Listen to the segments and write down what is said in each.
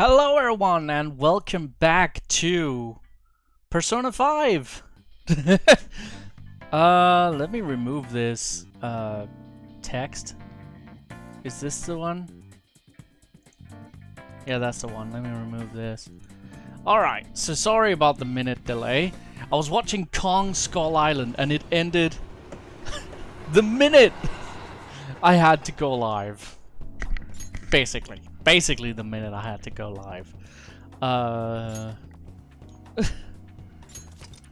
Hello everyone and welcome back to Persona 5! Let me remove this text. Is this the one? Yeah, that's the one. Let me remove this. Alright, so sorry about the minute delay. I was watching Kong Skull Island and it ended the minute I had to go live. Basically the minute I had to go live. I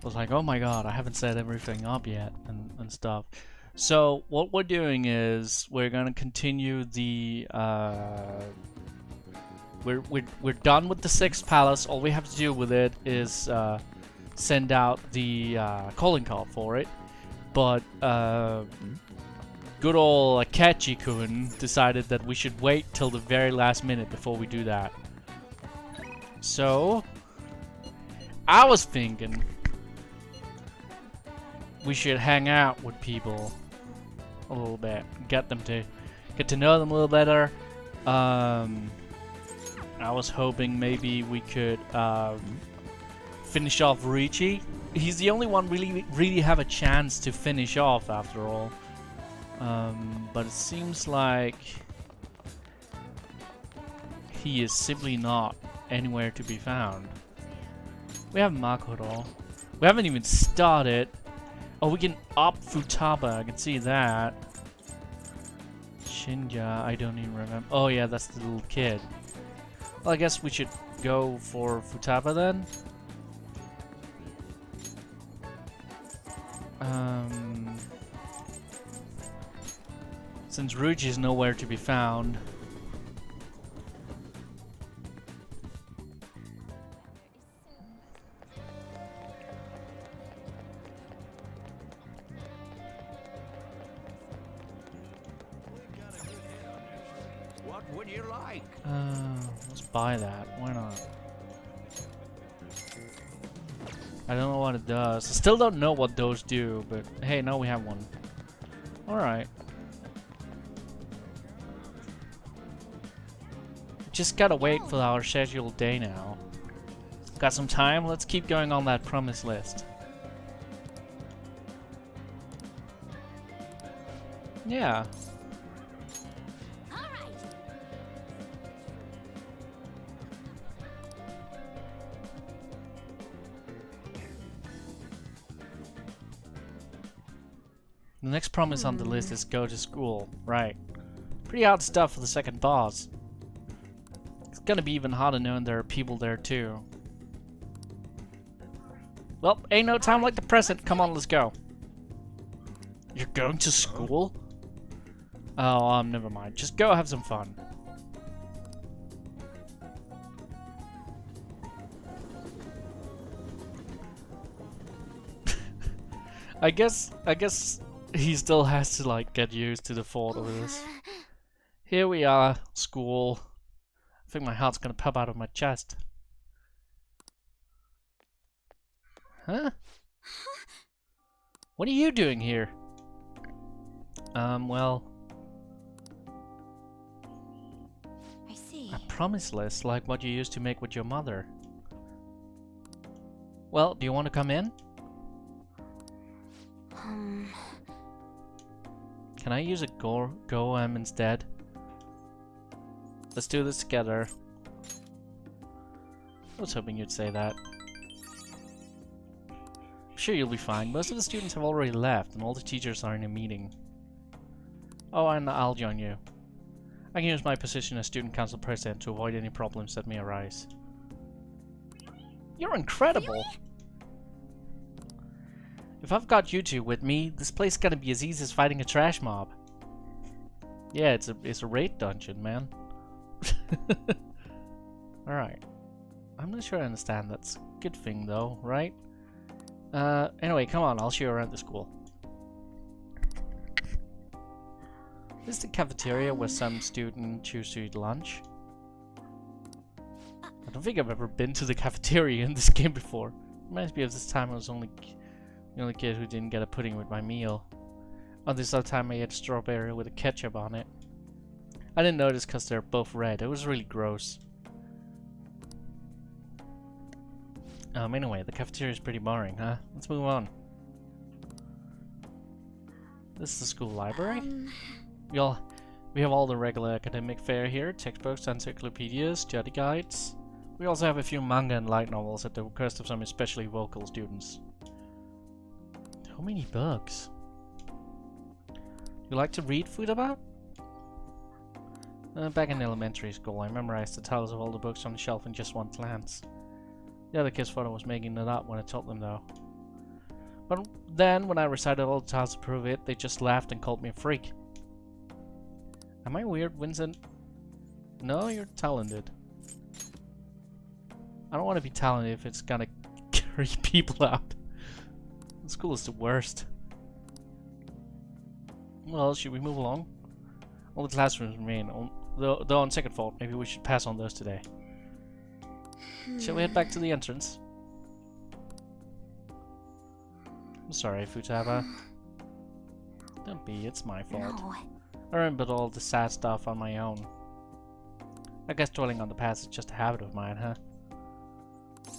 was like, oh my god, I haven't set everything up yet and stuff. So what we're doing is we're gonna continue the we're done with the 6th palace. All we have to do with it is send out the calling card for it. But good old Akechi-kun decided that we should wait till the very last minute before we do that. So I was thinking we should hang out with people a little bit, get to know them a little better. I was hoping maybe we could finish off Ryuichi. He's the only one really have a chance to finish off after all. But it seems like he is simply not anywhere to be found. We have Makoto. We haven't even started. Oh, we can up Futaba. I can see that. Shinja, I don't even remember. Oh yeah, that's the little kid. Well, I guess we should go for Futaba then. Since Ryuichi is nowhere to be found. What would you like? Let's buy that. Why not? I don't know what it does. I still don't know what those do, but hey, now we have one. Alright. Just gotta wait for our scheduled day now. Got some time? Let's keep going on that promise list. Yeah. The next promise on the list is go to school. Right. Pretty hard stuff for the second boss. It's gonna be even harder knowing there are people there too. Well, ain't no time like the present. Come on, let's go. You're going to school? Oh, never mind. Just go have some fun. I guess he still has to like get used to the thought of this. Here we are, school. I think my heart's gonna pop out of my chest. Huh? What are you doing here? Well... I see. A promise list, like what you used to make with your mother. Well, do you want to come in? Can I use a Goem instead? Let's do this together. I was hoping you'd say that. I'm sure you'll be fine. Most of the students have already left and all the teachers are in a meeting. Oh, and I'll join you. I can use my position as student council president to avoid any problems that may arise. You're incredible! If I've got you two with me, this place is gonna be as easy as fighting a trash mob. Yeah, it's a raid dungeon, man. Alright. I'm not sure I understand. That's a good thing though, right? Anyway, come on, I'll show you around the school. This is the cafeteria where some students choose to eat lunch. I don't think I've ever been to the cafeteria in this game before. Reminds me of this time I was the only kid who didn't get a pudding with my meal. Oh, this other time I ate strawberry with a ketchup on it. I didn't notice because they're both red. It was really gross. Anyway, the cafeteria is pretty boring, huh? Let's move on. This is the school library. We have all the regular academic fare here, textbooks, encyclopedias, study guides. We also have a few manga and light novels at the request of some especially vocal students. How many books? You like to read, Futaba? Back in elementary school, I memorized the titles of all the books on the shelf in just one glance. The other kids thought I was making it up when I told them though. But then, when I recited all the titles to prove it, they just laughed and called me a freak. Am I weird, Vincent? No, you're talented. I don't want to be talented if it's gonna creep people out. School is the worst. Well, should we move along? All the classrooms remain, though on second thought, maybe we should pass on those today. Shall we head back to the entrance? I'm sorry, Futaba. Don't be, it's my fault. No. I remembered all the sad stuff on my own. I guess dwelling on the past is just a habit of mine, huh?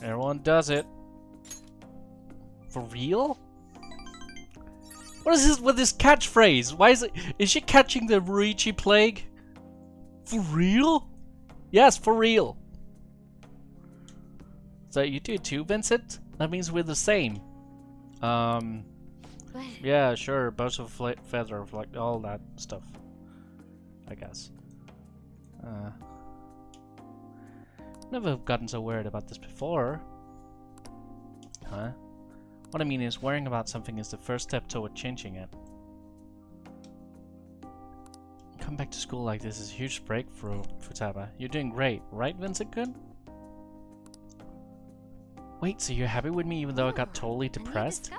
Everyone does it. For real? What is this with this catchphrase? Why is it? Is she catching the Ruichi plague? For real? Yes, for real. So you do it too, Vincent? That means we're the same. Yeah, sure. Birds of a feather, like all that stuff. I guess. Never have gotten so worried about this before. Huh? What I mean is, worrying about something is the first step toward changing it. Come back to school like this is a huge breakthrough, Futaba. You're doing great, right, Vincent-kun? Wait, so you're happy with me even though I got totally depressed?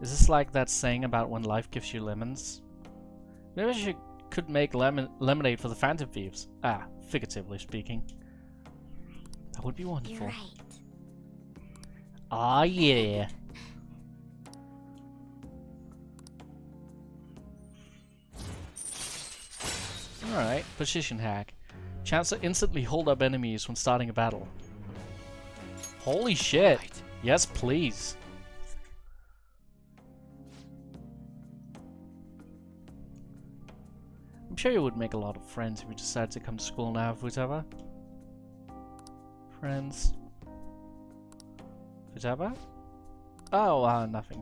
Is this like that saying about when life gives you lemons? Maybe I could make lemonade for the Phantom Thieves. Ah, figuratively speaking. That would be wonderful. You're right. Ah, yeah. Alright, position hack. Chance to instantly hold up enemies when starting a battle. Holy shit! Yes, please. I'm sure you would make a lot of friends if you decided to come to school now, Futaba. Friends. Futaba? Oh, nothing.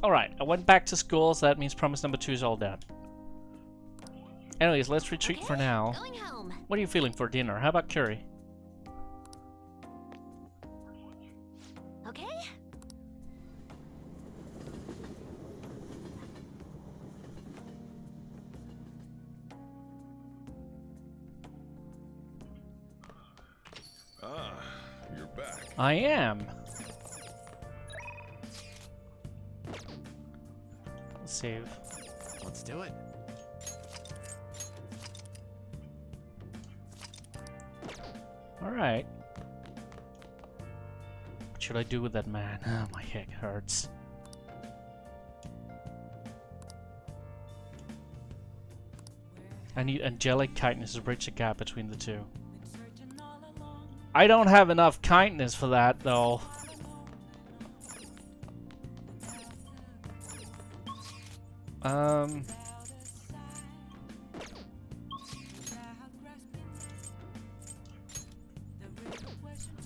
Alright, I went back to school, so that means promise number 2 is all done. Anyways, let's retreat for now. Going home. What are you feeling for dinner? How about curry? Okay. Ah, you're back. I am. Let's save. Let's do it. Alright. What should I do with that man? Oh, my head hurts. I need angelic kindness to bridge the gap between the two. I don't have enough kindness for that, though.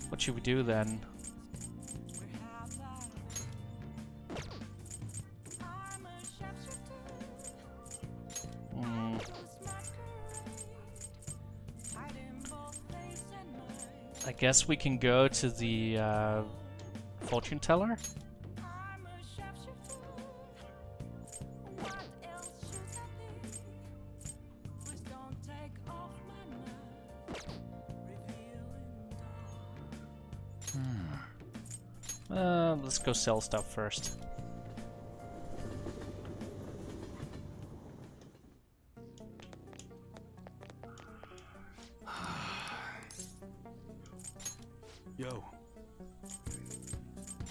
What should we do then? I guess we can go to the fortune teller. Let's go sell stuff first. Yo.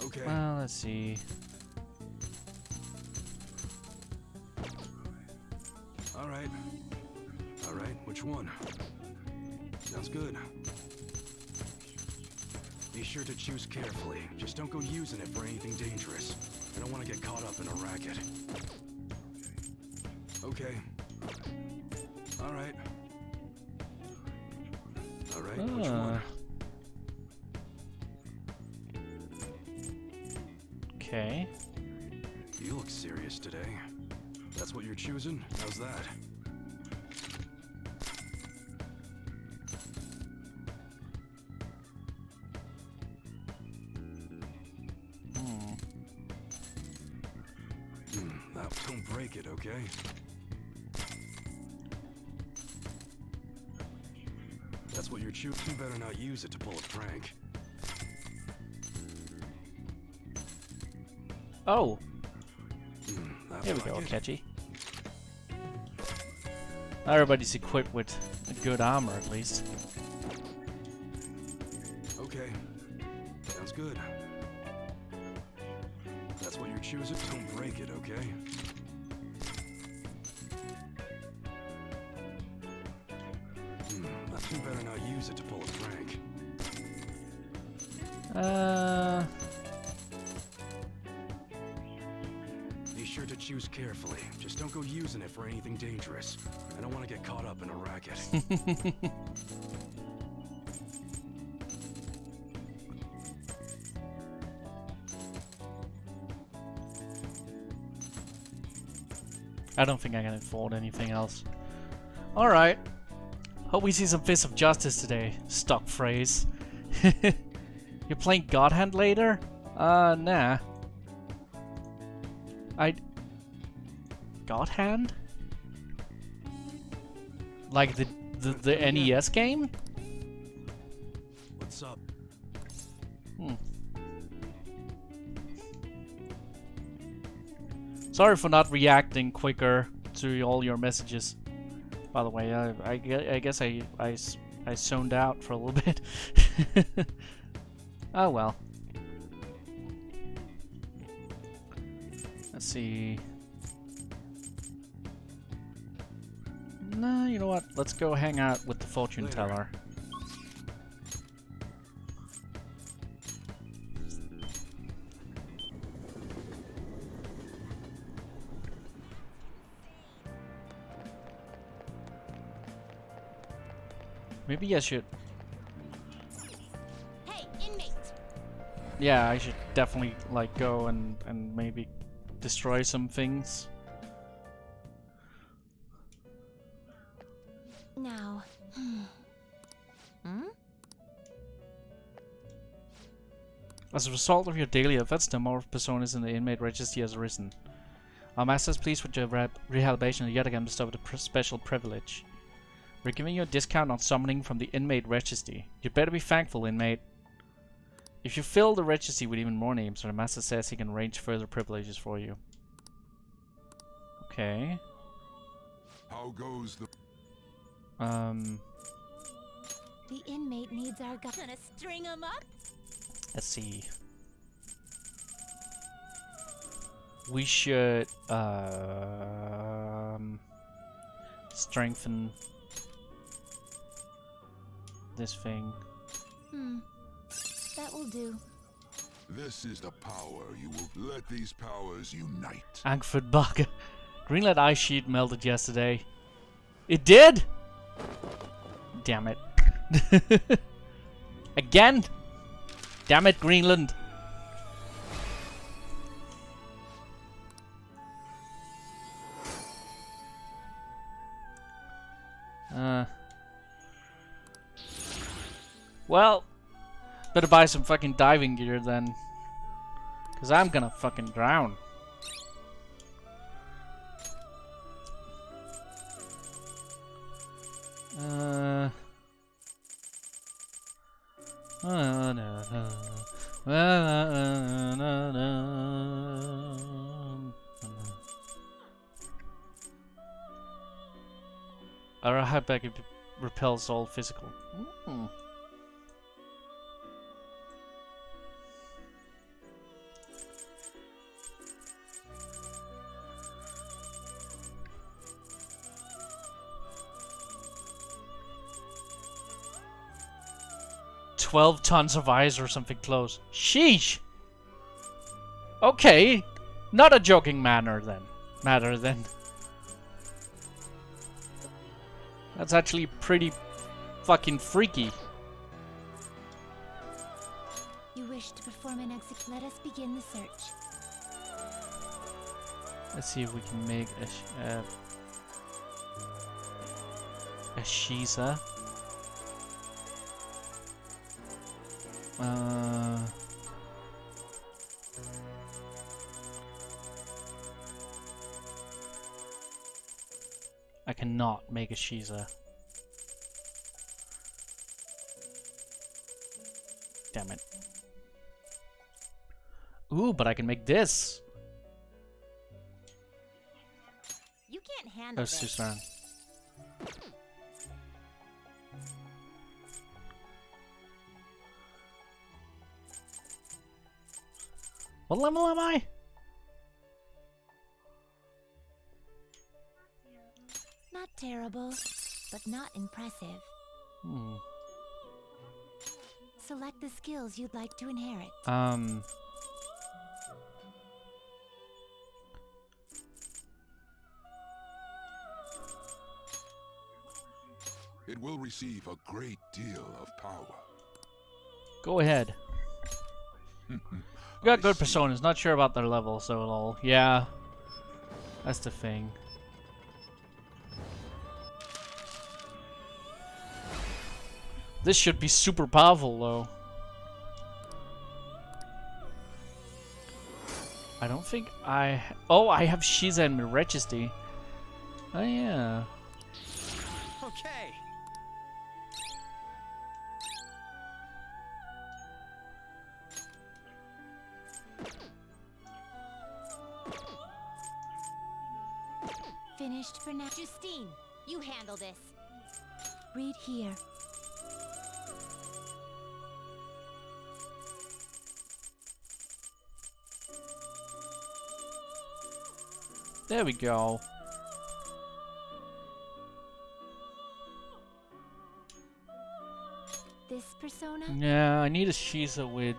Okay. Well, let's see. Alright. Alright, which one? Sounds good. Be sure to choose carefully. Just don't go using it for anything dangerous. I don't want to get caught up in a racket. Okay. Alright. Alright, which one? Okay. You look serious today. That's what you're choosing? How's that? Now, don't break it, okay? That's what you're choosing. You better not use it to pull a prank. Oh! That's Here we like go, it. catchy. Everybody's equipped with a good armor, at least. Okay. Sounds good. That's what you're choosing? Don't break it, okay? You better not use it to pull a prank. Be sure to choose carefully. Just don't go using it for anything dangerous. I don't want to get caught up in a racket. I don't think I can afford anything else. Alright. Hope we see some Fist of Justice today. Stock phrase. You're playing God Hand later? Nah. God Hand? Like the NES game? What's up? Sorry for not reacting quicker to all your messages. By the way, I guess I zoned out for a little bit. Oh well. Let's see. Nah, you know what? Let's go hang out with the fortune teller. Maybe I should. Hey, inmate! Yeah, I should definitely like go and maybe destroy some things. Now. As a result of your daily efforts, the number of personas in the inmate registry has risen. Our master is pleased with your rehabilitation and yet again bestowed a special privilege. We're giving you a discount on summoning from the inmate registry. You'd better be thankful, inmate. If you fill the registry with even more names, the master says he can arrange further privileges for you. Okay. How goes the... The inmate needs our guy. Gonna string him up? Let's see. We should strengthen this thing. That will do. This is the power. You will let these powers unite. Ankford Plays. Greenlit ice sheet melted yesterday. It did? Damn it. Again? Damn it, Greenland. Well, better buy some fucking diving gear then. Cause I'm gonna fucking drown. Our highback repels all physical. 12 tons of ice or something close. Sheesh! Okay, not a joking matter then. That's actually pretty fucking freaky. You wish to perform an exit. Let us begin the search. Let's see if we can make a Shiza. I cannot make a Shiza. Damn it. Ooh, but I can make this. You can't handle Oh, this. Susan. What level am I? Not terrible, but not impressive. Select the skills you'd like to inherit. It will receive a great deal of power. Go ahead. We got good personas, not sure about their level, so lol. Yeah. That's the thing. This should be super powerful, though. I don't think I... Oh, I have Shiza and Majesty. Oh, yeah. Okay. Finished for now. Justine, you handle this. Read here. There we go. This persona? Yeah, I need a Shiza with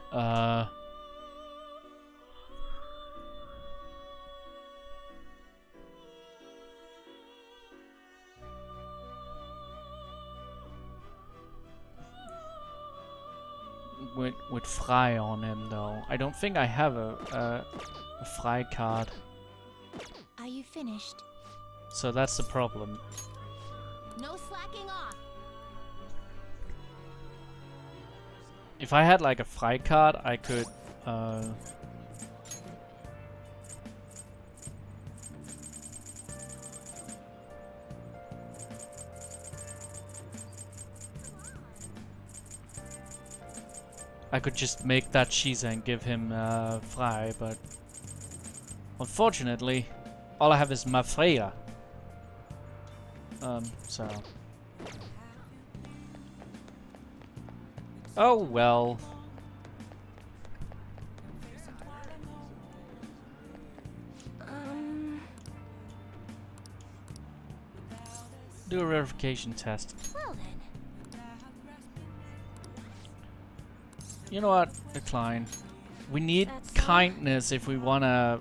Fry on him, though. I don't think I have a Fry card. Are you finished? So that's the problem. No slacking off. If I had like a Fry card, I could just make that Shiza and give him Fry, but unfortunately, all I have is Mafreya. So. Oh well. Do a verification test. Well then. You know what? Decline. We need That's kindness if we wanna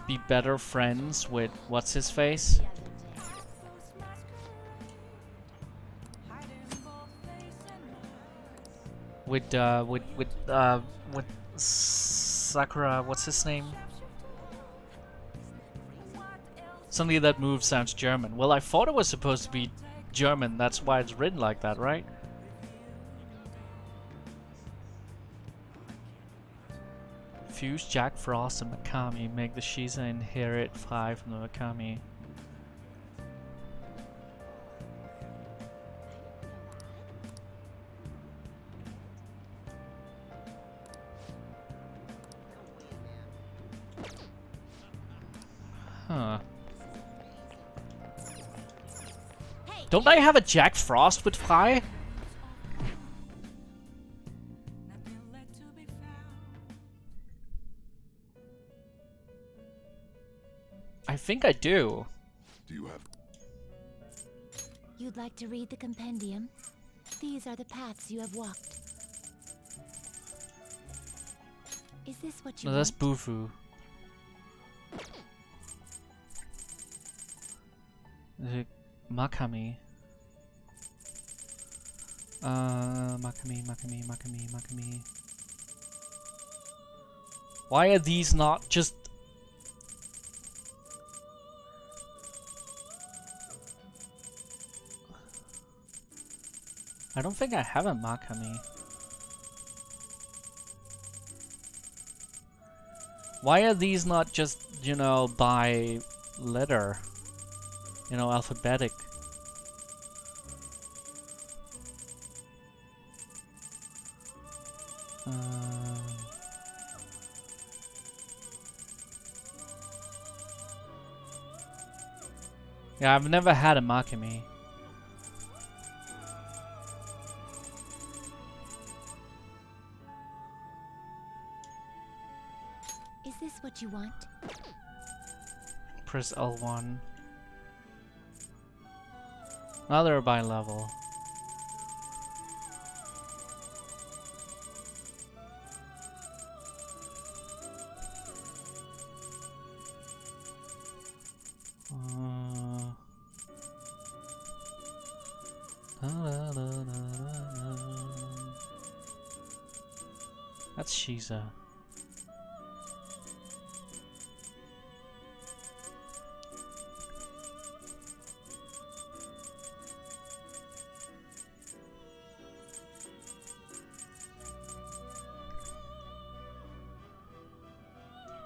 be better friends with what's his face. With Sakura, what's his name? Something that move sounds German. Well, I thought it was supposed to be German, that's why it's written like that, right? Fuse Jack Frost and Mikami, make the Shiza inherit Fry from the Mikami. Huh. Don't I have a Jack Frost with Fry? I think I do. Do you have... You'd like to read the compendium? these are the paths you have walked. Is this what you No, that's want? Bufu. The Makami. Makami. Why are these not just... I don't think I have a Makami. Why are these not just, you know, by letter? You know, alphabetic. Yeah, I've never had a Makami. Is this what you want? Press L1. Now they're by level. That's Shiza.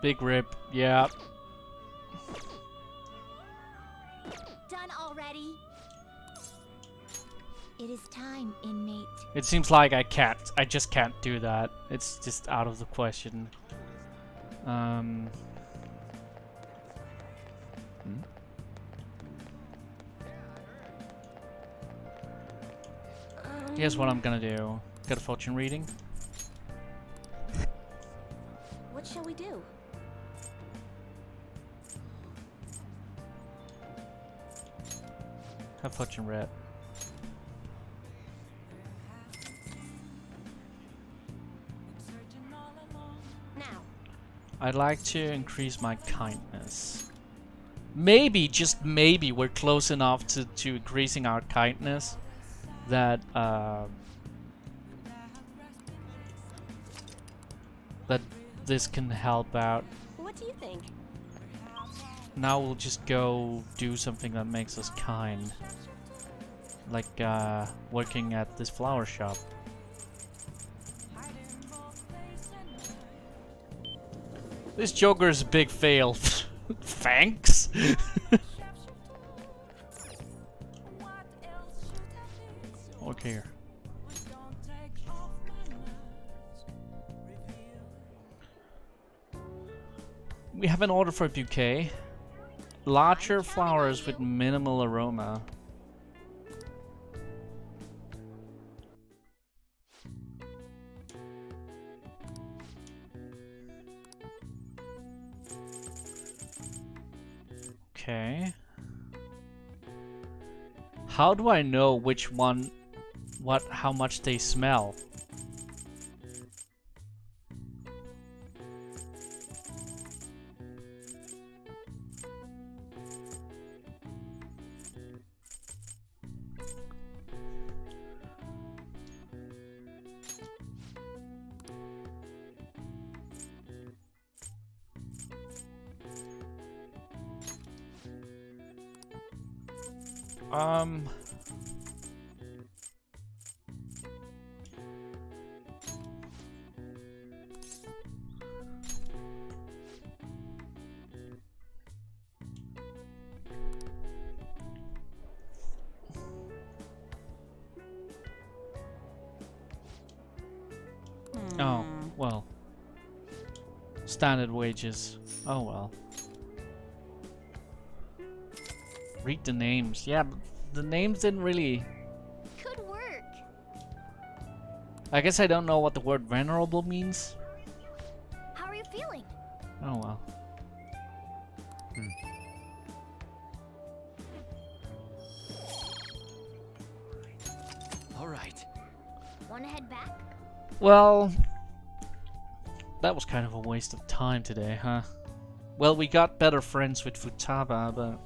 Big rip, yeah. Done already? It is time, inmate. It seems like I just can't do that. It's just out of the question. Here's what I'm gonna do. Get a fortune reading. What shall we do? Have fortune read. Now. I'd like to increase my kindness. Maybe, just maybe, we're close enough to increasing our kindness that that this can help out. What do you think? Now we'll just go do something that makes us kind. Like working at this flower shop. This Joker is a big fail. Thanks? Okay. We have an order for a bouquet. Larger flowers with minimal aroma. Okay. How do I know which one, how much they smell? Oh, well. Standard wages. Oh well. Read the names. Yeah, but the names didn't really... Good work. I guess I don't know what the word venerable means. How are you feeling? Oh well. All right. Wanna head back? Well, that was kind of a waste of time today, huh? Well, we got better friends with Futaba, but...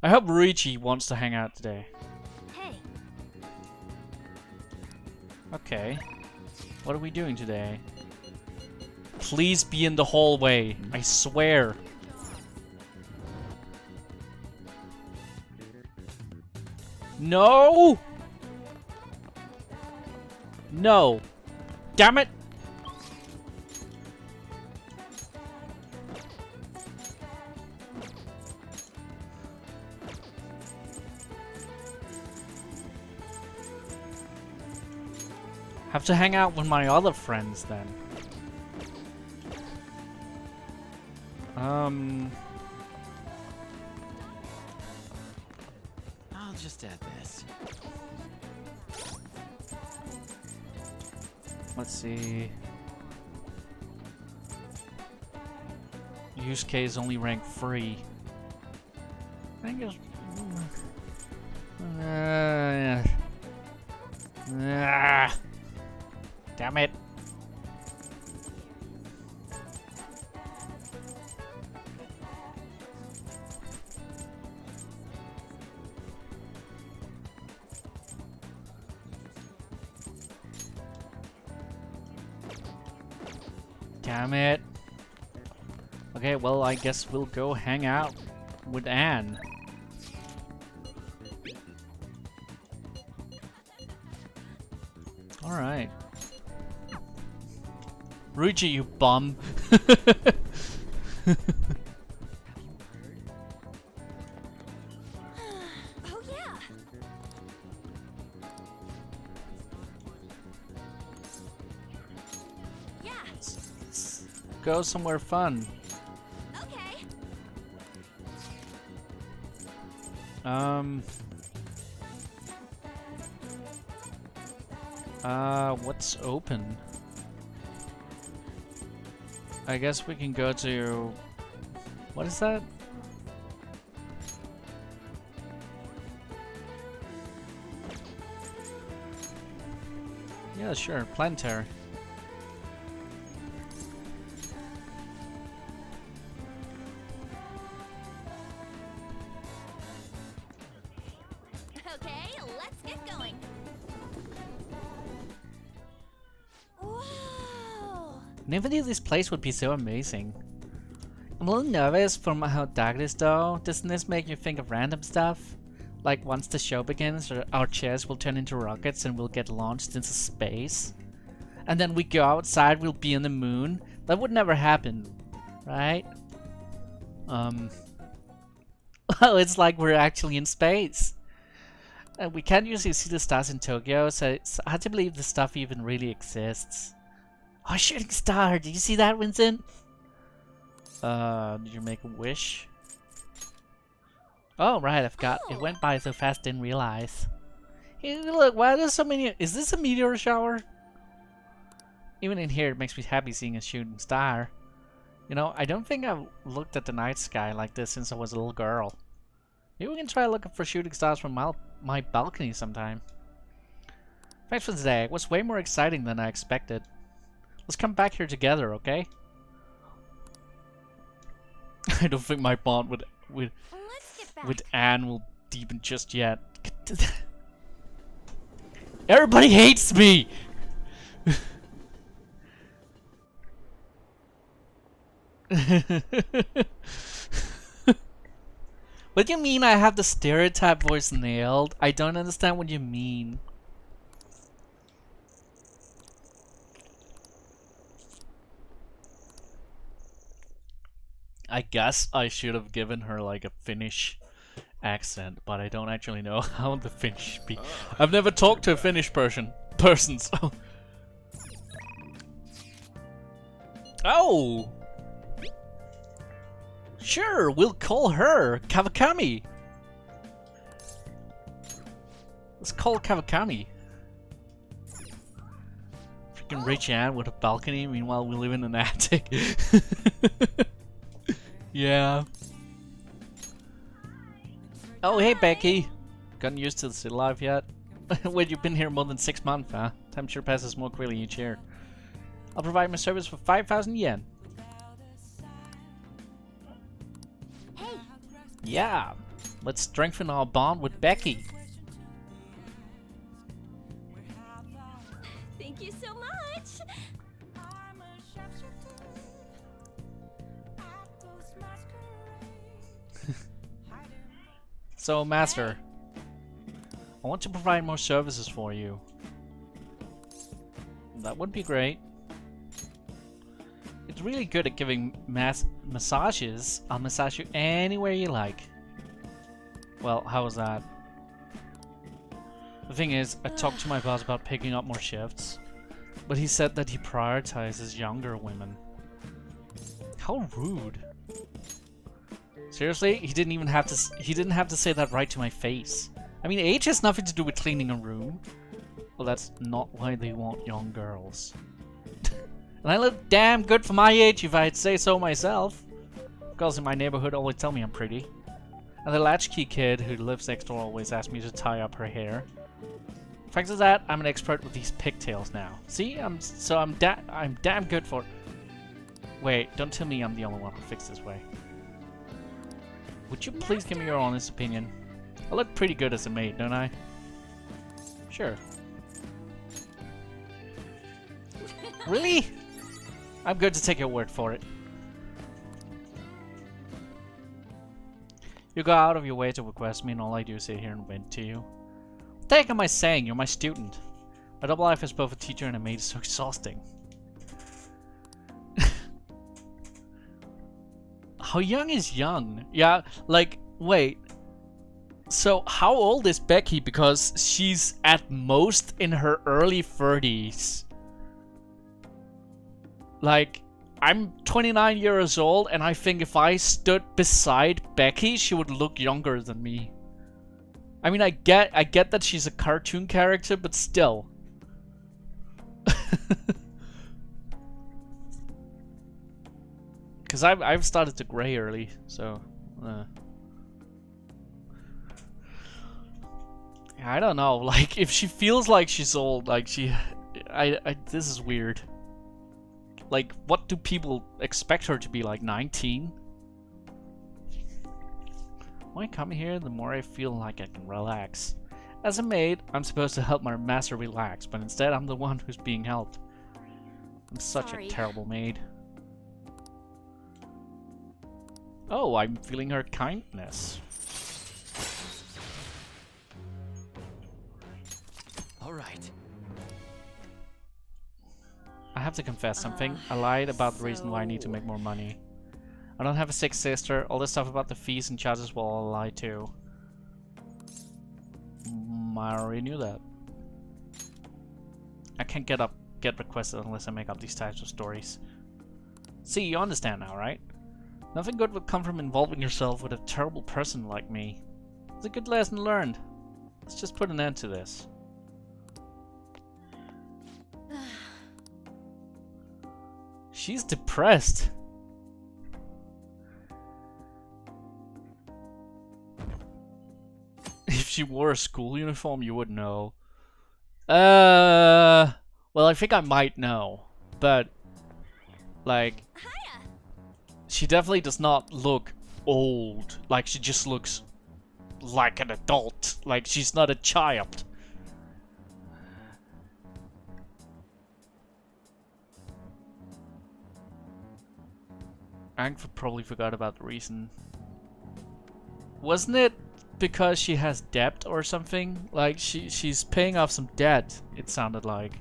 I hope Ruichi wants to hang out today. Hey, Okay. What are we doing today? Please be in the hallway. I swear. No! No. Damn it! Have to hang out with my other friends then. I'll just add this. Let's see. Use case only rank 3. I think it's... Damn it. Damn it. Okay, well, I guess we'll go hang out with Anne. Alright. Ruichi, you bum. oh yeah. Yeah, Go somewhere fun. okay. What's open? I guess we can go to... What is that? Yeah, sure. Planetary. Okay, let's get going. Whoa! Never knew this place would be so amazing. I'm a little nervous from how dark it is though. Doesn't this make you think of random stuff? Like once the show begins, our chairs will turn into rockets and we'll get launched into space. And then we go outside, we'll be on the moon. That would never happen, right? Well, it's like we're actually in space. We can't usually see the stars in Tokyo, so it's hard to believe the stuff even really exists. Oh, shooting star! Did you see that, Vincent? Did you make a wish? Oh, right, I forgot. It went by so fast, didn't realize. Hey, look, why are there so many... Is this a meteor shower? Even in here, it makes me happy seeing a shooting star. You know, I don't think I've looked at the night sky like this since I was a little girl. Maybe we can try looking for shooting stars from my balcony sometime. Thanks for today. It was way more exciting than I expected. Let's come back here together, okay? I don't think my bond with Let's get back. Anne will deepen just yet. Everybody hates me! What do you mean I have the stereotype voice nailed? I don't understand what you mean. I guess I should have given her like a Finnish accent, but I don't actually know how the Finnish speak. I've never talked to a Finnish person, so... Oh! Sure, we'll call her Kawakami. Let's call Kawakami. fucking rich aunt with a balcony. Meanwhile, we live in an attic. Yeah. Oh, hey, Becky. Gotten used to the city life yet? Wait, you've been here more than 6 months, huh? Time sure passes more quickly each year. I'll provide my service for 5,000 yen. Hey, Yeah. Let's strengthen our bond with Becky. thank you so much. So, Master, I want to provide more services for you. That would be great. It's really good at giving massages. I'll massage you anywhere you like. Well, how was that? The thing is, I talked to my boss about picking up more shifts, but he said that he prioritizes younger women. How rude. Seriously? He didn't even have to he didn't have to say that right to my face. I mean, age has nothing to do with cleaning a room. Well, that's not why they want young girls. And I look damn good for my age, if I'd say so myself. Girls in my neighborhood always tell me I'm pretty. And the latchkey kid who lives next door always asks me to tie up her hair. Thanks to that, I'm an expert with these pigtails now. See, I'm damn good for. Wait, don't tell me I'm the only one who fixed this way. Would you please give me your honest opinion? I look pretty good as a maid, don't I? Sure. Really? I'm good to take your word for it. You go out of your way to request me, and all I do is sit here and vent to you. What the heck am I saying? You're my student. My double life as both a teacher and a maid is so exhausting. How young is young? Yeah, like, wait. So, how old is Becky? Because she's at most in her early 30s. Like, I'm 29 years old, and I think if I stood beside Becky, she would look younger than me. I mean, I get that she's a cartoon character, but still. Because I've started to gray early, so. I don't know. Like, if she feels like she's old, like this is weird. Like, what do people expect her to be, like 19? When I come here, the more I feel like I can relax. As a maid, I'm supposed to help my master relax, but instead I'm the one who's being helped. I'm such a terrible maid. Oh, I'm feeling her kindness. All right. I have to confess something. I lied about the reason why I need to make more money. I don't have a sick sister. All this stuff about the fees and charges, well, I'll lie too. I already knew that. I can't get requested unless I make up these types of stories. See, you understand now, right? Nothing good would come from involving yourself with a terrible person like me. It's a good lesson learned. Let's just put an end to this. She's depressed. If she wore a school uniform, you would know. Well, I think I might know, but like, she definitely does not look old. Like, she just looks like an adult. Like, she's not a child. Ankford probably forgot about the reason. Wasn't it because she has debt or something? Like, she's paying off some debt, it sounded like.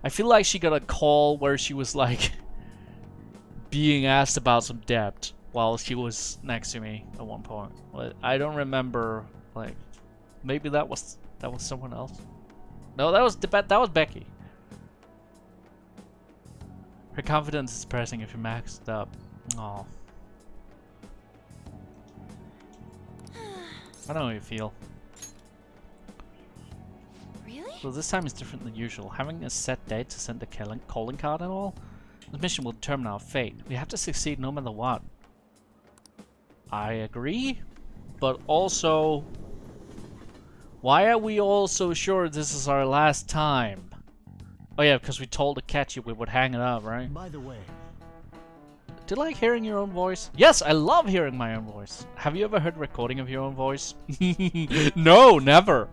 I feel like she got a call where she was like being asked about some debt while she was next to me at one point. But I don't remember, like, maybe that was someone else. No, that was Becky. Her confidence is depressing if you're maxed up. Oh. I don't know how you feel. Really? So this time is different than usual. Having a set date to send the calling card and all. The mission will determine our fate. We have to succeed no matter what. I agree. But also... why are we all so sure this is our last time? Oh yeah, because we told the catchy we would hang it up, right? By the way, Do you like hearing your own voice? Yes, I love hearing my own voice. Have you ever heard a recording of your own voice? No, never.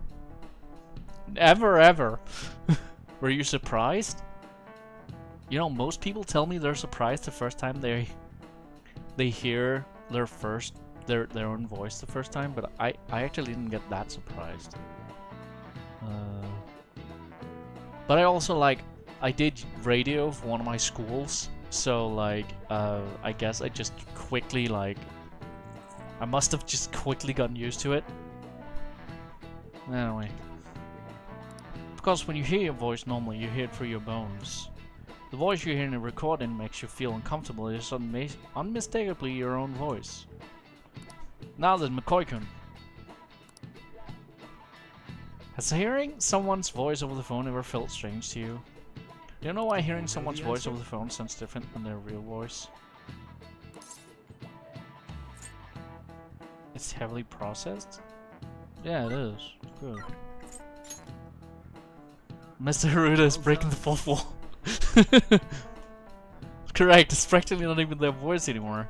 Never, ever. Were you surprised? You know, most people tell me they're surprised the first time they hear their own voice the first time, but I actually didn't get that surprised. But I also I did radio for one of my schools. So, like, I guess I just quickly, I must have just quickly gotten used to it. Anyway. Because when you hear your voice normally, you hear it through your bones. The voice you hear in a recording makes you feel uncomfortable. It is unmistakably your own voice. Now then, McCoy-kun. Has hearing someone's voice over the phone ever felt strange to you? Do you know why hearing someone's voice over the phone sounds different than their real voice? It's heavily processed? Yeah, it is. Good. Mr. Haruda is breaking the fourth wall. Correct, it's practically not even their voice anymore.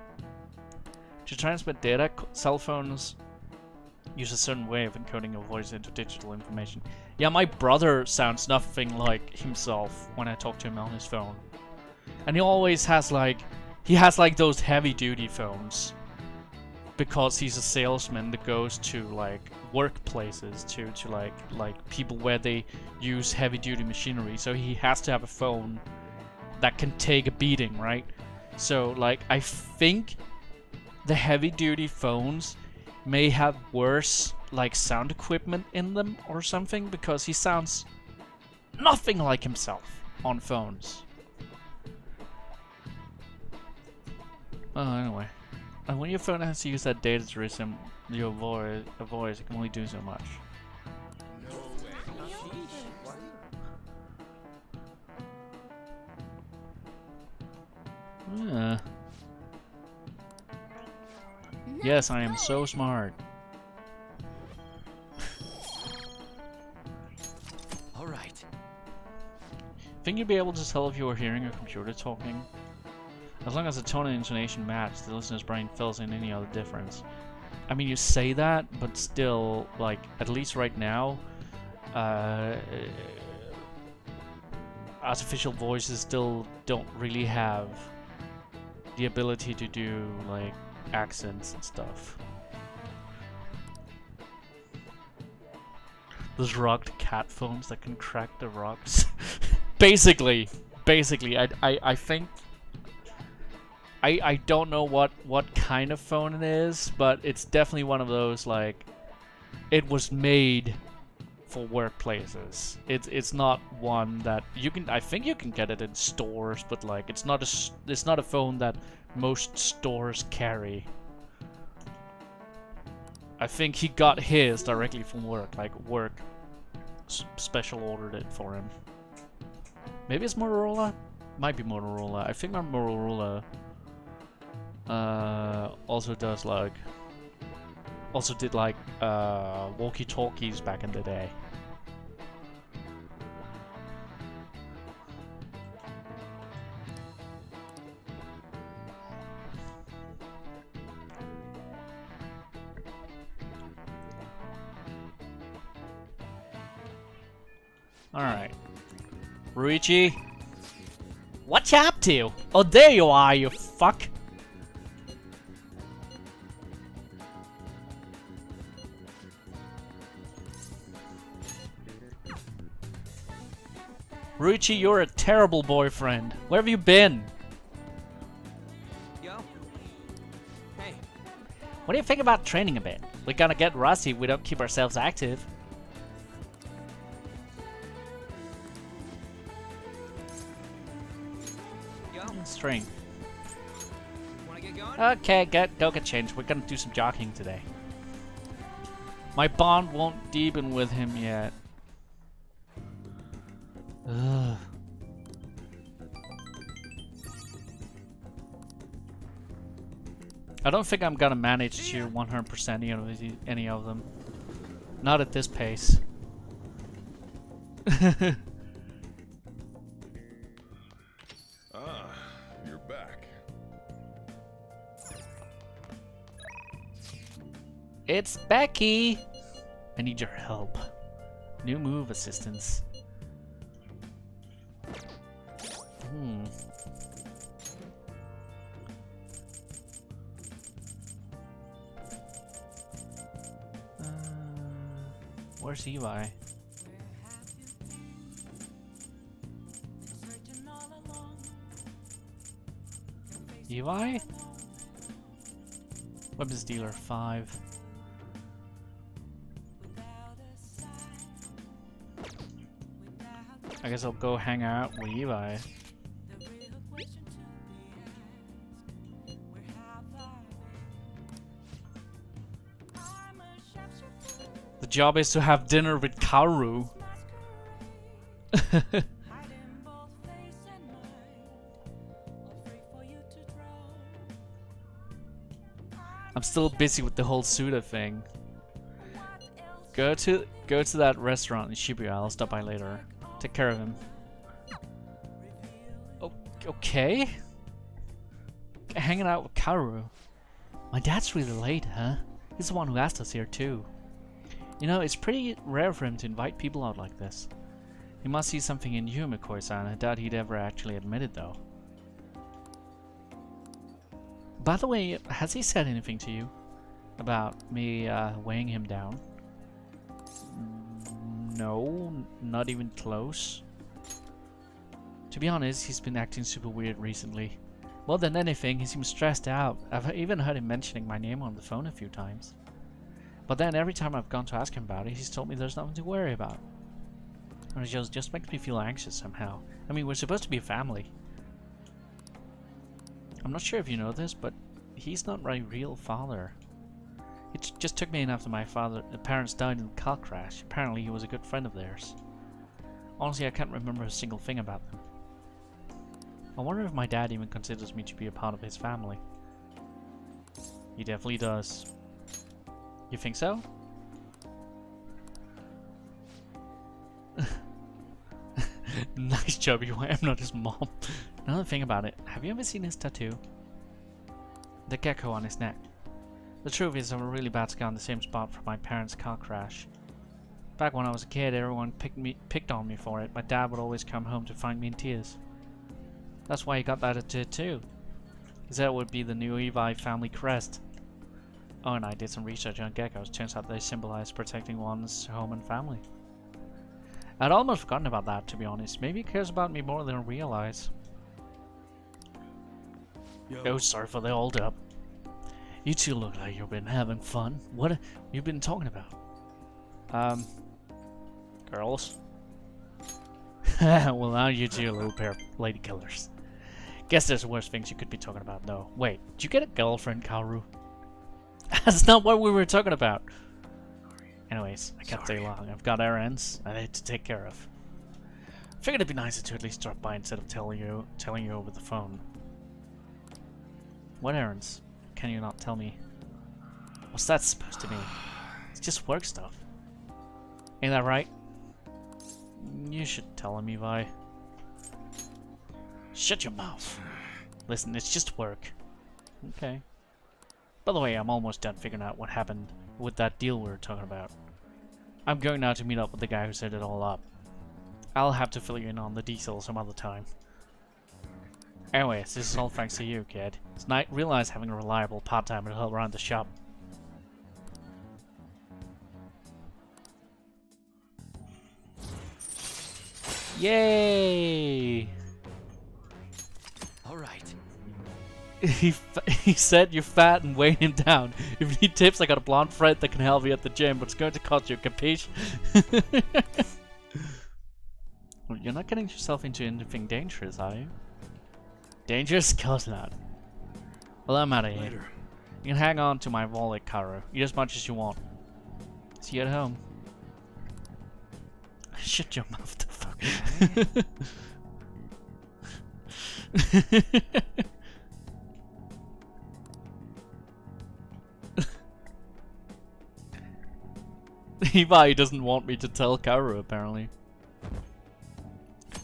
To transmit data, cell phones use a certain way of encoding your voice into digital information. Yeah, my brother sounds nothing like himself when I talk to him on his phone. And he always has those heavy duty phones. Because he's a salesman that goes to workplaces, to like people where they use heavy duty machinery. So he has to have a phone that can take a beating, right? So I think the heavy duty phones may have worse sound equipment in them or something, because he sounds nothing like himself on phones. Anyway. And when your phone has to use that data to resume your voice, it can only do so much. Yeah. Yes, I am so smart. all right. Think you'd be able to tell if you were hearing a computer talking? As long as the tone and intonation match, the listener's brain fills in any other difference. I mean, you say that, but still, at least right now, artificial voices still don't really have the ability to do, accents and stuff. Those rocked cat phones that can crack the rocks. Basically, I think... I don't know what kind of phone it is, but it's definitely one of those, it was made for workplaces. It's not one that you can... I think you can get it in stores, but it's not a phone that most stores carry. I think he got his directly from work, work special ordered it for him. Maybe it's Motorola? Might be Motorola. I think my Motorola also does also did walkie-talkies back in the day. Alright. Ruichi? What you up to? Oh, there you are, you fuck! Ruichi, you're a terrible boyfriend. Where have you been? Yo. Hey. What do you think about training a bit? We're gonna get rusty if we don't keep ourselves active. Yo. Strength. Wanna get going? Okay, go get changed. We're gonna do some jogging today. My bond won't deepen with him yet. Ugh. I don't think I'm gonna manage to 100% any of them. Not at this pace. Ah, you're back. It's Becky! I need your help. New move assistance. Where's Eli? Eli? Weapons dealer 5. I guess I'll go hang out with Eli. The job is to have dinner with Kaoru. I'm still busy with the whole Suda thing. Go to that restaurant in Shibuya. I'll stop by later. Take care of him. Okay. Hanging out with Kaoru. My dad's really late, huh? He's the one who asked us here too. You know, it's pretty rare for him to invite people out like this. He must see something in you, McCoy-san. I doubt he'd ever actually admit it, though. By the way, has he said anything to you about me weighing him down? No, not even close. To be honest, he's been acting super weird recently. More than anything, he seems stressed out. I've even heard him mentioning my name on the phone a few times. But then every time I've gone to ask him about it, he's told me there's nothing to worry about. And it just makes me feel anxious somehow. I mean, we're supposed to be a family. I'm not sure if you know this, but he's not my real father. It just took me in after my parents died in a car crash. Apparently he was a good friend of theirs. Honestly, I can't remember a single thing about them. I wonder if my dad even considers me to be a part of his family. He definitely does. You think so? Nice job, you. I'm not his mom. Another thing about it, have you ever seen his tattoo? The gecko on his neck. The truth is, I have a really bad scar on the same spot from my parents' car crash. Back when I was a kid, everyone picked on me for it. My dad would always come home to find me in tears. That's why he got that tattoo. He said it would be the new Evi family crest. Oh, and I did some research on geckos. Turns out they symbolize protecting one's home and family. I'd almost forgotten about that, to be honest. Maybe he cares about me more than I realize. Yo. Oh, sorry for the hold up. You two look like you've been having fun. What have you been talking about? Girls? Well, now you two are a little pair of lady killers. Guess there's worse things you could be talking about, though. Wait, did you get a girlfriend, Kaoru? That's not what we were talking about. Anyways, I can't stay long. I've got errands I need to take care of. Figured it'd be nicer to at least drop by instead of telling you over the phone. What errands? Can you not tell me? What's that supposed to mean? It's just work stuff. Ain't that right? You should tell him, Evi. Shut your mouth. Listen, it's just work. Okay. By the way, I'm almost done figuring out what happened with that deal we were talking about. I'm going now to meet up with the guy who set it all up. I'll have to fill you in on the details some other time. Anyways, this is all thanks to you, kid. It's real nice having a reliable part-timer to help around the shop. Yay! All right. He said you're fat and weighing him down. If you need tips, I got a blonde friend that can help you at the gym, but it's going to cost you, capiche? Well, you're not getting yourself into anything dangerous, are you? Dangerous? Of course not. Well, I'm out of here. Later. You can hang on to my wallet, Kaoru. Eat as much as you want. See you at home. Shut your mouth, the fuck. Levi doesn't want me to tell Kaoru, apparently.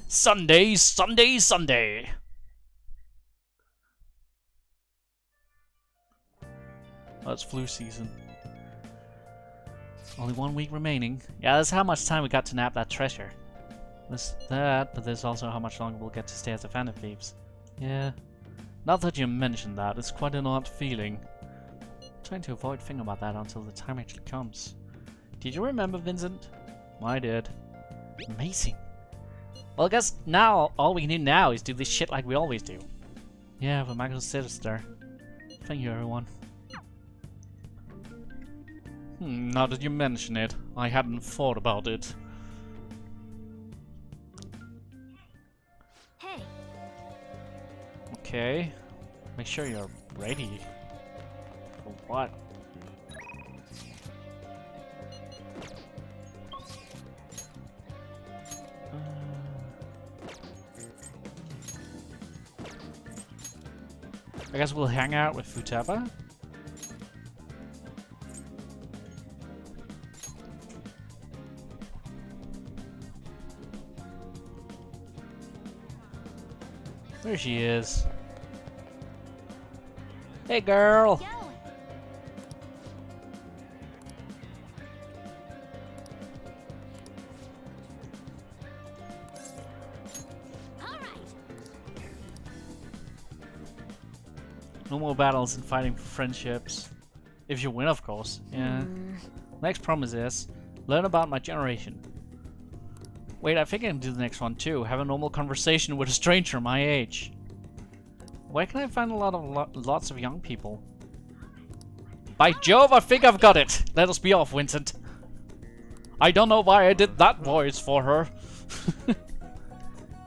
Sunday, Sunday, Sunday! Oh, it's flu season. Only 1 week remaining. Yeah, that's how much time we got to nab that treasure. There's that, but there's also how much longer we'll get to stay as the Phantom Thieves. Yeah. Not that you mentioned that, it's quite an odd feeling. I'm trying to avoid thinking about that until the time actually comes. Did you remember, Vincent? I did. Amazing. Well, I guess now, all we need now is do this shit like we always do. Yeah, but Michael Sinister. Thank you, everyone. Now that you mention it, I hadn't thought about it. Hey. Okay. Make sure you're ready. For what? I guess we'll hang out with Futaba. There she is. Hey, girl. Yo. All right. No more battles and fighting for friendships. If you win, of course. Yeah. Next promise is learn about my generation. Wait, I think I can do the next one too. Have a normal conversation with a stranger my age. Where can I find lots of young people? By Jove, I think I've got it. Let us be off, Vincent. I don't know why I did that voice for her. You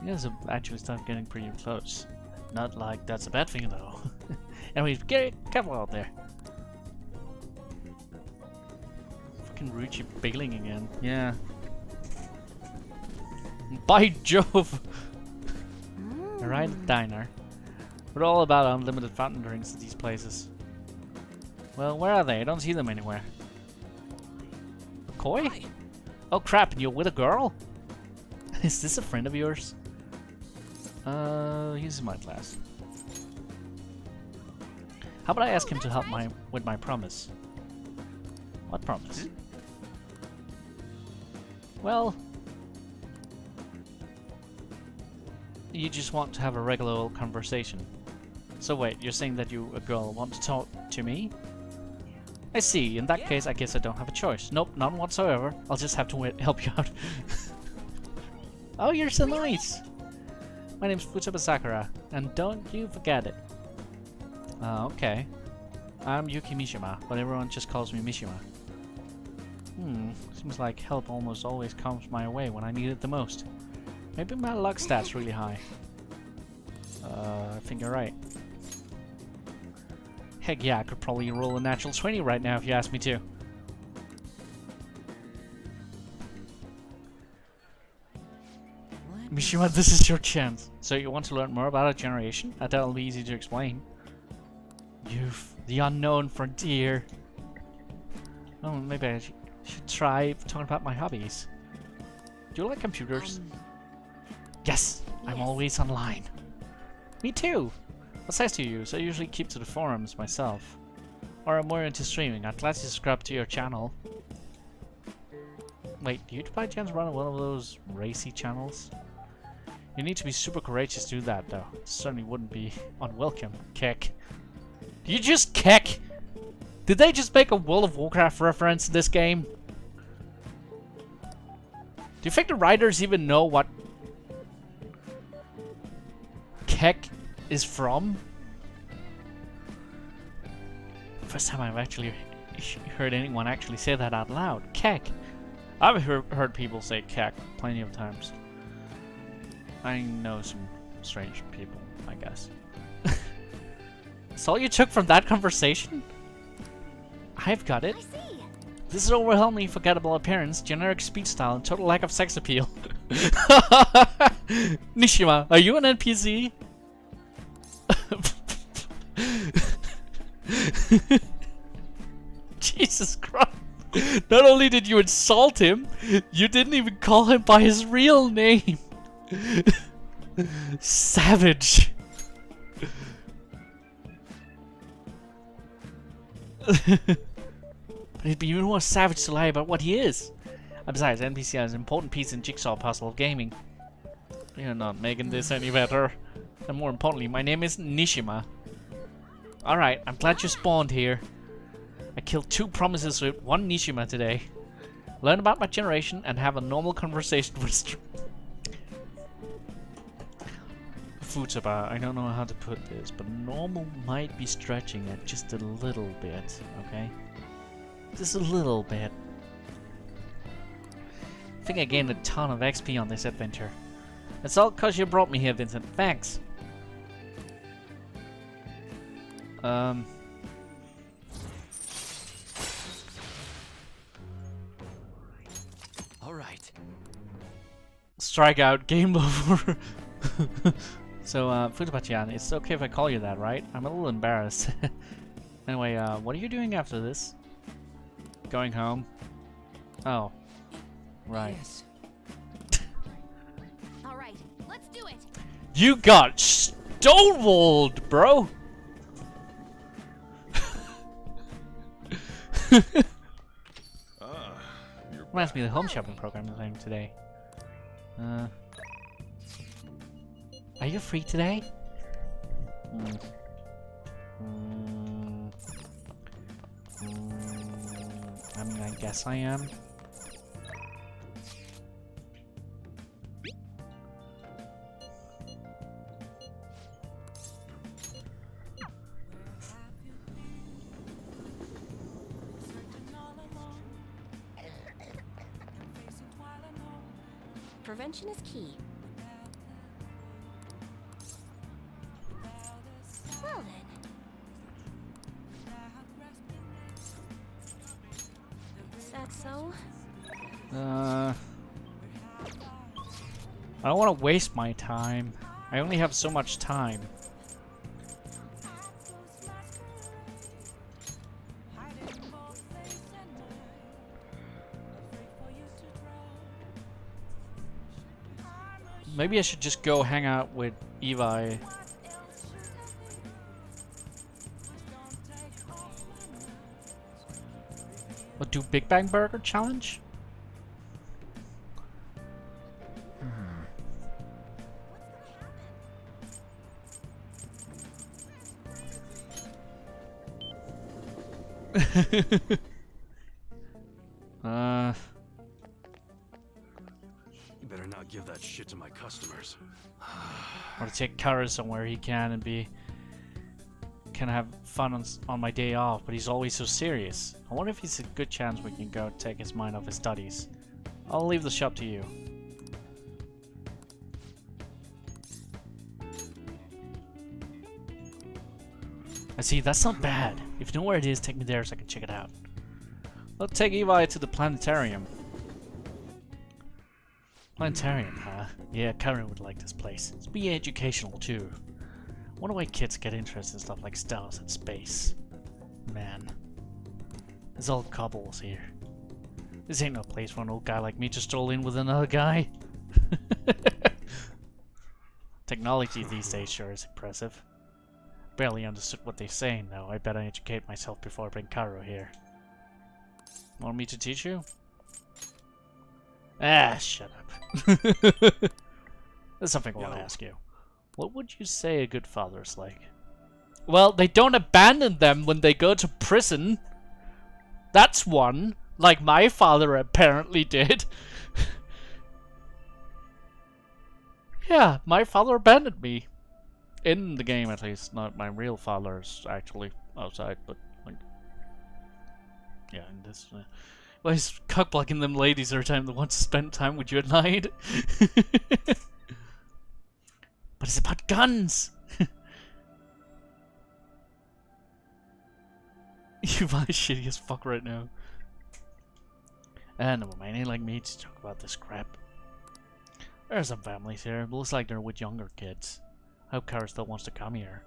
guys have actually started getting pretty close. Not like that's a bad thing though. Anyways, get careful out there. Fucking Ruchi bailing again. Yeah. By Jove! Arrive at the diner. We're all about unlimited fountain drinks at these places. Well, where are they? I don't see them anywhere. McCoy? Oh crap, and you're with a girl? Is this a friend of yours? He's in my class. How about I ask him to help with my promise? What promise? Well... You just want to have a regular old conversation. So wait, you're saying that you, a girl, want to talk to me? I see. In that case, I guess I don't have a choice. Nope, none whatsoever. I'll just have to help you out. Oh, you're so nice! My name's Futaba Sakura, and don't you forget it. Okay. I'm Yuki Mishima, but everyone just calls me Mishima. Seems like help almost always comes my way when I need it the most. Maybe my luck stat's really high. I think you're right. Heck yeah, I could probably roll a natural 20 right now if you asked me to. Mishima, this is your chance. So you want to learn more about our generation? That'll be easy to explain. Youth, the unknown frontier. Oh, maybe I should try talking about my hobbies. Do you like computers? Yes, I'm always online. Me too. What sites do you use? I usually keep to the forums myself. Or I'm more into streaming. I'd gladly subscribe to your channel. Wait, do you by chance run one of those racy channels? You need to be super courageous to do that though. It certainly wouldn't be unwelcome. Keck. Did you just keck? Did they just make a World of Warcraft reference in this game? Do you think the writers even know what Keck is from? First time I've actually heard anyone actually say that out loud. Keck. I've heard people say Keck plenty of times. I know some strange people, I guess. That's all you took from that conversation? I've got it. I see. This is overwhelmingly forgettable appearance, generic speech style, and total lack of sex appeal. Nishima, are you an NPC? Jesus Christ. Not only did you insult him, you didn't even call him by his real name. Savage. But he'd be even more savage to lie about what he is. And besides, NPC is an important piece in jigsaw puzzle of gaming. You're not making this any better. And more importantly, my name is Nishima. Alright, I'm glad you spawned here. I killed 2 promises with 1 Nishima today. Learn about my generation and have a normal conversation with Futaba. I don't know how to put this, but normal might be stretching it just a little bit, okay? Just a little bit. I think I gained a ton of XP on this adventure. It's all cause you brought me here, Vincent. Thanks. All right. Strikeout. Game over. So, Futaba-chan, it's okay if I call you that, right? I'm a little embarrassed. Anyway, what are you doing after this? Going home? Oh. Right. Yes. All right, let's do it. You got stonewalled, bro! Reminds me of the home shopping program I'm doing today. Are you free today? I mean, I guess I am. Prevention is key. Well then. Is that so? I don't want to waste my time. I only have so much time. Maybe I should just go hang out with Evi. Or do Big Bang Burger challenge? You better not give that shit to my customers. Or take Kara somewhere he can and can have fun on my day off, but he's always so serious. I wonder if he's a good chance we can go take his mind off his studies. I'll leave the shop to you. I see, that's not bad. If you know where it is, take me there so I can check it out. I'll take Evi to the planetarium. Planetarium, huh? Yeah, Karen would like this place. It's be educational too. Wonder why kids get interested in stuff like stars and space. Man. There's all cobbles here. This ain't no place for an old guy like me to stroll in with another guy. Technology these days sure is impressive. Barely understood what they're saying though. I better educate myself before I bring Karo here. Want me to teach you? Ah, shut up. There's something I want to ask you. What would you say a good father is like? Well, they don't abandon them when they go to prison. That's one. Like my father apparently did. Yeah, my father abandoned me. In the game, at least. Not my real father is actually outside, but like... Yeah, in this... Well, he's cock-blocking them ladies every time they want to spend time with you at night. But it's about guns! You are shitty as fuck right now. And never mind, ain't like me to talk about this crap. There are some families here, but looks like they're with younger kids. I hope Kara still wants to come here.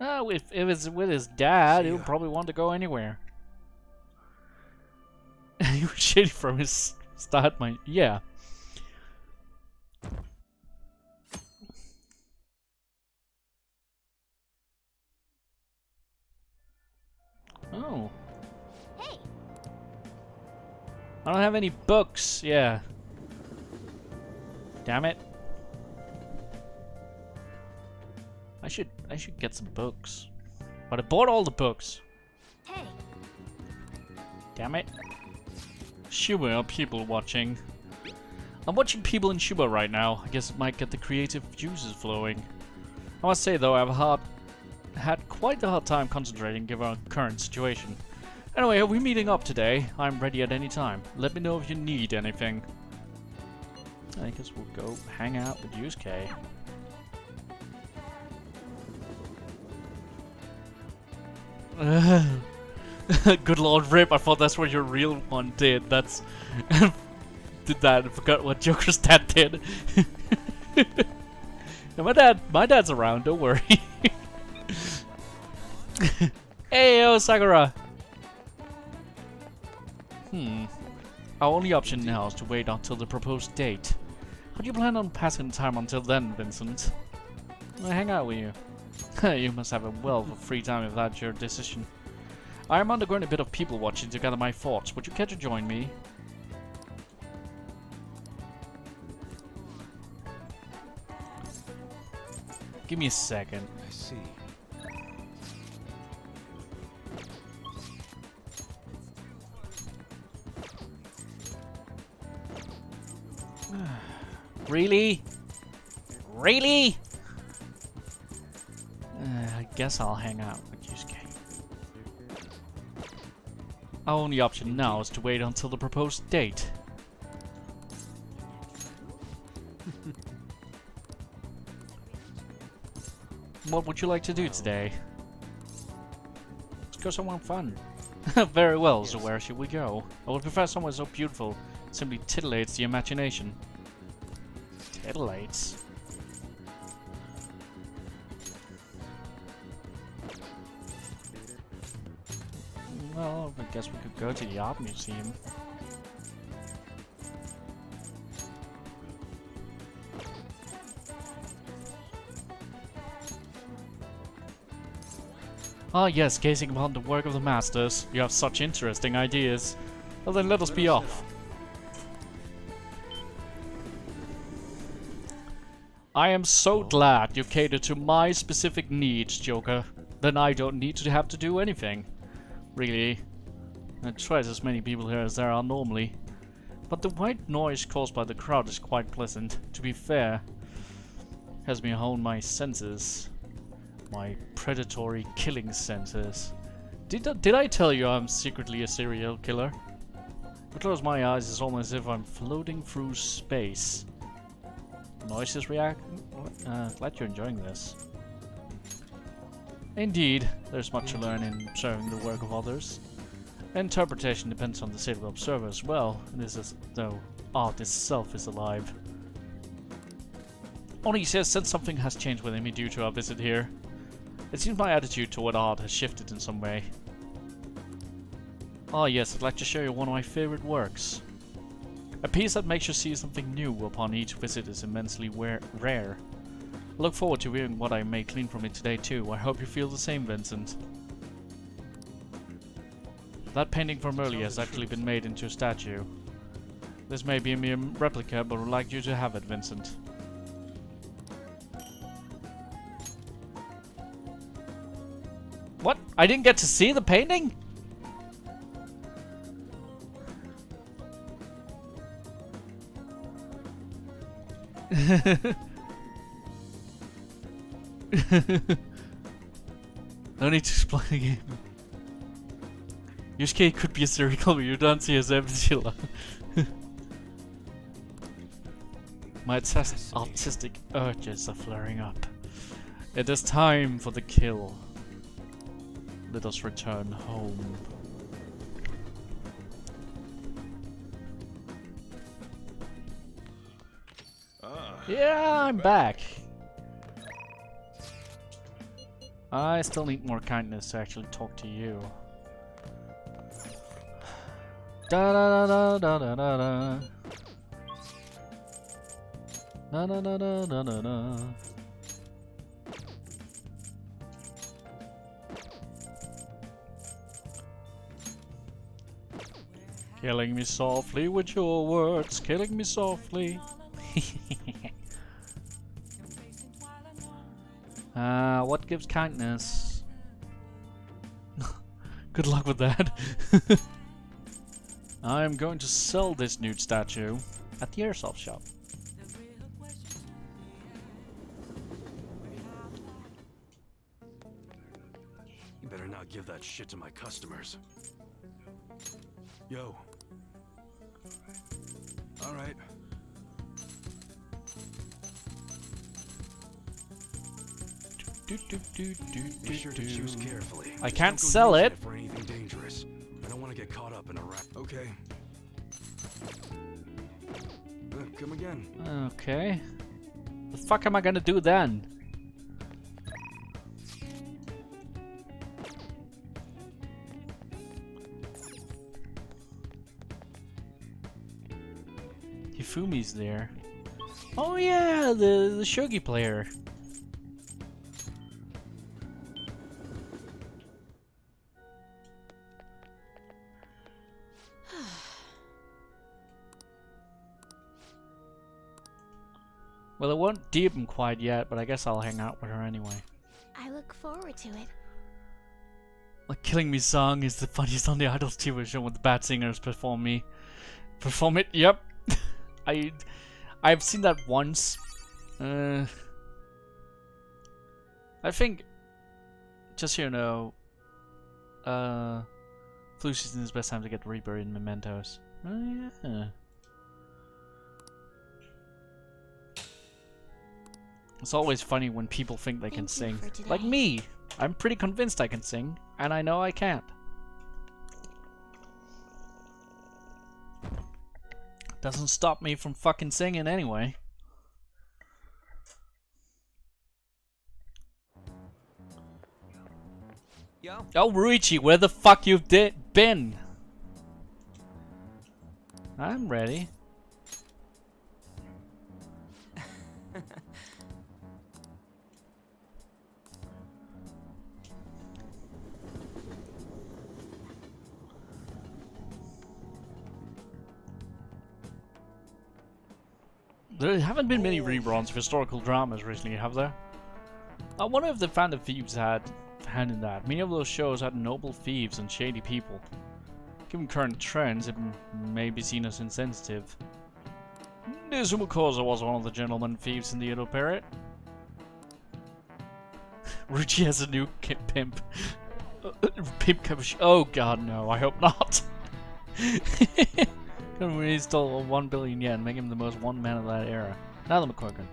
Oh, if it's with his dad, he'll probably want to go anywhere. You were shitty from his start, my yeah. Oh. Hey. I don't have any books. Yeah. Damn it. I should get some books. But I bought all the books. Hey. Damn it. Shuba, people watching. I'm watching people in Shuba right now. I guess it might get the creative juices flowing. I must say though, I've had quite a hard time concentrating given our current situation. Anyway, are we meeting up today? I'm ready at any time. Let me know if you need anything. I guess we'll go hang out with Yusuke. Good Lord Rip, I thought that's what your real one did. That's... did that and forgot what Joker's dad did. No, my dad's around, don't worry. Hey, oh, Sakura! Our only option now is to wait until the proposed date. How do you plan on passing time until then, Vincent? I'll hang out with you. You must have a wealth of free time if that's your decision. I am undergoing a bit of people watching to gather my thoughts. Would you care to join me? Give me a second. I see. Really? Really? I guess I'll hang out with Yusuke. Our only option now is to wait until the proposed date. What would you like to do today? Let's go somewhere fun. Very well, so where should we go? I would prefer somewhere so beautiful it simply titillates the imagination. Titillates? Well, I guess we could go to the art museum. Ah yes, gazing upon the work of the masters. You have such interesting ideas. Well then let us be off. I am so glad you cater to my specific needs, Joker. Then I don't need to have to do anything. Really. I twice as many people here as there are normally. But the white noise caused by the crowd is quite pleasant. To be fair, has me hone my senses. My predatory killing senses. Did I tell you I'm secretly a serial killer? If I close my eyes, it's almost as if I'm floating through space. Noises react? Glad you're enjoying this. Indeed, there's much to learn in observing the work of others. Interpretation depends on the state of the observer as well. It is as though art itself is alive. Only he says since something has changed within me due to our visit here. It seems my attitude toward art has shifted in some way. Ah yes, I'd like to show you one of my favorite works. A piece that makes you see something new upon each visit is immensely rare. I look forward to viewing what I may glean from it today too. I hope you feel the same, Vincent. That painting from earlier has actually been made into a statue. This may be a mere replica, but would like you to have it, Vincent. What? I didn't get to see the painting? No need to explain the game. Yusuke could be a serial killer, you don't see his Evzilla. My artistic urges are flaring up. It is time for the kill. Let us return home. Yeah, I'm back. I still need more kindness to actually talk to you. Da da da da da da da. Da da da da da da da. Killing me softly with your words, killing me softly. What gives kindness? Good luck with that. I'm going to sell this nude statue at the airsoft shop. You better not give that shit to my customers. Yo. All right. Be sure to choose carefully. I Just can't don't go sell using it. For anything dangerous. I don't want to get caught up in a wreck. Okay. Come again. Okay. The fuck am I gonna do then? Hifumi's there. Oh yeah, the shogi player. Well, it won't deepen quite yet, but I guess I'll hang out with her anyway. I look forward to it. Like Killing Me song is the funniest on the Idols TV show when the bad singers perform it. Yep. I've seen that once. I think, just so you know, flu season is the best time to get reburied in mementos. Oh yeah. It's always funny when people think they can sing. Like me! I'm pretty convinced I can sing, and I know I can't. Doesn't stop me from fucking singing anyway. Yo. Oh, Ruichi, where the fuck you've been? I'm ready. There haven't been many reruns of historical dramas recently, have there? I wonder if the Phantom Thieves had a hand in that. Many of those shows had noble thieves and shady people. Given current trends, it may be seen as insensitive. Nizumakoza was one of the gentleman thieves in the Edo period. Ruchi has a new pimp. Pimp capuchin. Oh god, no, I hope not. He stole 1 billion yen, making him the most wanted man of that era. Now the McQuirkin.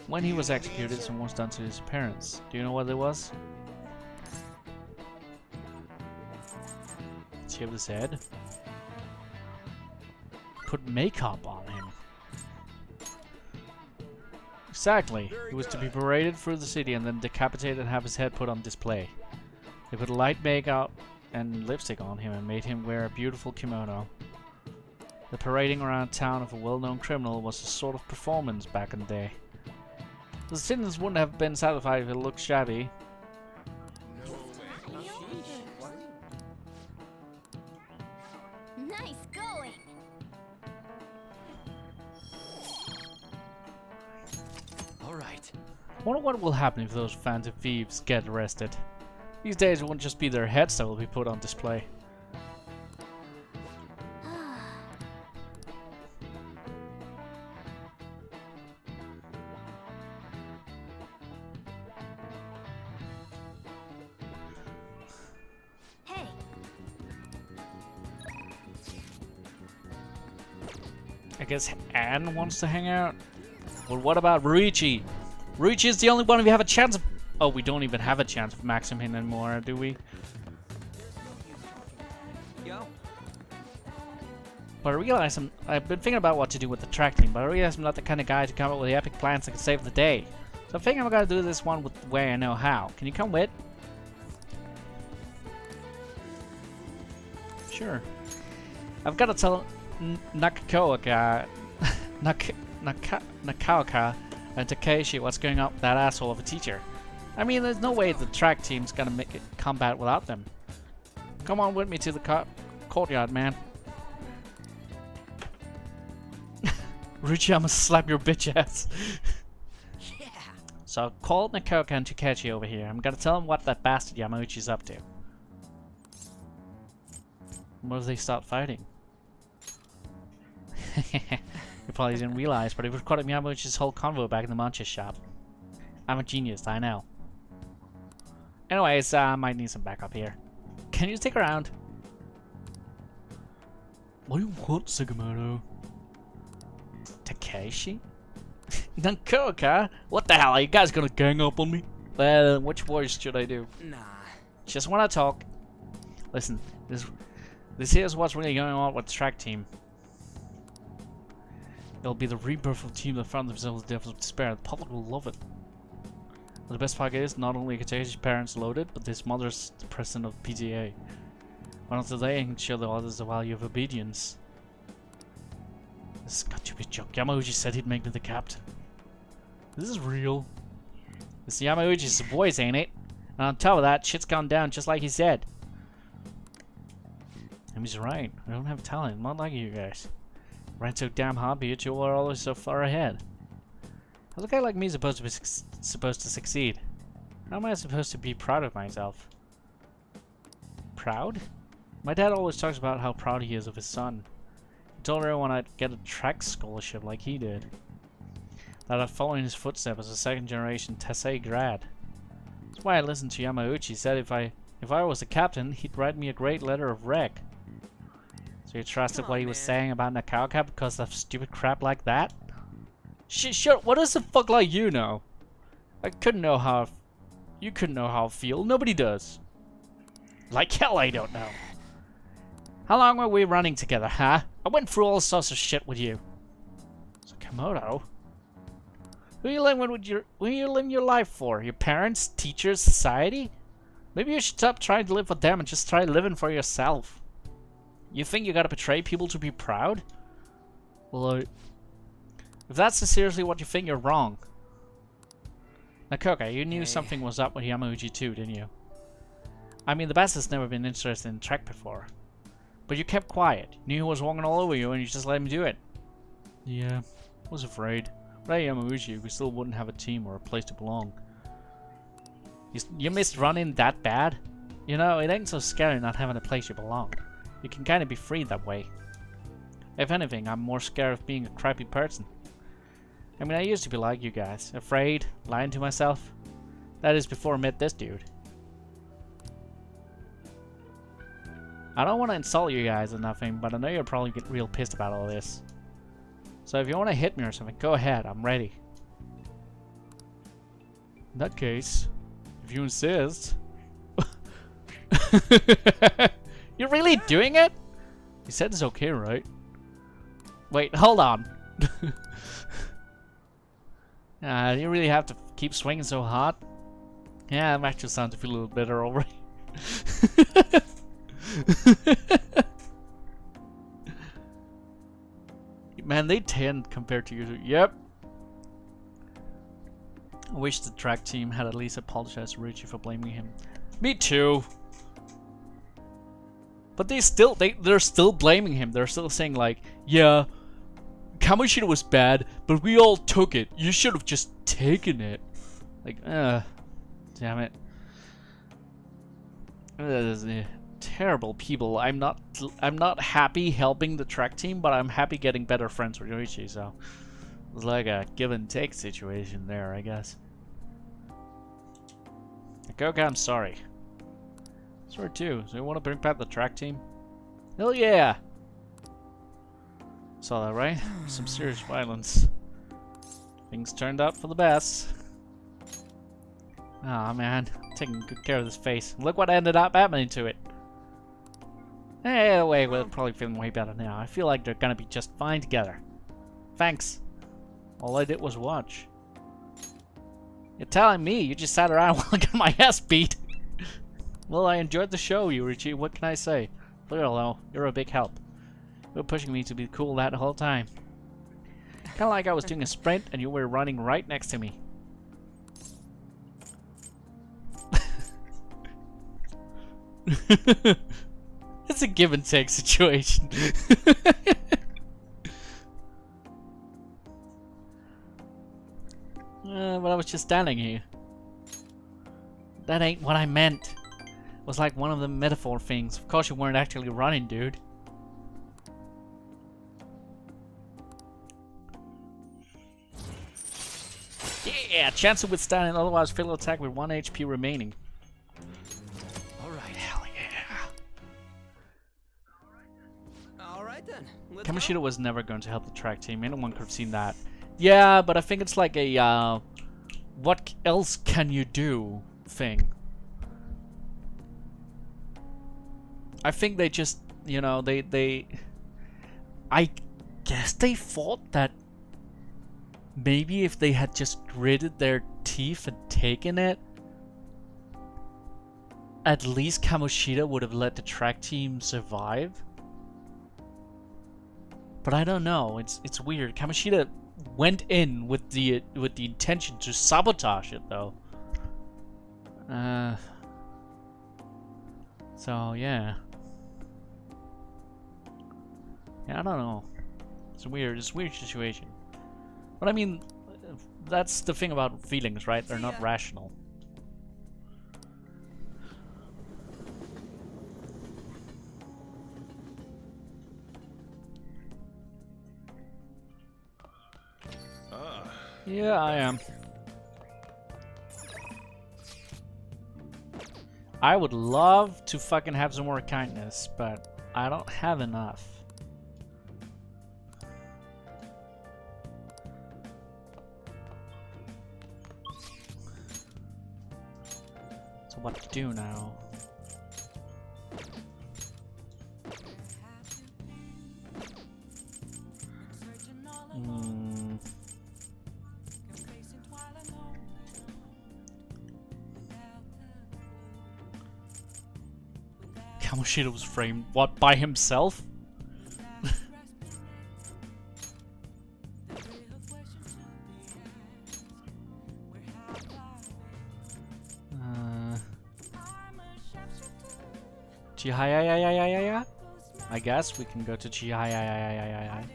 When he was executed, something was done to his parents. Do you know what it was? Does he have this head? Put makeup on him. Exactly. He was to be paraded through the city and then decapitated and have his head put on display. They put light makeup and lipstick on him and made him wear a beautiful kimono. The parading around town of a well-known criminal was a sort of performance back in the day. The citizens wouldn't have been satisfied if it looked shabby. Nice going. All right. Wonder what will happen if those Phantom Thieves get arrested. These days it won't just be their heads that will be put on display. Hey, I guess Anne wants to hang out. Well, what about Ruichi? Ruichi is the only one we have a chance of. Oh, we don't even have a chance of maxing him anymore, do we? Yo. But I realize I've been thinking about what to do with the track team, but I realize I'm not the kind of guy to come up with the epic plans that can save the day. So I think I'm gonna do this one with the way I know how. Can you come with? Sure. I've got to tell Nakaoka and Takeshi what's going on with that asshole of a teacher. I mean, there's no way the track team's gonna make it combat without them. Come on with me to the courtyard, man. Ruchi, I'ma slap your bitch ass. Yeah. So call Nakaoka and Takeshi over here. I'm gonna tell them what that bastard Yamauchi's up to. What if they start fighting? You probably didn't realize, but it recorded Yamauchi's whole convo back in the Mancha shop. I'm a genius, I know. Anyways, I might need some backup here. Can you stick around? What do you want, Sugimoto? Takeshi? Nakaoka? What the hell? Are you guys gonna gang up on me? Well, which voice should I do? Nah. Just wanna talk. Listen, this here's what's really going on with the track team. It'll be the rebirth of a team that found themselves in the depths of despair. The public will love it. But the best part is, not only are Takeshi's parents loaded, but his mother's the president of PTA. Why don't they can show the others the value of obedience? This has got to be a joke. Yamauchi said he'd make me the captain. This is real. This Yamauchi's voice, ain't it? And on top of that, shit's gone down just like he said. And he's right. I don't have talent, not like you guys. Ran so damn hard, but you two are always so far ahead. How's a guy like me supposed to succeed? How am I supposed to be proud of myself? Proud? My dad always talks about how proud he is of his son. He told everyone I'd get a track scholarship like he did. That I'd follow in his footsteps as a second-generation Tesei grad. That's why I listened to Yamauchi. He said if I was a captain, he'd write me a great letter of rec. So you trusted what he was saying about Nakaoka because of stupid crap like that? Shut. What does the fuck like you know? I couldn't know how. You couldn't know how I feel. Nobody does. Like hell, I don't know. How long were we running together, huh? I went through all sorts of shit with you. Sakamoto? Who are you living your life for? Your parents, teachers, society? Maybe you should stop trying to live for them and just try living for yourself. You think you gotta betray people to be proud? Well, if that's seriously what you think, you're wrong. Nakaoka, you knew something was up with Yamauchi too, didn't you? I mean, the best has never been interested in track before. But you kept quiet. You knew he was walking all over you and you just let him do it. Yeah, I was afraid. Without Yamauchi, we still wouldn't have a team or a place to belong. You missed running that bad? You know, it ain't so scary not having a place you belong. You can kind of be free that way. If anything, I'm more scared of being a crappy person. I mean, I used to be like you guys. Afraid, lying to myself. That is before I met this dude. I don't want to insult you guys or nothing, but I know you'll probably get real pissed about all this. So if you want to hit me or something, go ahead. I'm ready. In that case, if you insist. You're really doing it? You said it's okay, right? Wait, hold on. You really have to keep swinging so hard? Yeah, I'm actually starting to feel a little better already. Man, they tend compared to you. Yep. I wish the track team had at least apologized to Richie for blaming him. Me too. But they're still blaming him. They're still saying like, yeah, Kamoshida was bad, but we all took it. You should have just taken it. Like, damn it. Terrible people. I'm not happy helping the track team, but I'm happy getting better friends with Yoichi, so it's like a give and take situation there, I guess. Nakaoka, I'm sorry. Sorry too. So you want to bring back the track team? Hell yeah! Saw that, right? Some serious violence. Things turned out for the best. Aw, man. Taking good care of this face. Look what ended up happening to it. Anyway, we're probably feeling way better now. I feel like they're gonna be just fine together. Thanks. All I did was watch. You're telling me you just sat around while I got my ass beat? Well, I enjoyed the show, Yurichi. What can I say? Clearly, you're a big help. You were pushing me to be cool that whole time. Kinda like I was doing a sprint and you were running right next to me. It's a give and take situation. But I was just standing here. That ain't what I meant. It was like one of the metaphor things. Of course you weren't actually running, dude. Yeah, chance to withstand an otherwise fatal attack with 1 HP remaining. Alright. Hell yeah. Alright then. Let's Kamoshida was never going to help the track team. Anyone could have seen that. Yeah, but I think it's like a, what else can you do thing. I think they just, you know, I guess they thought that maybe if they had just gritted their teeth and taken it, at least Kamoshida would have let the track team survive. But I don't know. It's weird. Kamoshida went in with the intention to sabotage it, though. So yeah. Yeah, I don't know. It's weird. It's a weird situation. But I mean, that's the thing about feelings, right? They're not rational. Yeah, I am. I would love to fucking have some more kindness, but I don't have enough. So what to do now? Kamoshida was framed, what, by himself? Chihaya. I guess we can go to Chihaya.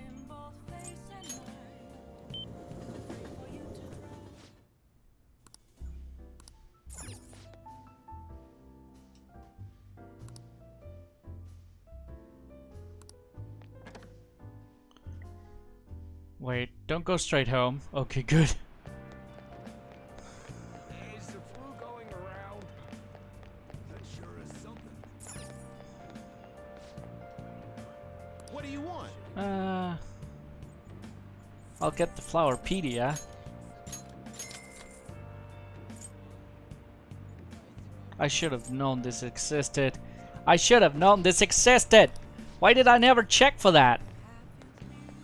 Wait, don't go straight home. Okay, good. Is the flu going around? That sure is something. What do you want? I'll get the Flowerpedia. I should have known this existed. I should have known this existed! Why did I never check for that?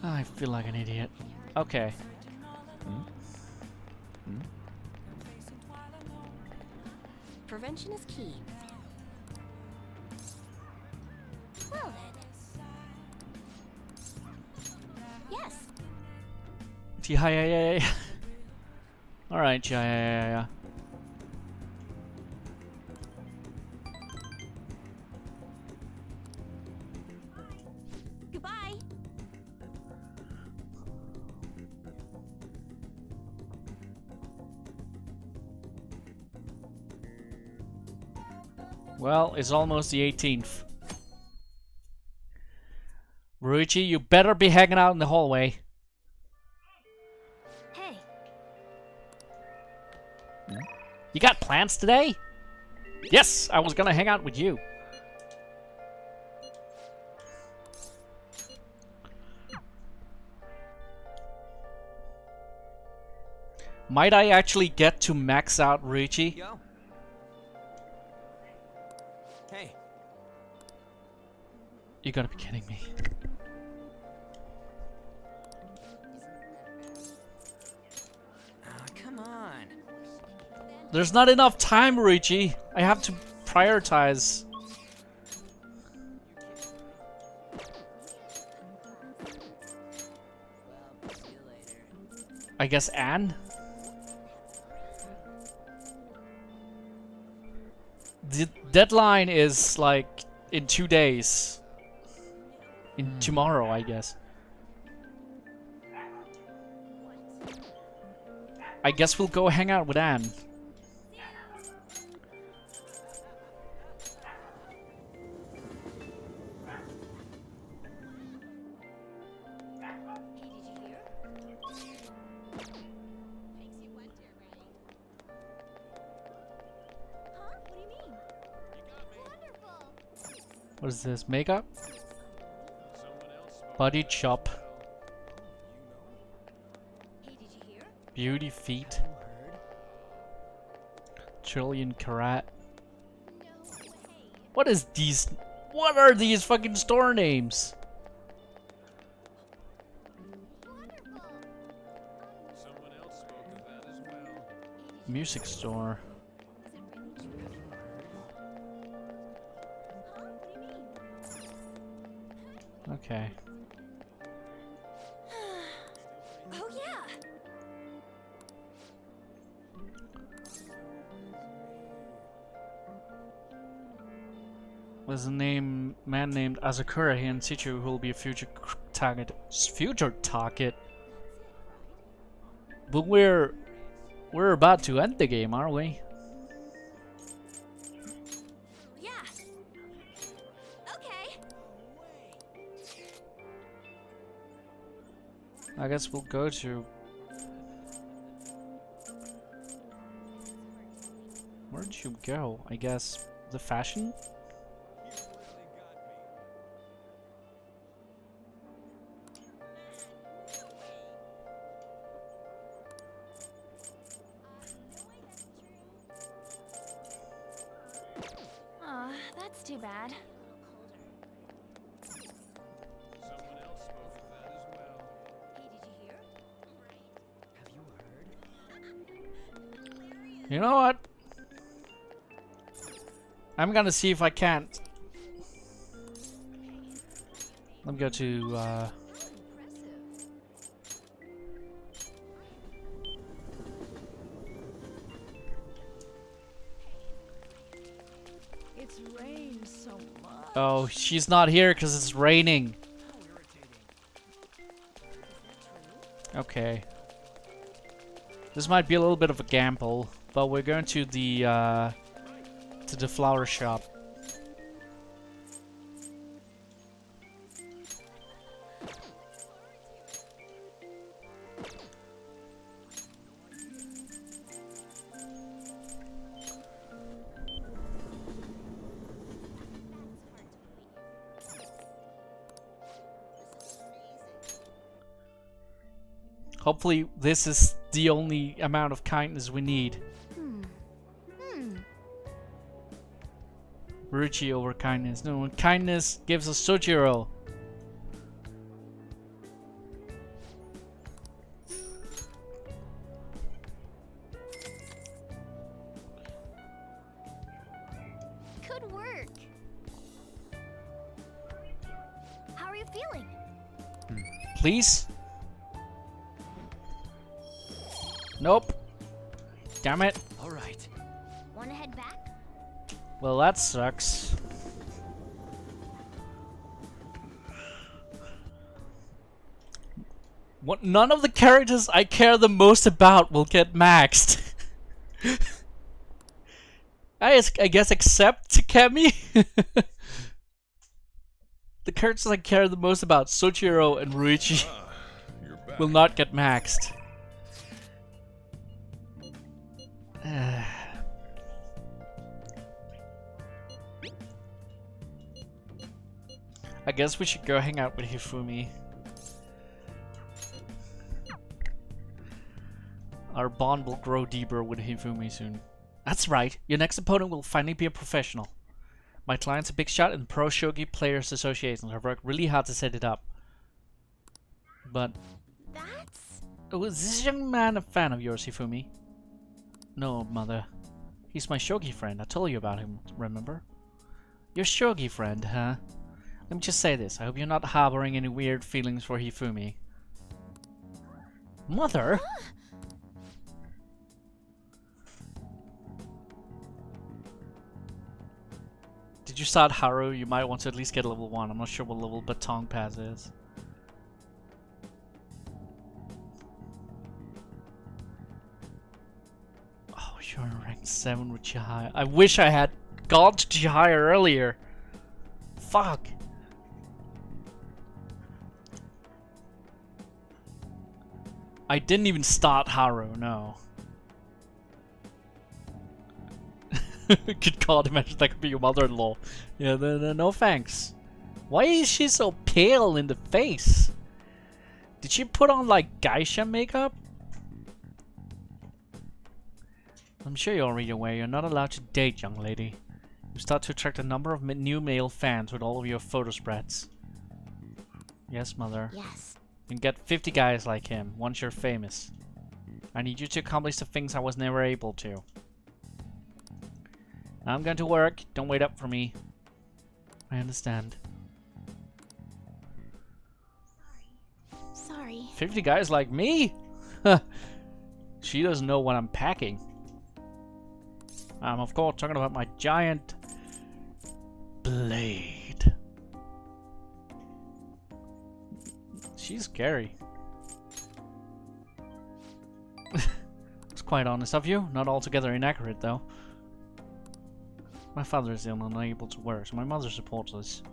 I feel like an idiot. Okay. Prevention is key. Well then. Yes. Chihaya. Alright, Chihaya. Goodbye. Well, it's almost the 18th. Ruichi, you better be hanging out in the hallway. Hey. You got plans today? Yes, I was gonna hang out with you. Might I actually get to max out Ruichi? Yo. Hey. You gotta be kidding me. Come on. There's not enough time, Ruichi. I have to prioritize. See you later. I guess Anne? The deadline is like in 2 days. In tomorrow, I guess. I guess we'll go hang out with Anne. What is this? Makeup? Body chop. Beauty feet. Trillion carat. What is these? What are these fucking store names? Music store. Okay. Oh yeah. There's a man named Azakura here in situ who will be a future target. Future target? But we're about to end the game, aren't we? Yeah. Okay. I guess we'll go to... Where'd you go? I guess the fashion? Aw, that's too bad. You know what? I'm gonna see if I can't. Let me go to It's rained so much. oh, she's not here because it's raining. Okay. This might be a little bit of a gamble, but we're going to the flower shop. Hopefully this is the only amount of kindness we need. Ruchi over kindness. No, kindness gives us Sojiro. Good work. How are you feeling? Please? Nope. Damn it. All right. Wanna head back? Well, that sucks. What? None of the characters I care the most about will get maxed. I guess except Takemi. The characters I care the most about, Soichiro and Ruichi, will not get maxed. I guess we should go hang out with Hifumi. Our bond will grow deeper with Hifumi soon. That's right, your next opponent will finally be a professional. My client's a big shot in Pro Shogi Players Association. I've worked really hard to set it up. But... That's... Was this young man a fan of yours, Hifumi? No, mother. He's my shogi friend. I told you about him, remember? Your shogi friend, huh? Let me just say this. I hope you're not harboring any weird feelings for Hifumi. Mother? Did you start Haru? You might want to at least get level 1. I'm not sure what level Baton Pass is. Oh, you're in rank 7 with Chihaya. I wish I had gone to Chihaya earlier. Fuck. I didn't even start Haru, no. Good God, imagine that could be your mother-in-law. Yeah, no thanks. Why is she so pale in the face? Did she put on like geisha makeup? I'm sure you're already aware you're not allowed to date, young lady. You start to attract a number of new male fans with all of your photo spreads. Yes, mother. Yes. You can get 50 guys like him once you're famous. I need you to accomplish the things I was never able to. I'm going to work. Don't wait up for me. I understand. Sorry. 50 guys like me? She doesn't know what I'm packing. I'm of course talking about my giant blade. She's scary. It's quite honest of you. Not altogether inaccurate though. My father is ill and unable to work, so my mother supports us.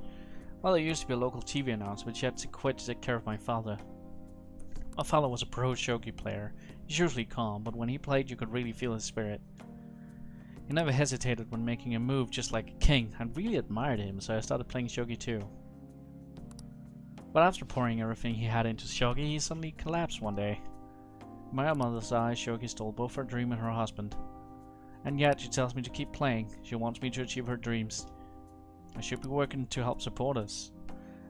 Well, I used to be a local TV announcer, but she had to quit to take care of my father. My father was a pro shogi player. He's usually calm, but when he played you could really feel his spirit. He never hesitated when making a move, just like a king. I really admired him, so I started playing shogi too. But after pouring everything he had into shogi, he suddenly collapsed one day. In my own mother's eyes, shogi stole both her dream and her husband. And yet, she tells me to keep playing. She wants me to achieve her dreams. I should be working to help support us.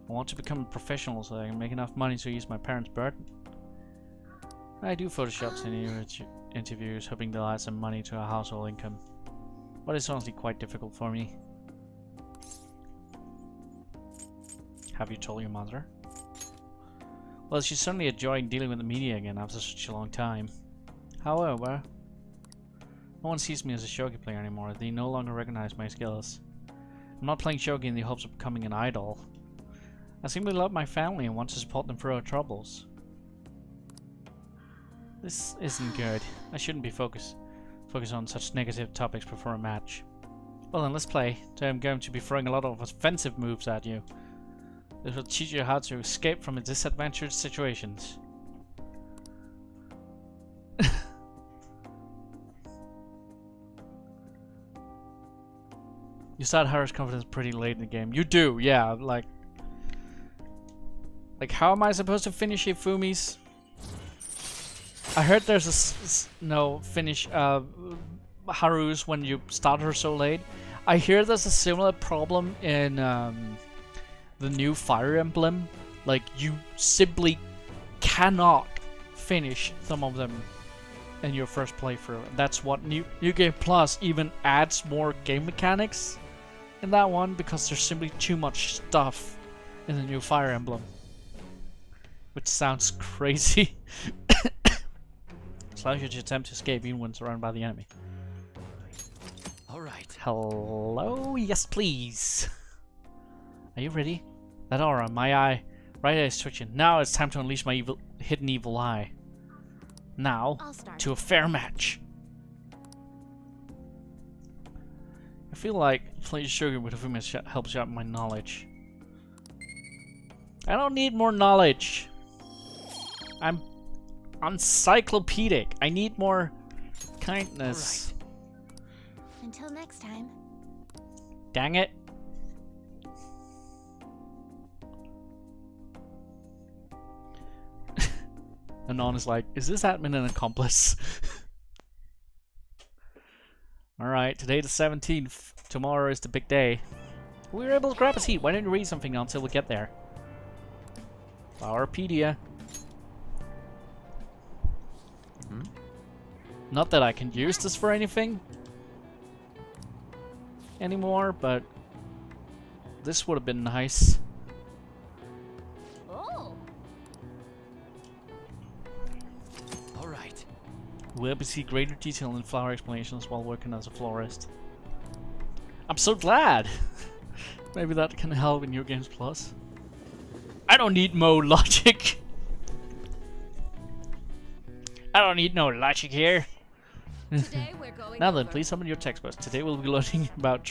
I want to become a professional so I can make enough money to ease my parents' burden. I do photoshops in interviews, hoping they'll add some money to our household income. But it's honestly quite difficult for me. Have you told your mother? Well, she's certainly enjoying dealing with the media again after such a long time. However, no one sees me as a shogi player anymore. They no longer recognize my skills. I'm not playing shogi in the hopes of becoming an idol. I simply love my family and want to support them through our troubles. This isn't good. I shouldn't be focus on such negative topics before a match. Well then, let's play. Today I'm going to be throwing a lot of offensive moves at you. This will teach you how to escape from disadvantageous situations. You start Haru's confidence pretty late in the game. You do, yeah. Like how am I supposed to finish Hifumi's? I heard there's finish Haru's when you start her so late. I hear there's a similar problem in the new Fire Emblem. Like you simply cannot finish some of them in your first playthrough. That's what New Game Plus even adds more game mechanics in that one, because there's simply too much stuff in the new Fire Emblem. Which sounds crazy. It allows you to attempt to escape even when surrounded by the enemy. Alright. Hello? Yes, please. Are you ready? That aura, my eye. Right eye is twitching. Now it's time to unleash my hidden evil eye. Now, to a fair match. I feel like playing Shogun with Hifumi helps out my knowledge. I don't need more knowledge. I'm encyclopedic. I need more kindness. Right. Until next time. Dang it. Anon is like, is this admin an accomplice? Alright, today the 17th. Tomorrow is the big day. We were able to grab a seat. Why didn't you read something until we get there? Flowerpedia. Not that I can use this for anything anymore, but this would have been nice. Oh. All right. We'll be see greater detail in flower explanations while working as a florist. I'm so glad! Maybe that can help in New Games Plus. I don't need more logic! I don't need no logic here! Today we're going Now then, over- please summon your textbooks. Today we'll be learning about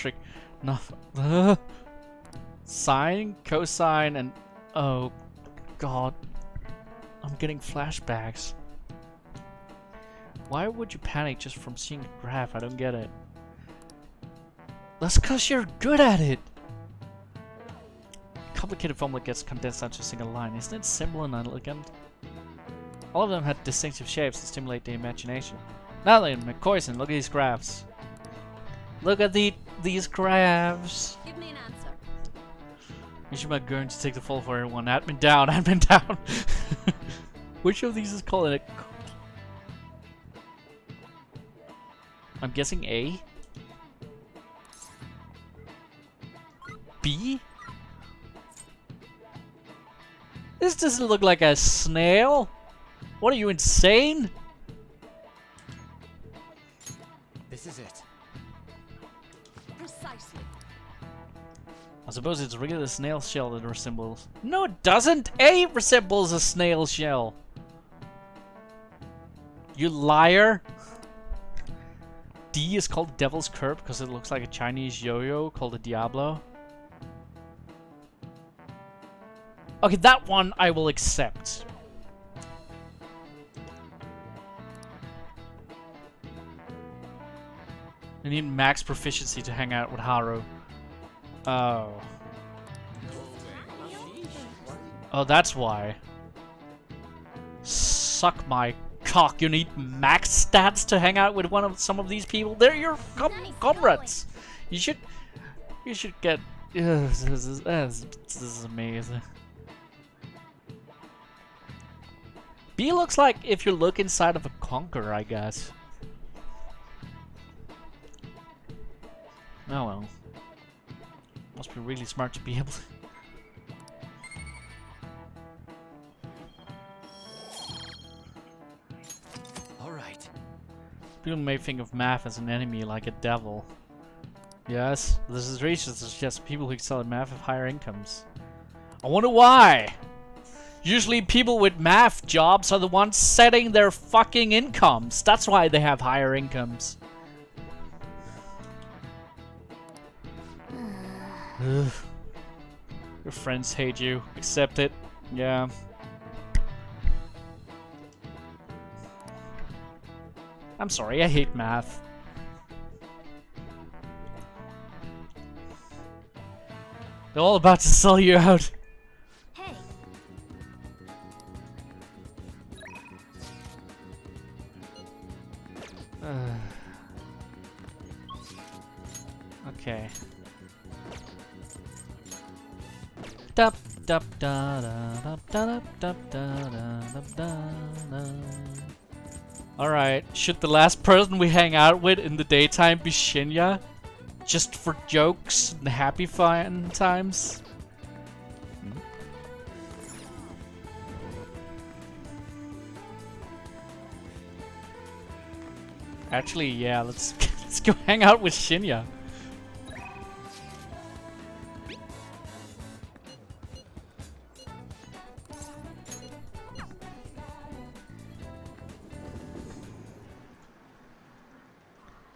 sine, cosine, and... Oh, God. I'm getting flashbacks. Why would you panic just from seeing a graph? I don't get it. That's because you're good at it! Complicated formula gets condensed down to a single line. Isn't it simple and elegant? All of them had distinctive shapes to stimulate the imagination. Now then, McCoyson, look at these graphs. Look at these graphs. Give me an answer. Mission about going to take the fall for everyone. Admin down, admin down. Which of these is called a... I'm guessing A? B? This doesn't look like a snail. What are you, insane? This is it. Precisely. I suppose it's really the snail shell that resembles. No, it doesn't! A resembles a snail shell. You liar! D is called Devil's Curb because it looks like a Chinese yo-yo called a Diablo. Okay, that one I will accept. I need max proficiency to hang out with Haru. Oh. Oh, that's why. Suck my cock. You need max stats to hang out with some of these people. They're your comrades. You should get. This is amazing. B looks like if you look inside of a conqueror, I guess. Oh well. Must be really smart to be able to. Alright. People may think of math as an enemy like a devil. Yes, this is research that suggests people who excel at math have higher incomes. I wonder why! Usually people with math jobs are the ones setting their fucking incomes. That's why they have higher incomes. Ugh. Your friends hate you. Accept it. Yeah. I'm sorry, I hate math. They're all about to sell you out. Hey. Okay. Dup dup da da dup da dup dup da da dup da da. Alright, should the last person we hang out with in the daytime be Shinya? Just for jokes and happy fun times? Actually, yeah, let's go hang out with Shinya.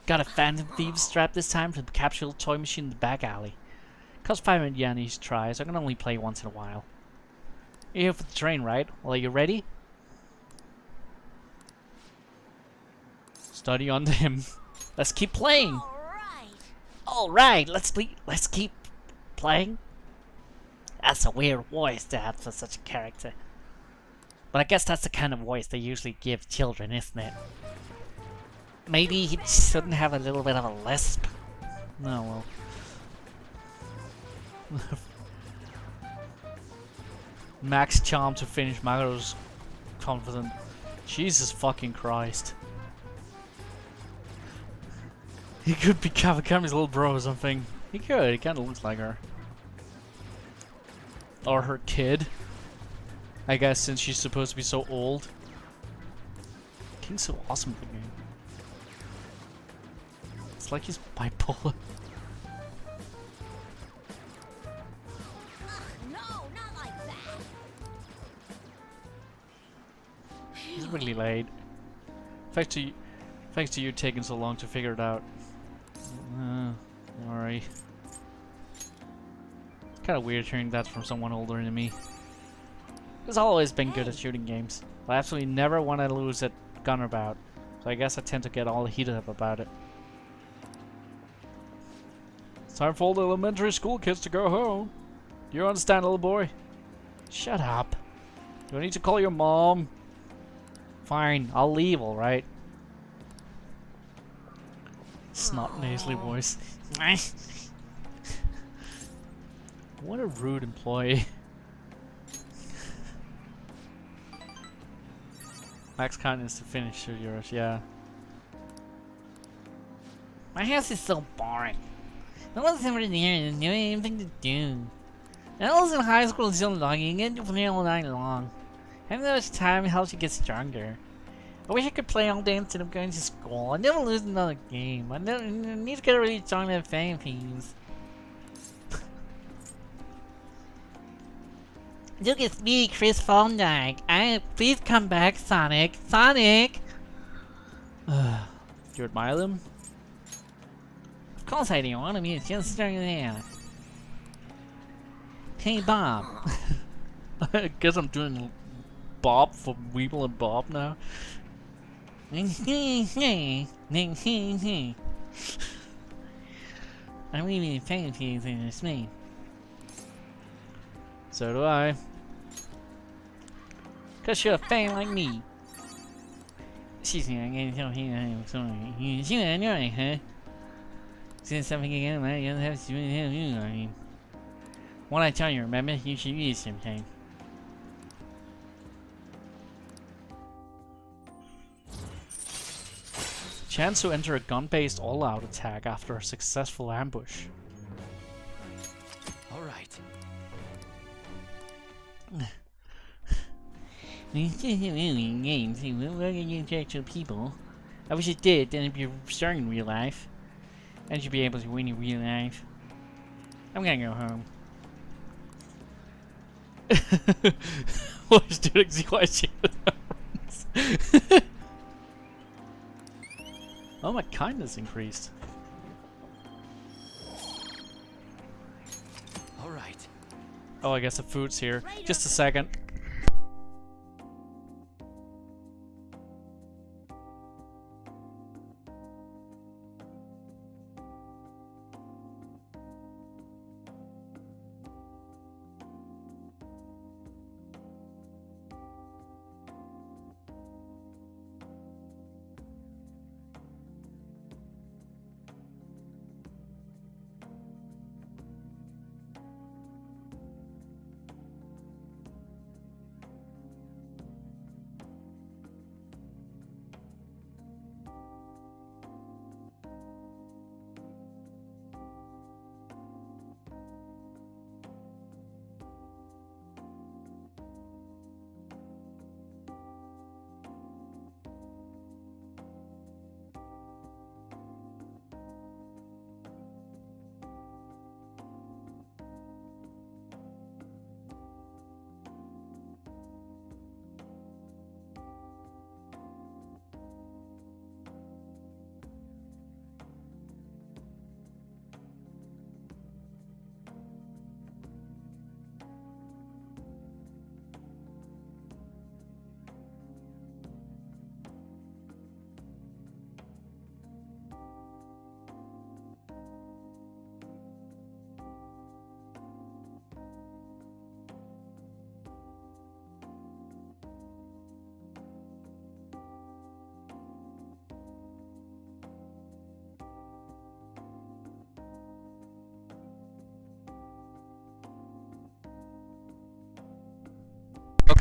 Got a Phantom Thieves strap this time to the capsule toy machine in the back alley. Cost 500 yen each try, so I can only play once in a while. You're here for the train, right? Well, are you ready? Study on him. Let's keep playing. All right, let's keep playing. That's a weird voice to have for such a character. But I guess that's the kind of voice they usually give children, isn't it? Maybe he shouldn't have a little bit of a lisp. No, well. Max charm to finish Mago's confident. Jesus fucking Christ. He could be Kawakami's little bro or something. He could, he kinda looks like her. Or her kid. I guess since she's supposed to be so old. King's so awesome at the game. It's like he's bipolar. No, not like that. He's really late. Thanks to you taking so long to figure it out. Alright. It's kind of weird hearing that from someone older than me. I've always been good at shooting games. I absolutely never want to lose at gun bout, so I guess I tend to get all heated up about it. It's time for all the elementary school kids to go home. Do you understand, little boy? Shut up. Do I need to call your mom? Fine, I'll leave, alright? Snot nasally voice. What a rude employee. Max kindness to finish yours, yeah. My house is so boring. No one's ever there to do anything to do. I was in high school still logging in to play all night long. Having that much time helps you get stronger. I wish I could play all day instead of going to school. I never lose another game. I need to get a really strong at fan teams. Look, it's me, Chris Fondike. Please come back, Sonic. Sonic! You admire them? Of course I do. One of you is just starting there. Hey, Bob. I guess I'm doing Bob for Weeble and Bob now. I'm leaving fan teams in this me. So do I. Cause you're a fan like me. Excuse me, I'm getting so here. I'm sorry. You anyway, huh? Since something again, right? You don't have to do it. I mean, what I tell you, remember? You should use sometime. Chance to enter a gun-based all-out attack after a successful ambush. All right. We still have alien games, so we'll work against actual people. I wish it did, then it'd be strong in real life. And you'd be able to win in real life. I'm gonna go home. What is doing the question? Oh, my kindness increased. All right. Oh, I guess the food's here. Just a second.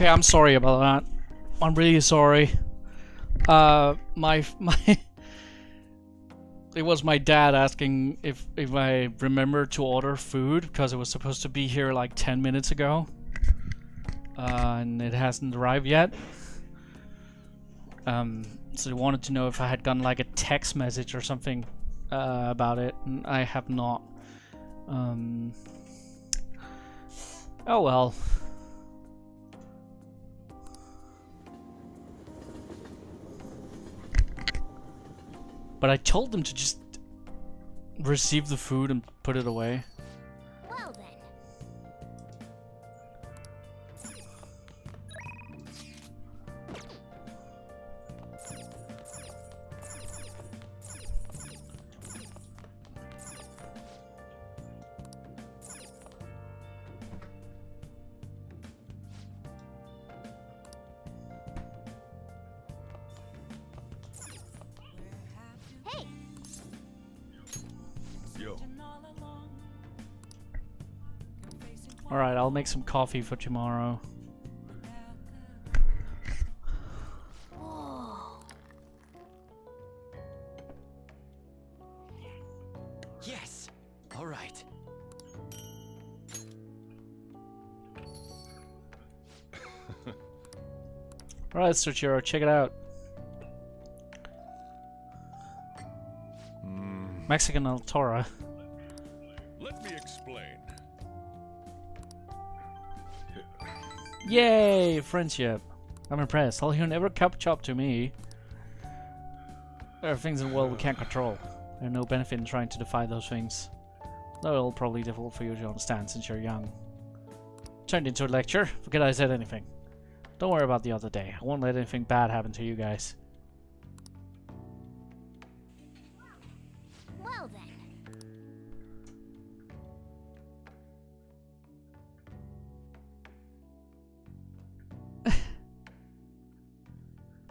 Okay, I'm sorry about that. I'm really sorry. My it was my dad asking if I remember to order food because it was supposed to be here like 10 minutes ago. And it hasn't arrived yet. So they wanted to know if I had gotten like a text message or something about it, and I have not. Oh well. But I told them to just receive the food and put it away. Well then. Hey, Yo. Alright, I'll make some coffee for tomorrow. Yes. All right. Alright, Soichiro, check it out. Mexican El Toro. Let me explain. Yay! Friendship. I'm impressed. All you never kept chop to me. There are things in the world we can't control. There's no benefit in trying to defy those things. Though it'll probably be difficult for you to understand since you're young. Turned into a lecture? Forget I said anything. Don't worry about the other day. I won't let anything bad happen to you guys. well then.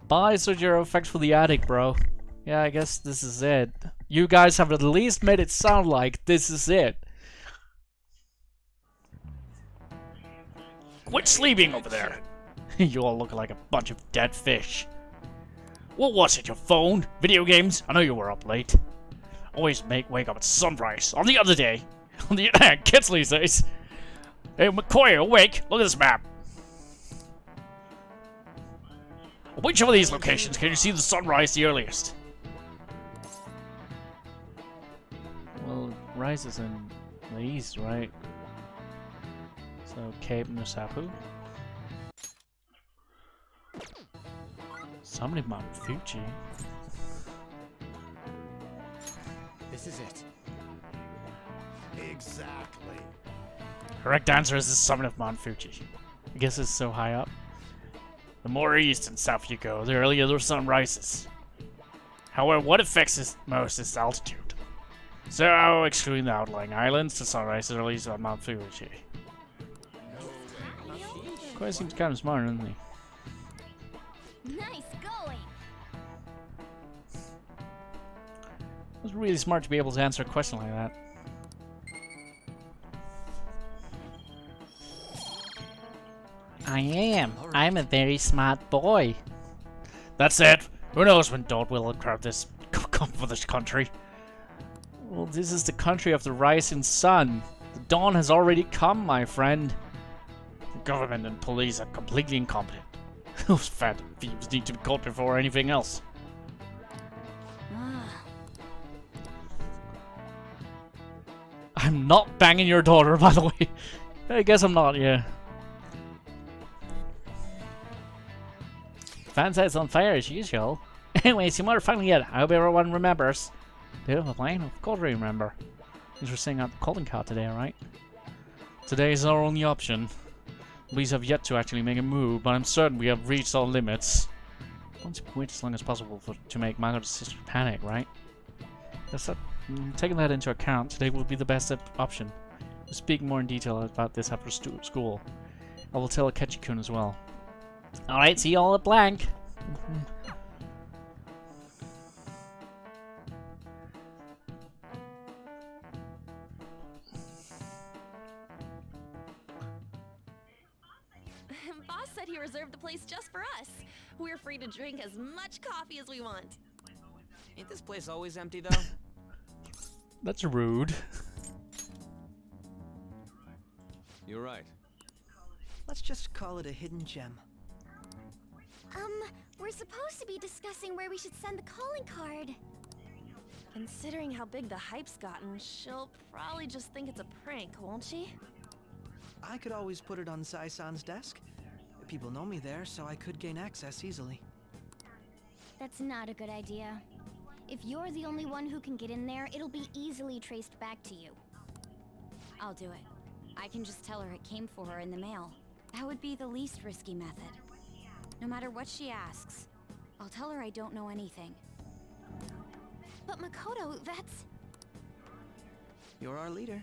Bye, Soichiro. Thanks for the attic, bro. Yeah, I guess this is it. You guys have at least made it sound like this is it. Quit sleeping over there. You all look like a bunch of dead fish. What was it, your phone? Video games? I know you were up late. Always wake up at sunrise. On the other day. On the other hand, kids these days. Hey, McCoy, awake. Look at this map. Which of these locations can you see the sunrise the earliest? Well, it rises in the east, right? So, Cape Nusapu. Somebody Mount Fuji. This is it. Exactly. Correct answer is the summit of Mount Fuji. I guess it's so high up. The more east and south you go, the earlier the sun rises. However, what affects it most is altitude. So, excluding the outlying islands, the sunrise is earliest on Mount Fuji. Quite seems kind of smart, doesn't he? Nice going. It was really smart to be able to answer a question like that. I am. I'm a very smart boy. That's it. Who knows when Dot will come for this country? Well, this is the country of the rising sun. The dawn has already come, my friend. The government and police are completely incompetent. Those fat thieves need to be caught before anything else. I'm not banging your daughter, by the way. I guess I'm not, yeah. Fan site's on fire as usual. Anyways, you might have finally yet. I hope everyone remembers. Do you have a plan? Of course we remember. Since we're staying out the calling card today, alright? Today is our only option. Police have yet to actually make a move, but I'm certain we have reached our limits. Once we wait as long as possible to make Margaret's sister panic, right? Taking that into account, today will be the best option. We'll speak more in detail about this after school. I will tell Akechi-kun as well. Alright, see you all at blank. Bye, boss said he reserved the place just for us. We're free to drink as much coffee as we want. Ain't this place always empty, though? That's rude. You're right. Let's just call it a hidden gem. We're supposed to be discussing where we should send the calling card. Considering how big the hype's gotten, she'll probably just think it's a prank, won't she? I could always put it on Sai-san's desk. People know me there, so I could gain access easily. That's not a good idea. If you're the only one who can get in there, it'll be easily traced back to you. I'll do it. I can just tell her it came for her in the mail. That would be the least risky method. No matter what she asks, I'll tell her I don't know anything. But Makoto, that's... You're our leader,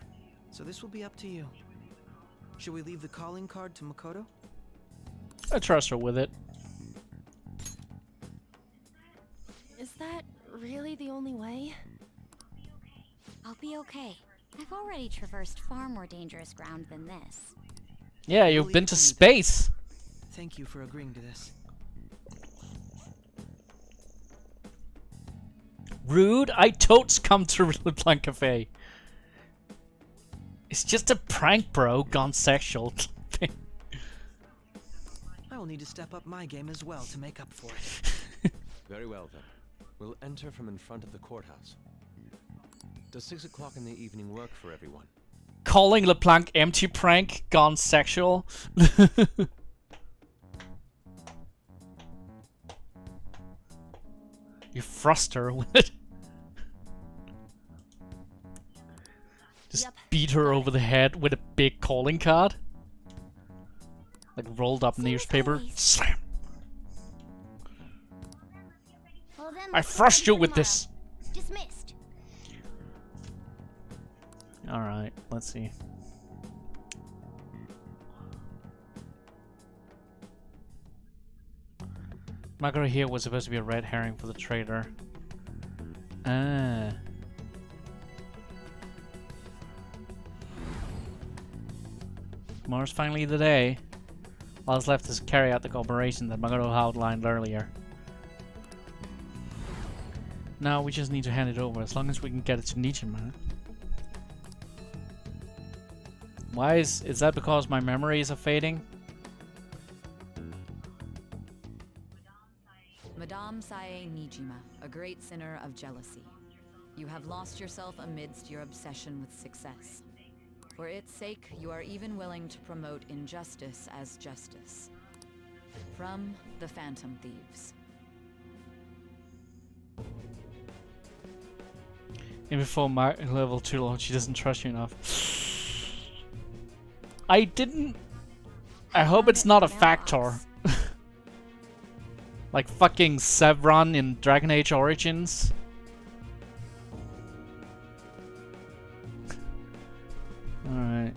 so this will be up to you. Should we leave the calling card to Makoto? I trust her with it. Is that really the only way? I'll be okay. I've already traversed far more dangerous ground than this. Yeah, you've been to space. Thank you for agreeing to this. Rude. I totes come to Le Blanc Cafe. It's just a prank, bro, gone sexual. I will need to step up my game as well to make up for it. Very well, then. We'll enter from in front of the courthouse. Does 6 o'clock in the evening work for everyone? Calling Le Blanc empty prank gone sexual. You thrust her with it. Just Yep. beat her over the head with a big calling card. Like rolled up Same newspaper. always. Slam. Well, then, I let's thrust you plan with for this. tomorrow. Dismissed. Alright, let's see. Magro here was supposed to be a red herring for the trader. Ah. Tomorrow's finally the day. All that's left is carry out the operation that Magro outlined earlier. Now we just need to hand it over, as long as we can get it to Nichima. Why is that because my memories are fading? Madame Sae Nijima, a great sinner of jealousy. You have lost yourself amidst your obsession with success. For its sake, you are even willing to promote injustice as justice. From the Phantom Thieves. And before my level 2 launch, she doesn't trust you enough. I didn't... I hope it's not a factor. Like fucking Sevron in Dragon Age Origins. Alright.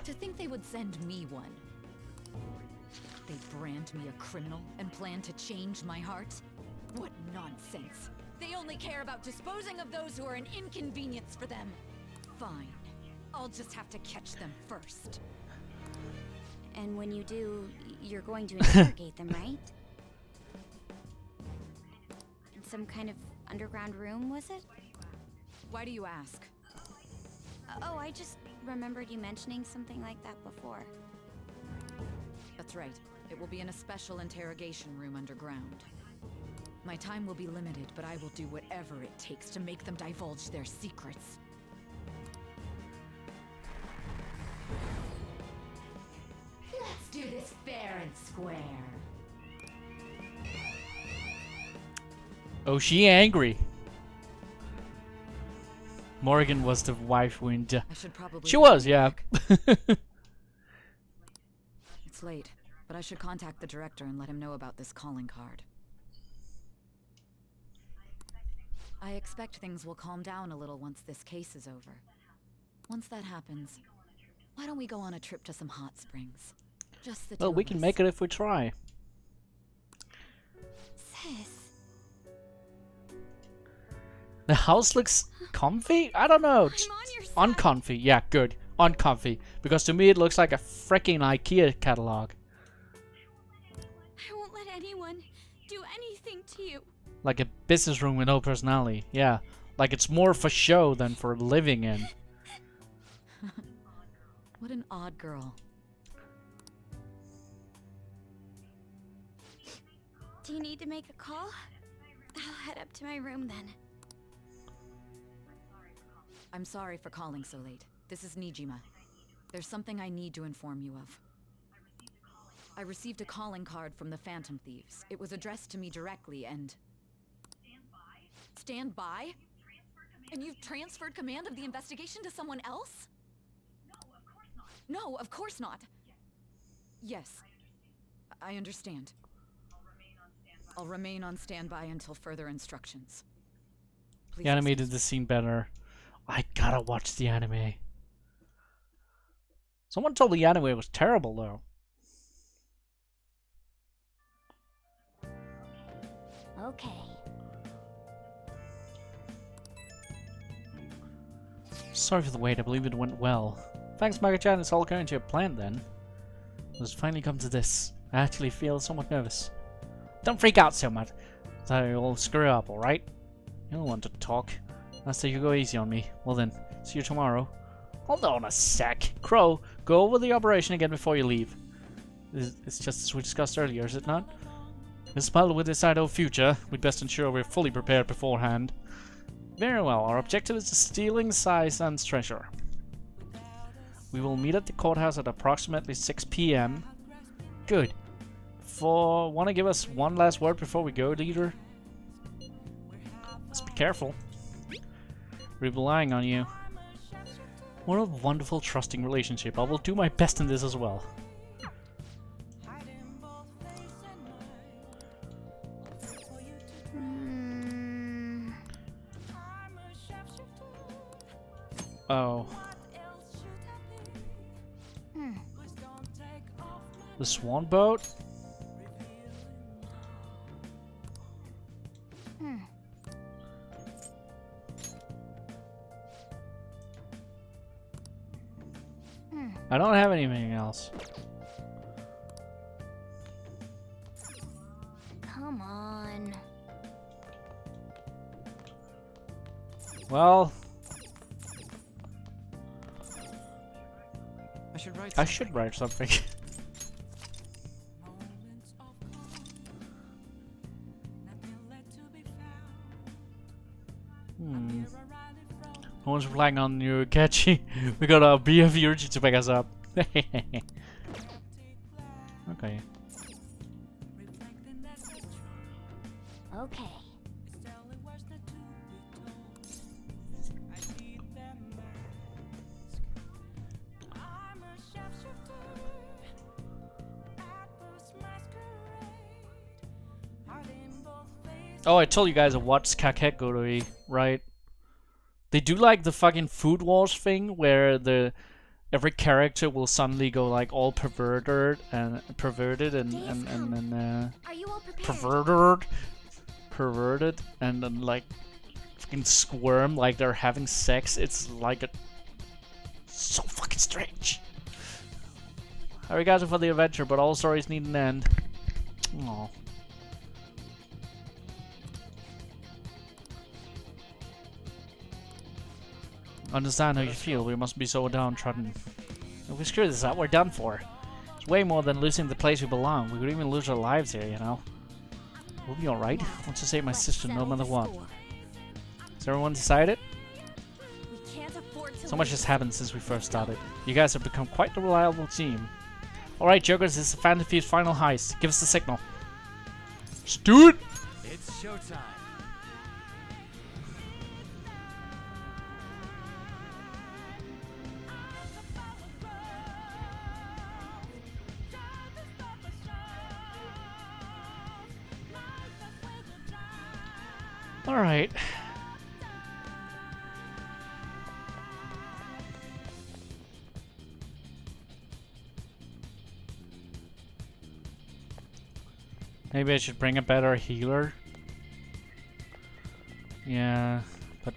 To think they would send me one. They brand me a criminal and plan to change my heart? What nonsense! They only care about disposing of those who are an inconvenience for them. Fine. I'll just have to catch them first. And when you do, you're going to interrogate them, right? In some kind of underground room, was it? Why do you ask? Oh, I just remembered you mentioning something like that before. That's right. It will be in a special interrogation room underground. My time will be limited, but I will do whatever it takes to make them divulge their secrets. Let's do this fair and square. Oh, she angry. Morgan was the wife who I should probably She was, yeah. It's late, but I should contact the director and let him know about this calling card. I expect things will calm down a little once this case is over. Once that happens, why don't we go on a trip to some hot springs? Just the two Well, we of can us. make it if we try. Sis. The house looks comfy? I don't know. I'm on your side. Uncomfy. Yeah, good. uncomfy. Because to me it looks like a freaking IKEA catalog. I won't let anyone do anything to you. Like a business room with no personality. Yeah. Like it's more for show than for living in. What an odd girl. Do you need to make a call? I'll head up to my room then. I'm sorry for calling so late. This is Nijima. There's something I need to inform you of. I received a calling card from the Phantom Thieves. It was addressed to me directly and... Stand by? And you've transferred command of the investigation to someone else? No, of course not. Yes, I understand. I'll remain on standby until further instructions. Please The anime did the scene better. I gotta watch the anime. Someone told the anime was terrible though. Okay. Sorry for the wait, I believe it went well. Thanks, Mega-chan, it's all going to your plan then. Let's finally come to this. I actually feel somewhat nervous. Don't freak out so much, so you'll screw up, alright? You don't want to talk. I said you go easy on me. Well then, see you tomorrow. Hold on a sec. Crow, go over the operation again before you leave. It's just as we discussed earlier, is it not? As part we decide our future, we'd best ensure we're fully prepared beforehand. Very well, our objective is stealing Sai-san's treasure. We will meet at the courthouse at approximately 6 p.m. Good. Want to give us one last word before we go, leader? Let's be careful. We're relying on you. What a wonderful, trusting relationship. I will do my best in this as well. Oh. The swan boat? I don't have anything else. Come on. Well, I should write something. I should write something. No one's relying on you, Catchy. We got a BF Yurji to back us up. Okay. Okay. Oh, I told you guys what's Kakegurui, right? They do like the fucking Food Wars thing where every character will suddenly go like all perverted and Are you all prepared? perverted and then like fucking squirm like they're having sex. It's like so fucking strange. Arigato for the adventure, but all stories need an end. Aww. Understand how you feel, we must be so downtrodden. If we screw this up, we're done for. It's way more than losing the place we belong. We could even lose our lives here, you know. We'll be alright. I want to save my sister no matter what. Has everyone decided? We can't afford to So much has happened since we first started. You guys have become quite the reliable team. Alright, Jokers, this is the Phantom Thieves' final heist. Give us the signal. Let's do it! It's showtime. Alright. Maybe I should bring a better healer. Yeah, but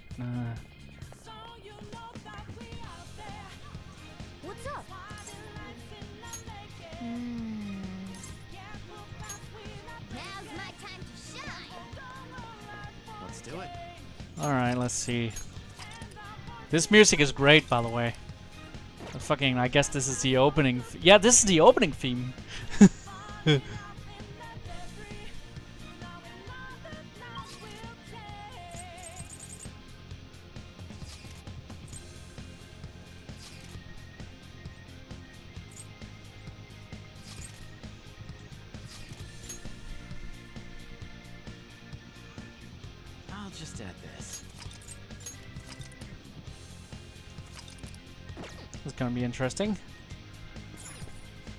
Alright, let's see. This music is great, by the way. Fucking, I guess this is the opening. Yeah, this is the opening theme. I'll just add this. This is gonna be interesting.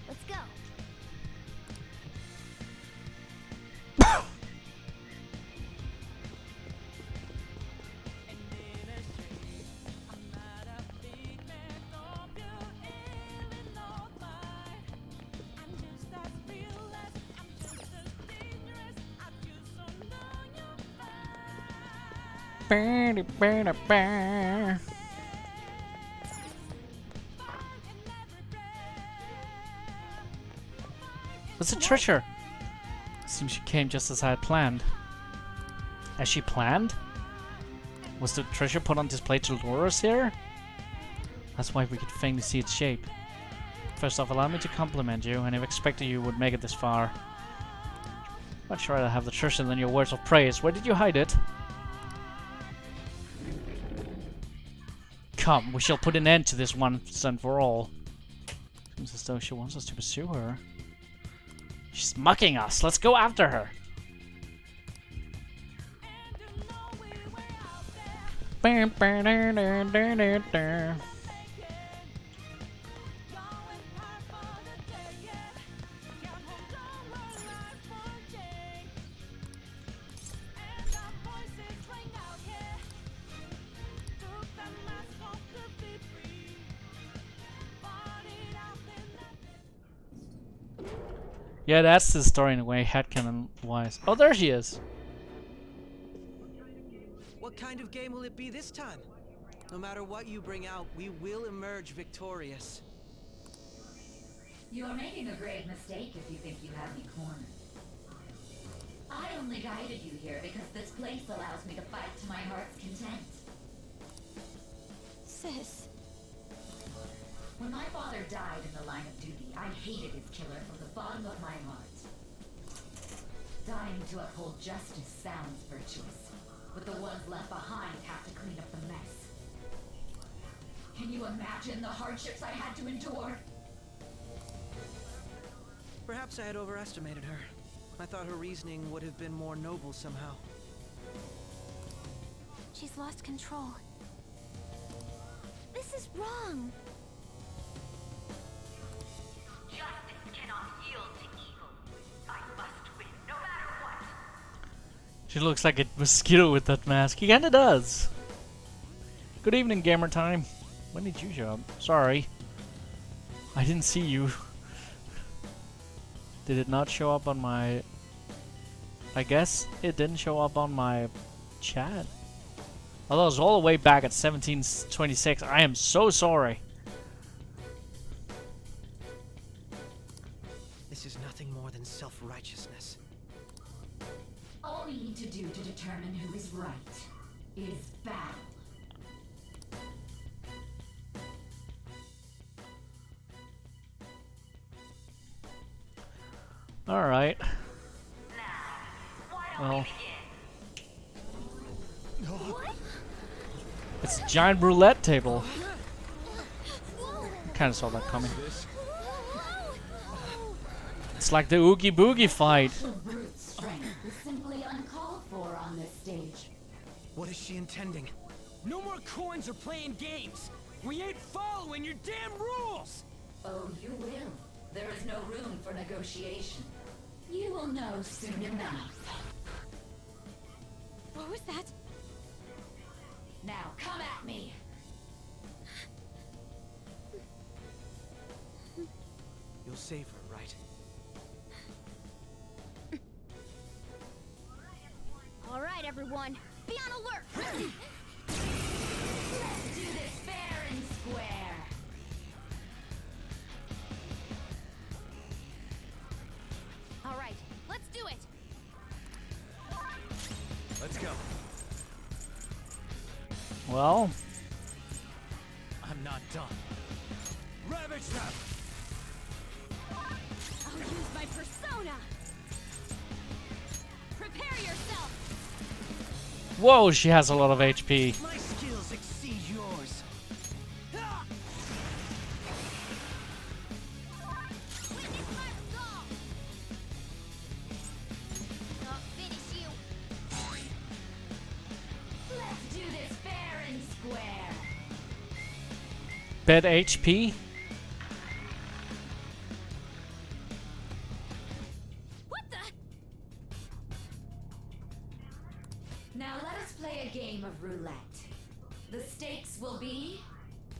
Let's go. What's the treasure? Seems she came just as I had planned. As she planned? Was the treasure put on display to lure us here? That's why we could faintly see its shape. First off, allow me to compliment you. I never expected you would make it this far. Much rather have the treasure than your words of praise. Where did you hide it? Come, we shall put an end to this once and for all. Seems as though she wants us to pursue her. She's mocking us. Let's go after her. Yeah, that's the story in a way, headcanon-wise. Oh, there she is. What kind of game will it be this time? No matter what you bring out, we will emerge victorious. You are making a grave mistake if you think you have me cornered. I only guided you here because this place allows me to fight to my heart's content. Sis. When my father died in the line of duty, I hated his killer from the bottom of my heart. Dying to uphold justice sounds virtuous, but the ones left behind have to clean up the mess. Can you imagine the hardships I had to endure? Perhaps I had overestimated her. I thought her reasoning would have been more noble somehow. She's lost control. This is wrong. Justice cannot yield to evil. I must win, no matter what. She looks like a mosquito with that mask. He kinda does. Good evening, gamer time. When did you show up? Sorry. I didn't see you. Did it not show up on my... I guess it didn't show up on my chat. Although it was all the way back at 1726. I am so sorry. This is nothing more than self-righteousness. All we need to do to determine who is right is battle. Alright. Well, it's a giant roulette table. Kinda saw that coming. It's like the Oogie Boogie fight. The brute strength is simply uncalled for on this stage. What is she intending? No more coins or playing games. We ain't following your damn rules. Oh, you will. There is no room for negotiation. You will know soon enough. What was that? Now, come at me! You'll save her, right? All right, everyone. Be on alert. Let's do this fair and square! All right, let's do it. Let's go. Well, I'm not done. Ravage them! I'll use my persona. Prepare yourself. whoa, she has a lot of HP. My skills exceed yours. Ah! Witness my resolve. I'll finish you. Let's do this fair and square. Bad HP? What the? Now let us play a game of roulette. The stakes will be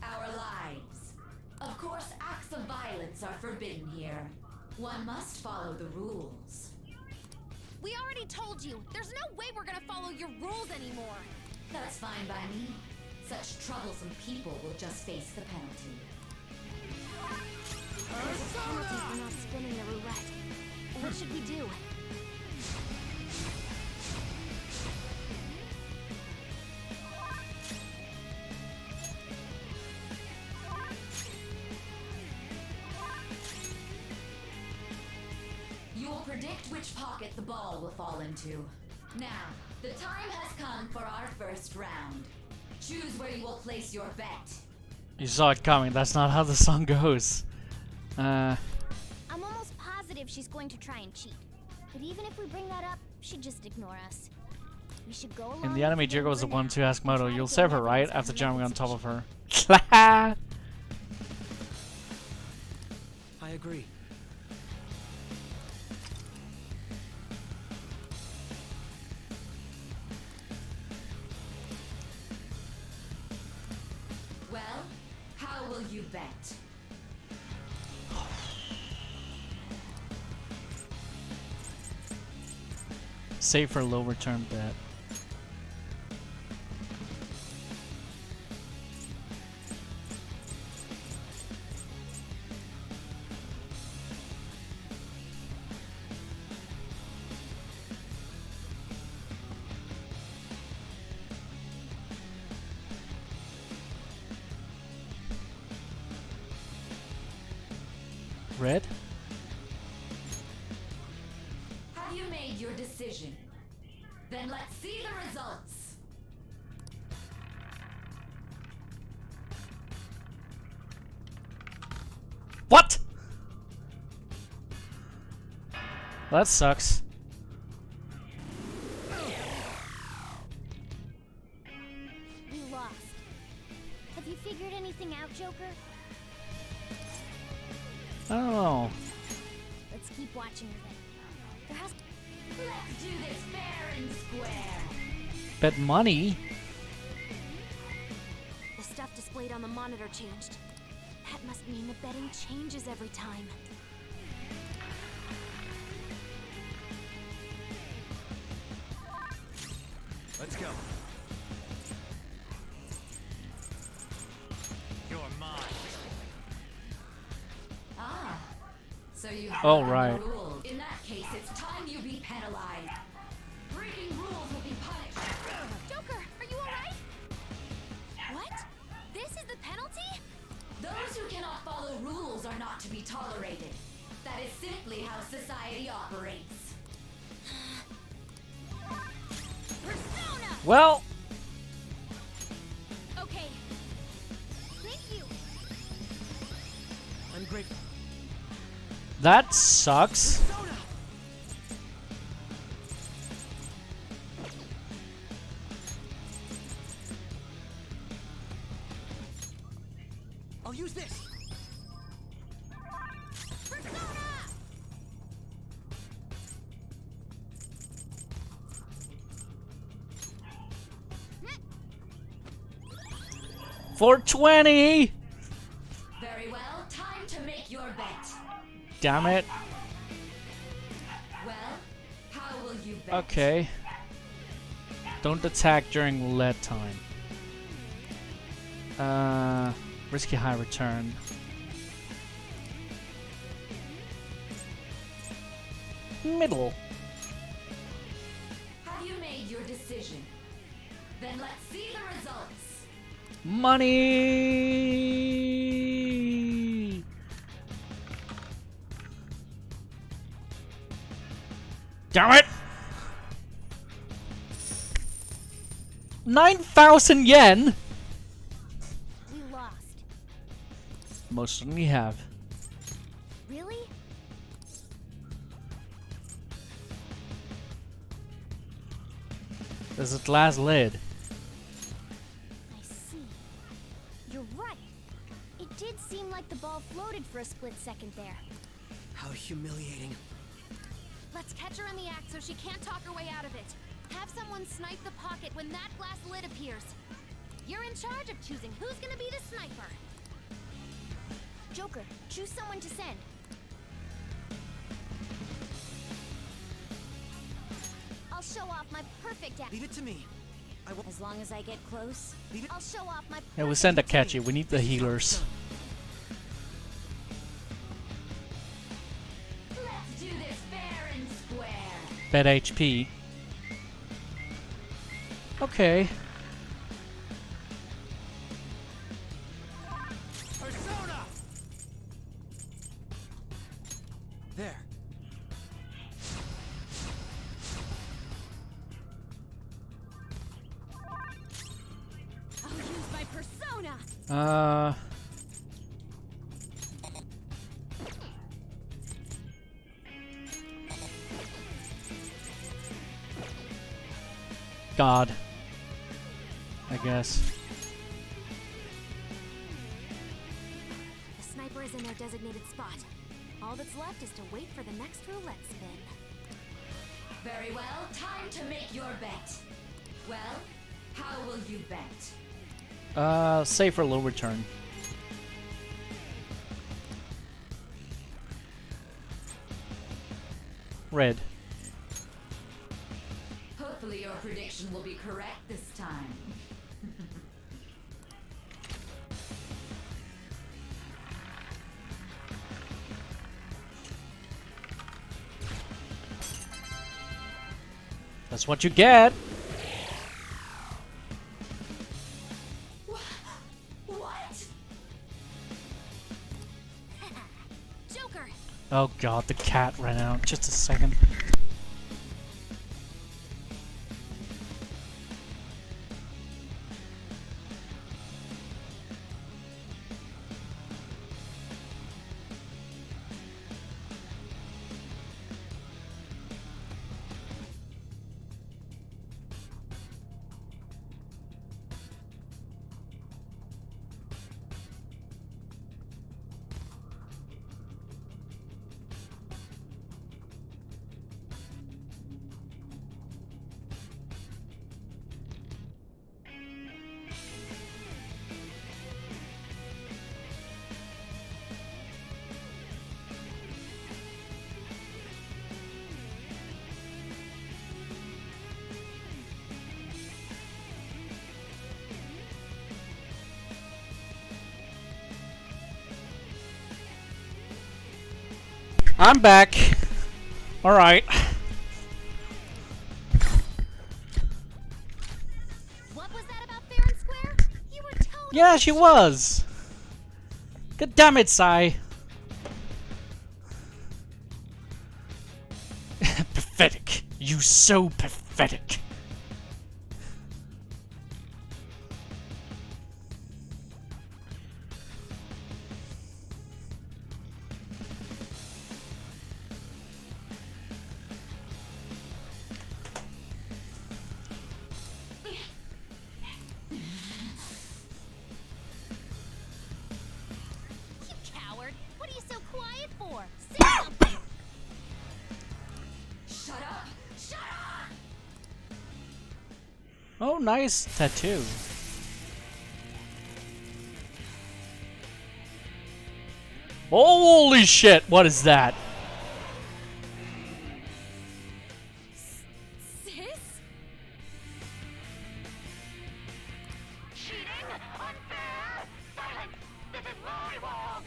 our lives. Of course, acts of violence are forbidden here. One must follow the rules. We already told you. There's no way we're gonna follow your rules anymore. That's fine by me. Such troublesome people will just face the penalty. There's a penalty for not spinning the roulette. What should we do? You will predict which pocket the ball will fall into. Now, the time has come for our first round. Choose where you will place your bet. You saw it coming. That's not how the song goes. I'm almost positive she's going to try and cheat. But even if we bring that up, she'd just ignore us. We should go along In the with anime, the Jigo was the for one now to ask and Moto, try to "You'll gain save her, right?" evidence After of jumping on Method top of situation. her. I agree. Well, how will you bet? Save for low return bet. Red? Have you made your decision? Then let's see the results. What? That sucks. We lost. Have you figured anything out, Joker? I don't know. Let's keep watching with it. There has Let's do this fair and square. Bet money? The stuff displayed on the monitor changed. That must mean the betting changes every time. Let's go. You're mine. Ah, so you Oh, broken right. the rules. In that case, it's time you be penalized. Breaking rules will be punished. Joker, are you alright? What? This is the penalty? Those who cannot follow rules are not to be tolerated. That is simply how society operates. Persona! Well, Okay. Thank you. I'm grateful. that sucks. Persona! I'll use this. Persona! 420! Very well, time to make your bet. Damn it. Well, how will you bet? Okay. Don't attack during lead time. Risky high return. Middle. Have you made your decision? Then let's see the results. Money! Damn it! 9,000 yen? We lost. Most certainly have. Really? There's a glass lid. I see. You're right. It did seem like the ball floated for a split second there. How humiliating. Let's catch her in the act so she can't talk her way out of it. Have someone snipe the pocket when that glass lid appears. You're in charge of choosing who's gonna be the sniper. Joker, choose someone to send. I'll show off my perfect act. Leave it to me. I won't. As long as I get close, Leave it. I'll show off my Yeah, we send Akechi. We need the healers. Let's do this fair and square. Bad HP. Okay. Persona! There. I'll use my persona. God. I guess. The sniper is in their designated spot. All that's left is to wait for the next roulette spin. Very well, time to make your bet. Well, how will you bet? Save for low return. Red. Hopefully your prediction will be correct this time. That's what you get. What? Joker! Oh god, the cat ran out. Just a second. I'm back. Alright. What was that about fair and square? You were totally Yeah, she was. God damn it, Sai. Pathetic. You so pathetic. You coward! What are you so quiet for? Say something! Shut up! Shut up! Oh, nice tattoo. Holy shit, what is that? Sis? Cheating? Unfair? Silence! This is my world!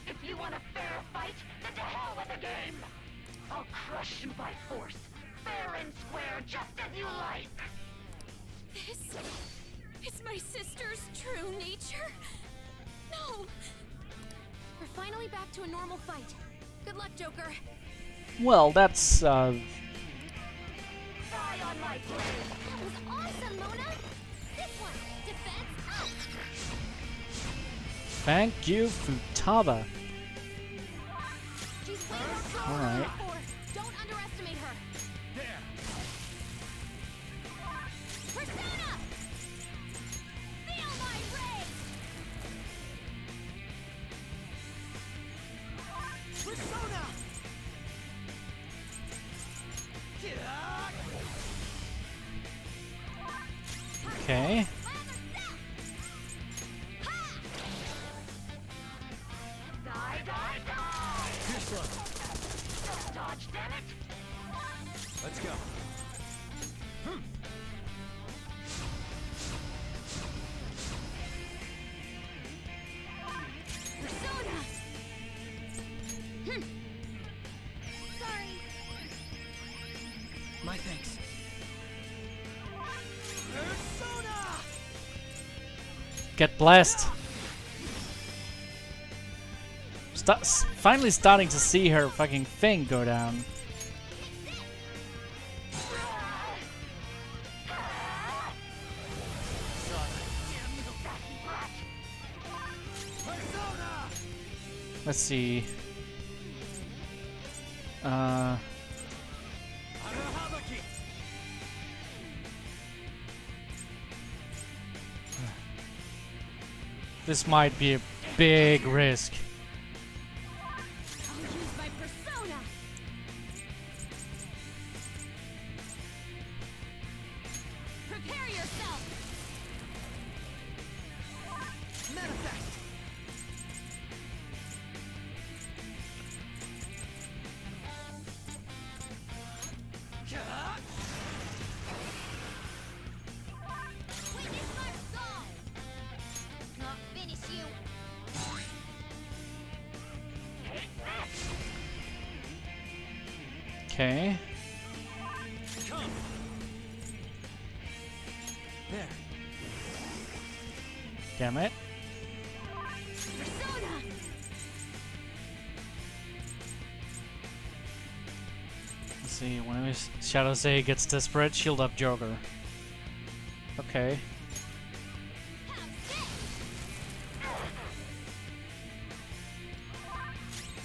If you want a fair fight, then to hell with the game! I'll crush you by force, fair and square, just as you like! This It's my sister's true nature. No. We're finally back to a normal fight. Good luck, Joker. Well, that's Die on my blade. That was awesome, Mona! This one, defense up! thank you, Futaba. She's way more powerful Alright. than before. Don't underestimate her. There. Persona! Feel my rage! Persona! Okay. Die, die, die! Too slow. Don't dodge, damn it! Let's go. Persona! Sorry. My thanks. Persona! Get blessed. Finally starting to see her fucking thing go down. Let's see. Arahabaki. This might be a big risk. I'll use my persona! Prepare yourself! Manifest! Witness my soul! Not finish you! Okay. Come. There. Damn it. Persona! Let's see. When Shadow Zay gets desperate, shield up Joker. Okay. Have this!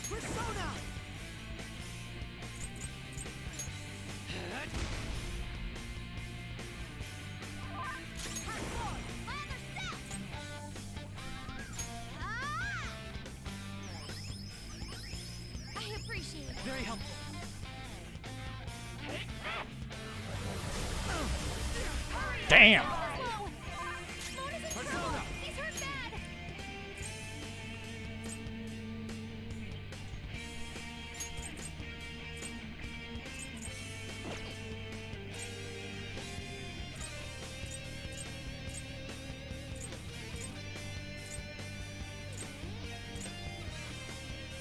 Persona! Hardcore! Lather step! Ah! I appreciate it. Very helpful. Damn. Whoa! Mona's in trouble! He's hurt bad!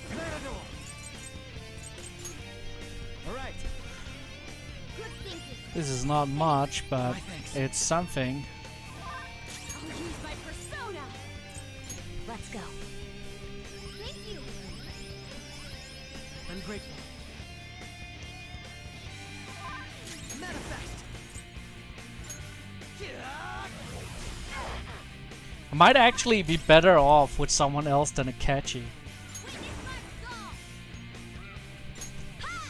Matador. All right. Good thinking. This is not much, but My thanks. it's something. I'll use my persona! Let's go. Thank you! I'm grateful. Manifest! I might actually be better off with someone else than Akechi. Witness my soul! Ha!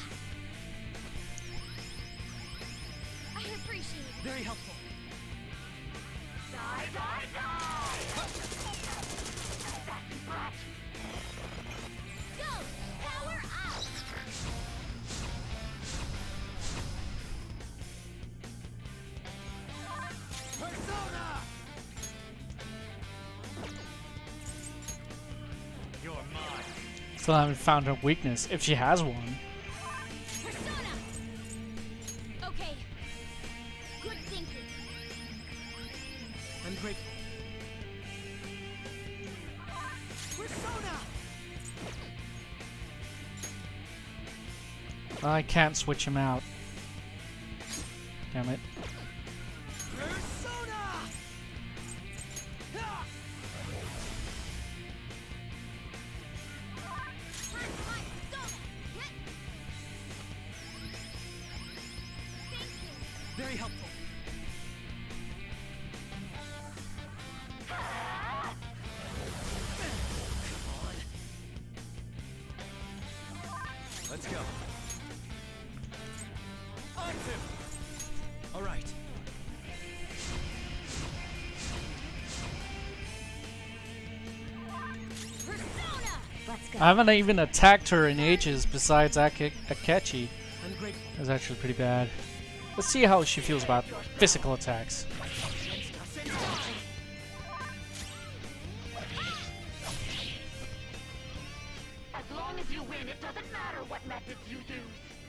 I appreciate it. Very helpful. Die, die, die! That brat! Go! Power up! Persona! You're mine. Still haven't found her weakness, if she has one. Persona! Okay. Good thinking. I'm grateful. Persona! I can't switch him out. Damn it. Persona! Very helpful. Let's go. On to. All right. Persona! Let's go. I haven't even attacked her in ages besides Akechi. Ungrateful. That's actually pretty bad. Let's see how she feels about physical attacks. As long as you win, it doesn't matter what methods you use.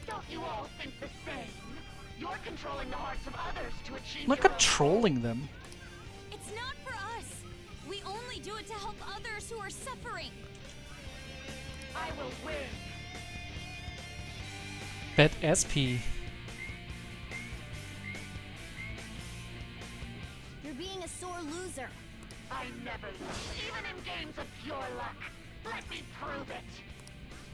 Don't you all think the same? You're controlling the hearts of others to achieve I'm not your own controlling them. It's not for us. We only do it to help others who are suffering. goal. I will win. Bet SP. You're being a sore loser. I never lose, even in games of pure luck. Let me prove it.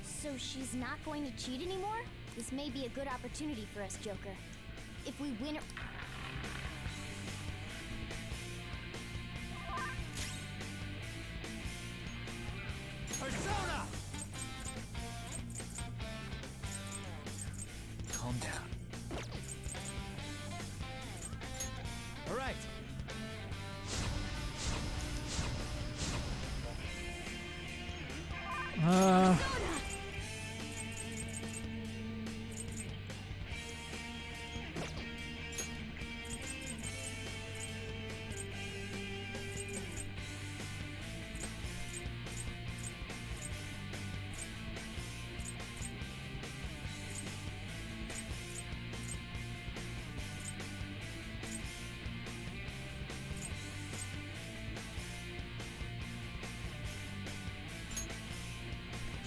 So she's not going to cheat anymore? This may be a good opportunity for us, Joker. If we win it... Persona! Calm down. All right.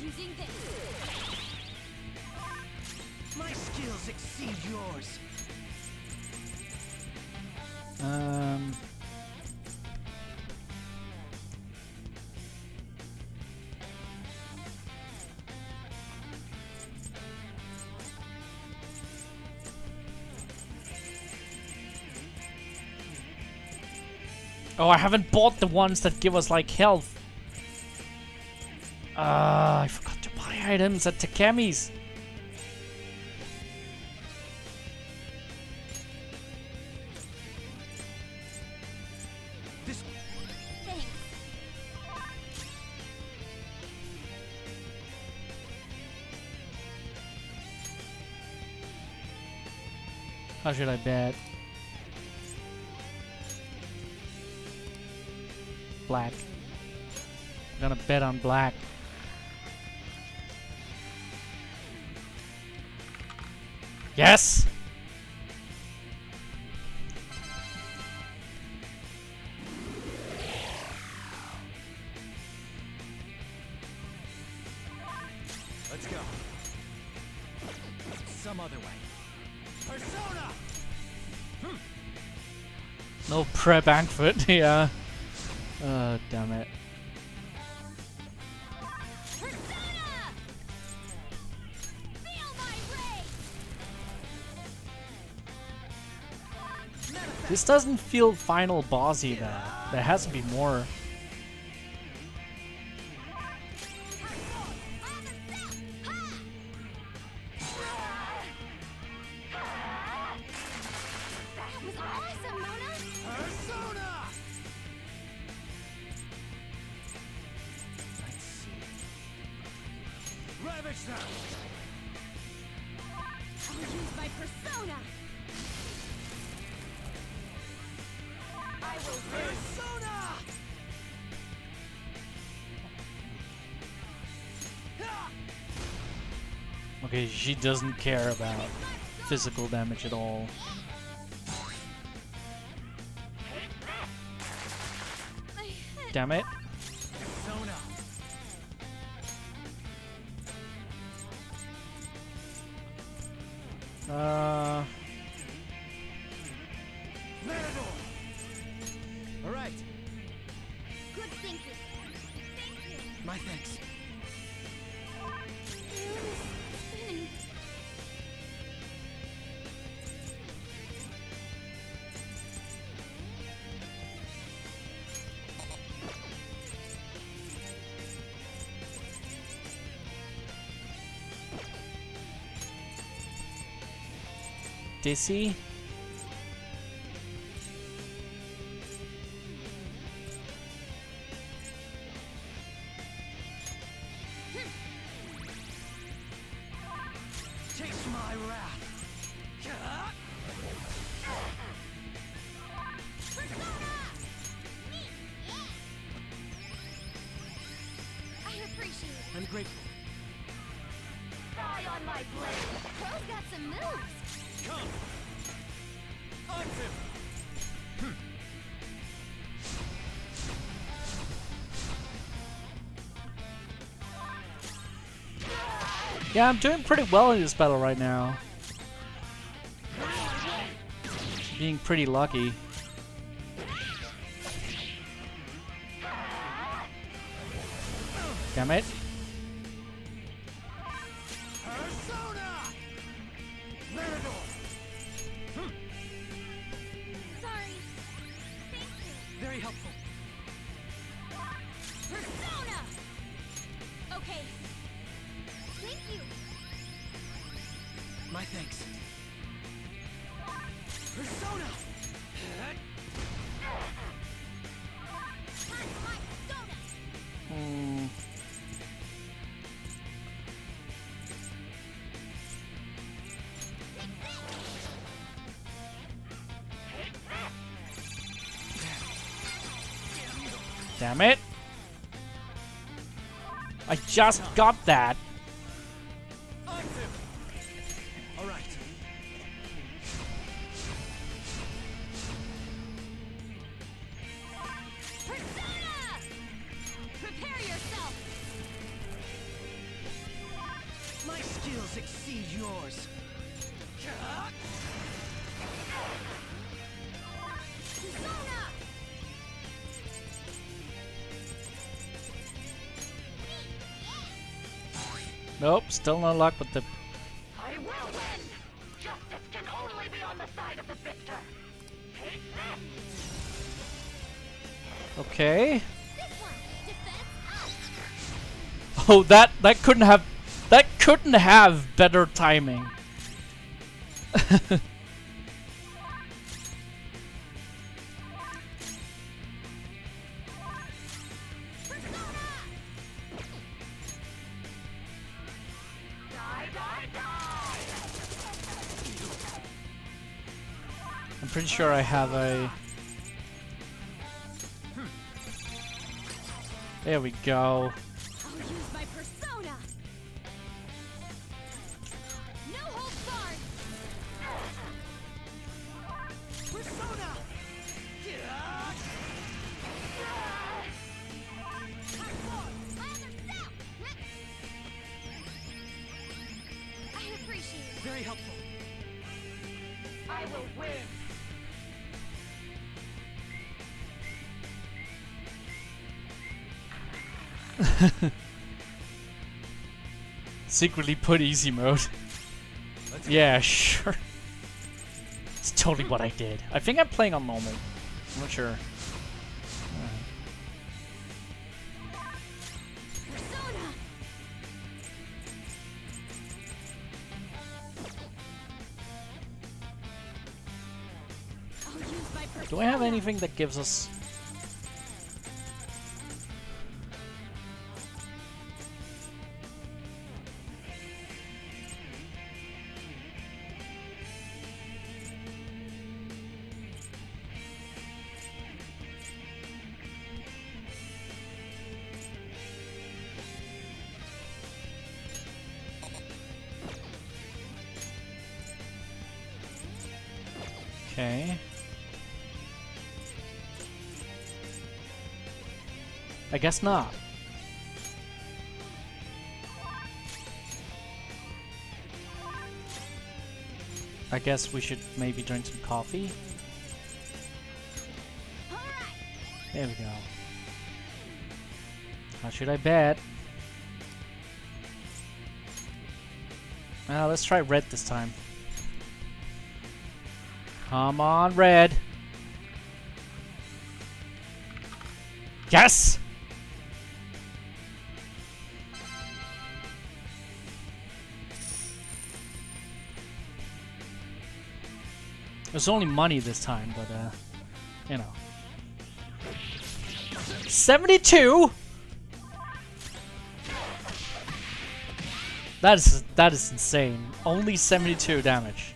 Using this. My skills exceed yours. Oh, I haven't bought the ones that give us like health. I forgot to buy items at Takemi's. This Thanks. How should I bet? Black. I'm gonna bet on black. Yes! Let's go. Some other way. Persona! No prep Ankford, yeah. Damn it. Persona! Feel my rage! This doesn't feel final bossy though. There has to be more. That was awesome, Mona! Persona! Let's see. Ravage them! I'll use my persona! I will win. Persona! Okay, she doesn't care about physical damage at all. Damn it. Persona! Matador! All right. Good thinking. Thank you. My thanks. Spinning. dizzy. Taste my wrath. I appreciate it. I'm grateful. Die on my blade. Pro's got some moves. Come. Unzip. Yeah, I'm doing pretty well in this battle right now. Being pretty lucky. Damn it. Sorry. Thank you. Very helpful. Persona! Okay. Thank you. My thanks. Persona! Time for my persona. Hmm. Damn it. I just got that. All right. Persona! Prepare yourself. My skills exceed yours. Persona! Nope, still no luck with the... I will win! Justice can only be on the side of the victor. Take this! Okay. This one. Defense out. Oh, that couldn't have better timing. Die, die, die! I'm pretty sure I have a... There we go. I'll use my persona. No holds barred. Persona! I appreciate it. Very helpful. I will win! Secretly put easy mode. Yeah, sure. It's totally what I did. I think I'm playing on normal. I'm not sure. Persona. I'll use my persona. Do I have anything that gives us... Okay. I guess not. I guess we should maybe drink some coffee. All right. There we go. How should I bet? Let's try red this time. Come on, red. Yes! was only money this time, but you know. 72. That is insane. Only 72 damage.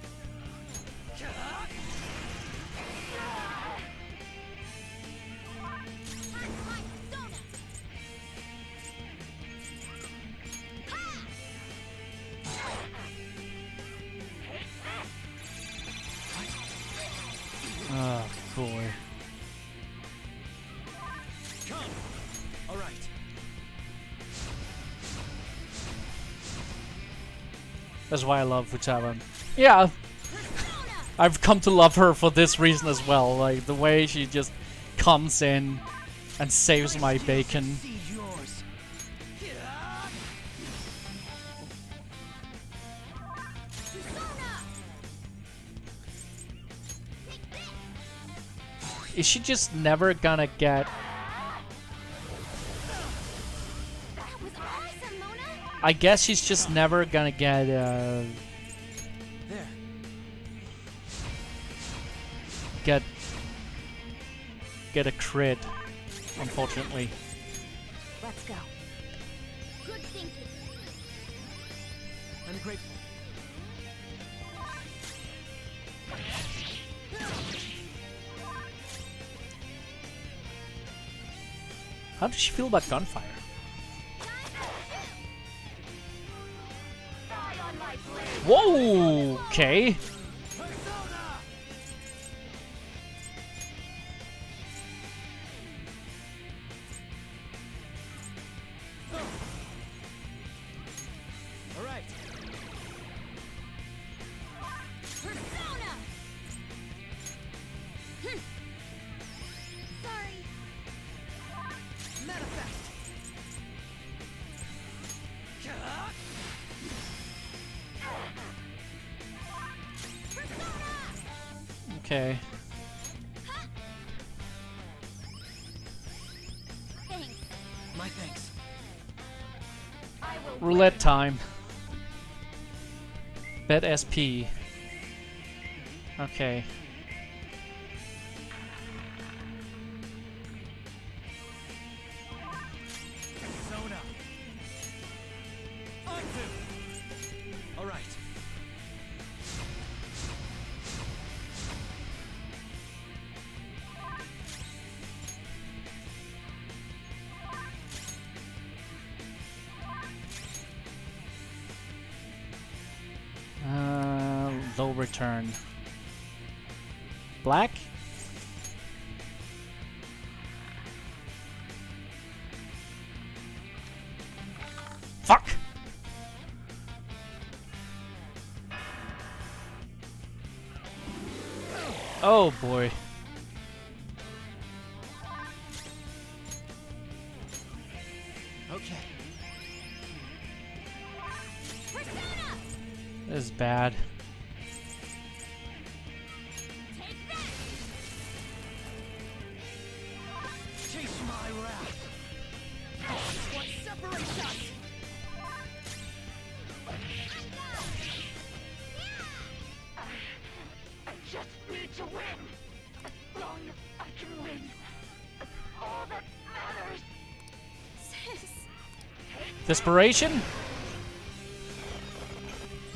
Oh boy. Come. All right. That's why I love Futaba. Yeah, I've come to love her for this reason as well. Like the way she just comes in and saves my bacon. Yours. Is she just never gonna get? That was awesome, Mona! I guess she's just never gonna get There. get a crit, unfortunately. Let's go. Good thinking. I'm grateful. How does she feel about gunfire? Whoa! Okay. All right. Persona! Sorry. Manifest. Okay. Thanks. My thanks. Roulette time. Bet SP. Okay. Persona. Onto. All right. Low return. Black? Fuck! Oh boy. Okay. This is bad. Chase my wrath. What separates us? I just need to win. As long as I can win. That's all that matters. Sis. Desperation?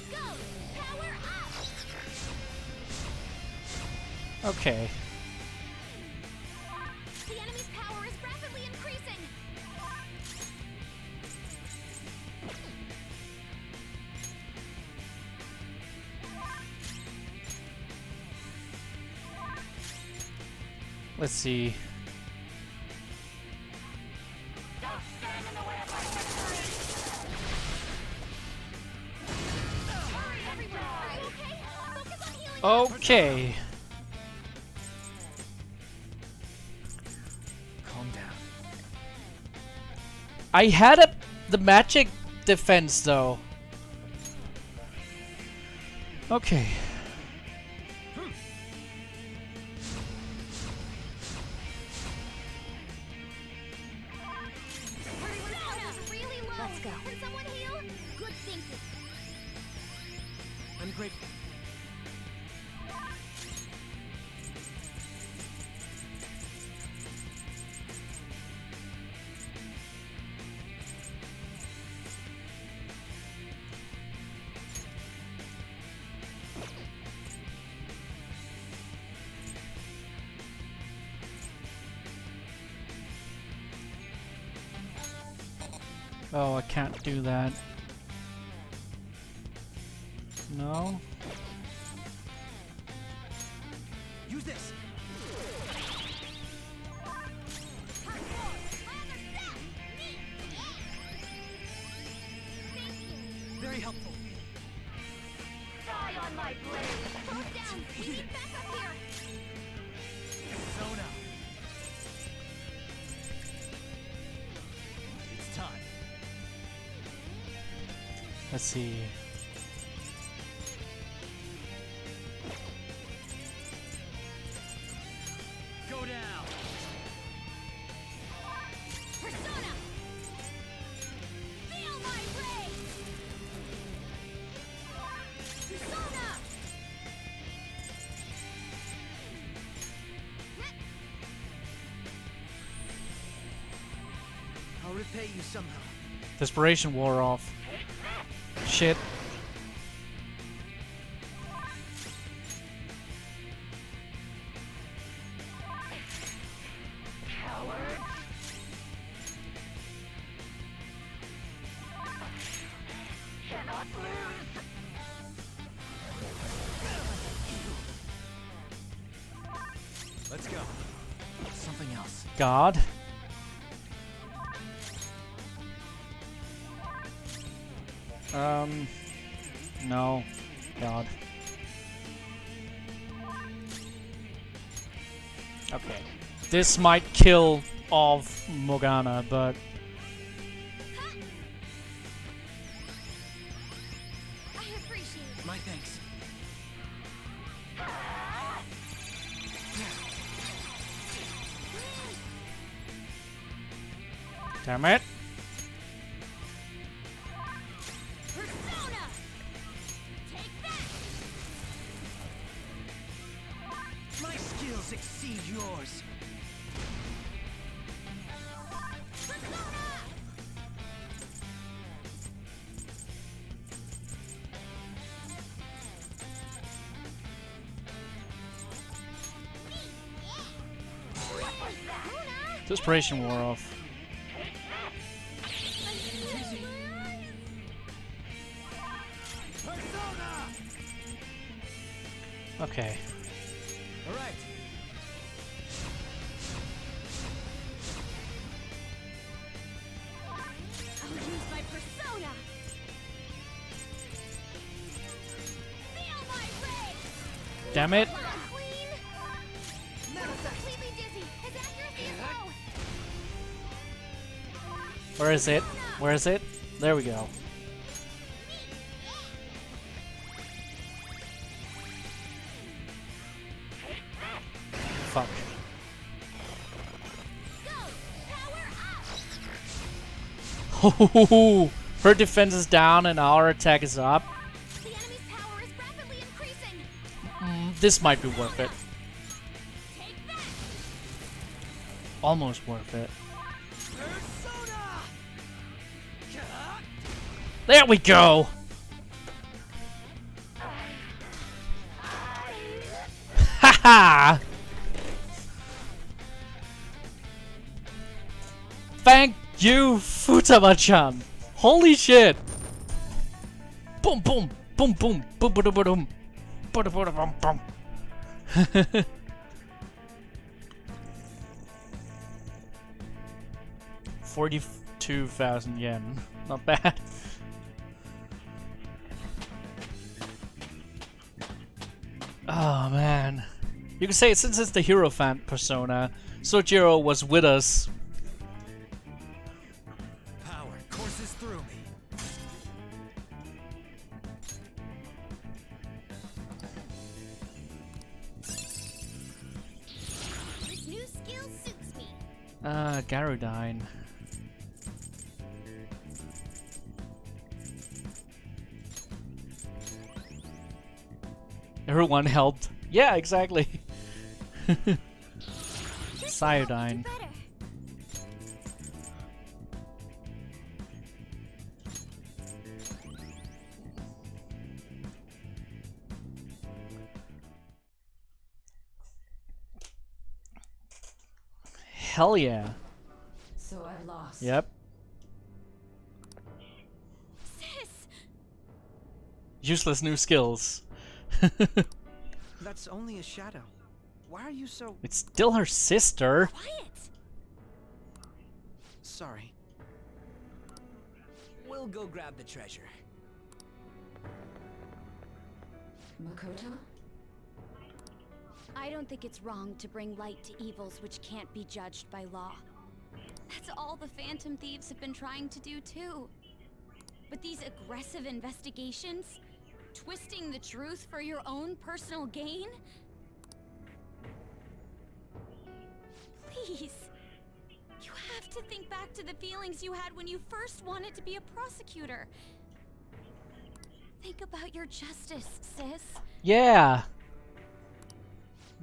Go! Power up! Okay. The enemy's power is rapidly increasing! Let's see. Don't stand in the way of my victory. Hurry, everyone! Are you okay? Focus on healing. Okay. Calm down. I had the magic defense though. Okay. Really low. Let's go. Can someone heal? Good thinking. I'm grateful. Oh, I can't do that. No? Use this. Very helpful. Die on my blade. Calm down. We need backup here. Persona. It's time. Let's see. Go down. Persona! Feel my ray! Persona! I'll repay you somehow. Desperation wore off. Shit. Coward. Cannot lose. Let's go. Something else. God. No. God. Okay. This might kill off Morgana, but I appreciate it. My thanks. damn it. Persona! Take that! My skills exceed yours. Persona! Desperation wore off. Persona. Okay. All right. I'll use my persona! Feel my ray! Damn it. Come on, Queen! I'm completely dizzy. His accuracy is low. Where is it? Where is it? There we go. Fuck. Go! Power up! Her defense is down and our attack is up. The enemy's power is rapidly increasing. This might be worth it. Take that! Almost worth it. Persona. There we go! Haha! Thank you, Futaba-chan! Holy shit! Boom boom! Boom boom! Boom boom boom! Boom boom boom boom! 42,000 yen. Not bad. Oh man. You can say since it's the hero fan persona, Sojiro was with us. Power courses through me. This new skill suits me. Garudine. Everyone helped. Yeah, exactly. Iodine. Better. Hell yeah. So I lost. Yep. Useless new skills. That's only a shadow. Why are you so... It's still her sister. Quiet! Sorry. We'll go grab the treasure. Makoto? I don't think it's wrong to bring light to evils which can't be judged by law. That's all the Phantom Thieves have been trying to do too. But these aggressive investigations, twisting the truth for your own personal gain? Please. You have to think back to the feelings you had when you first wanted to be a prosecutor. Think about your justice, sis. Yeah.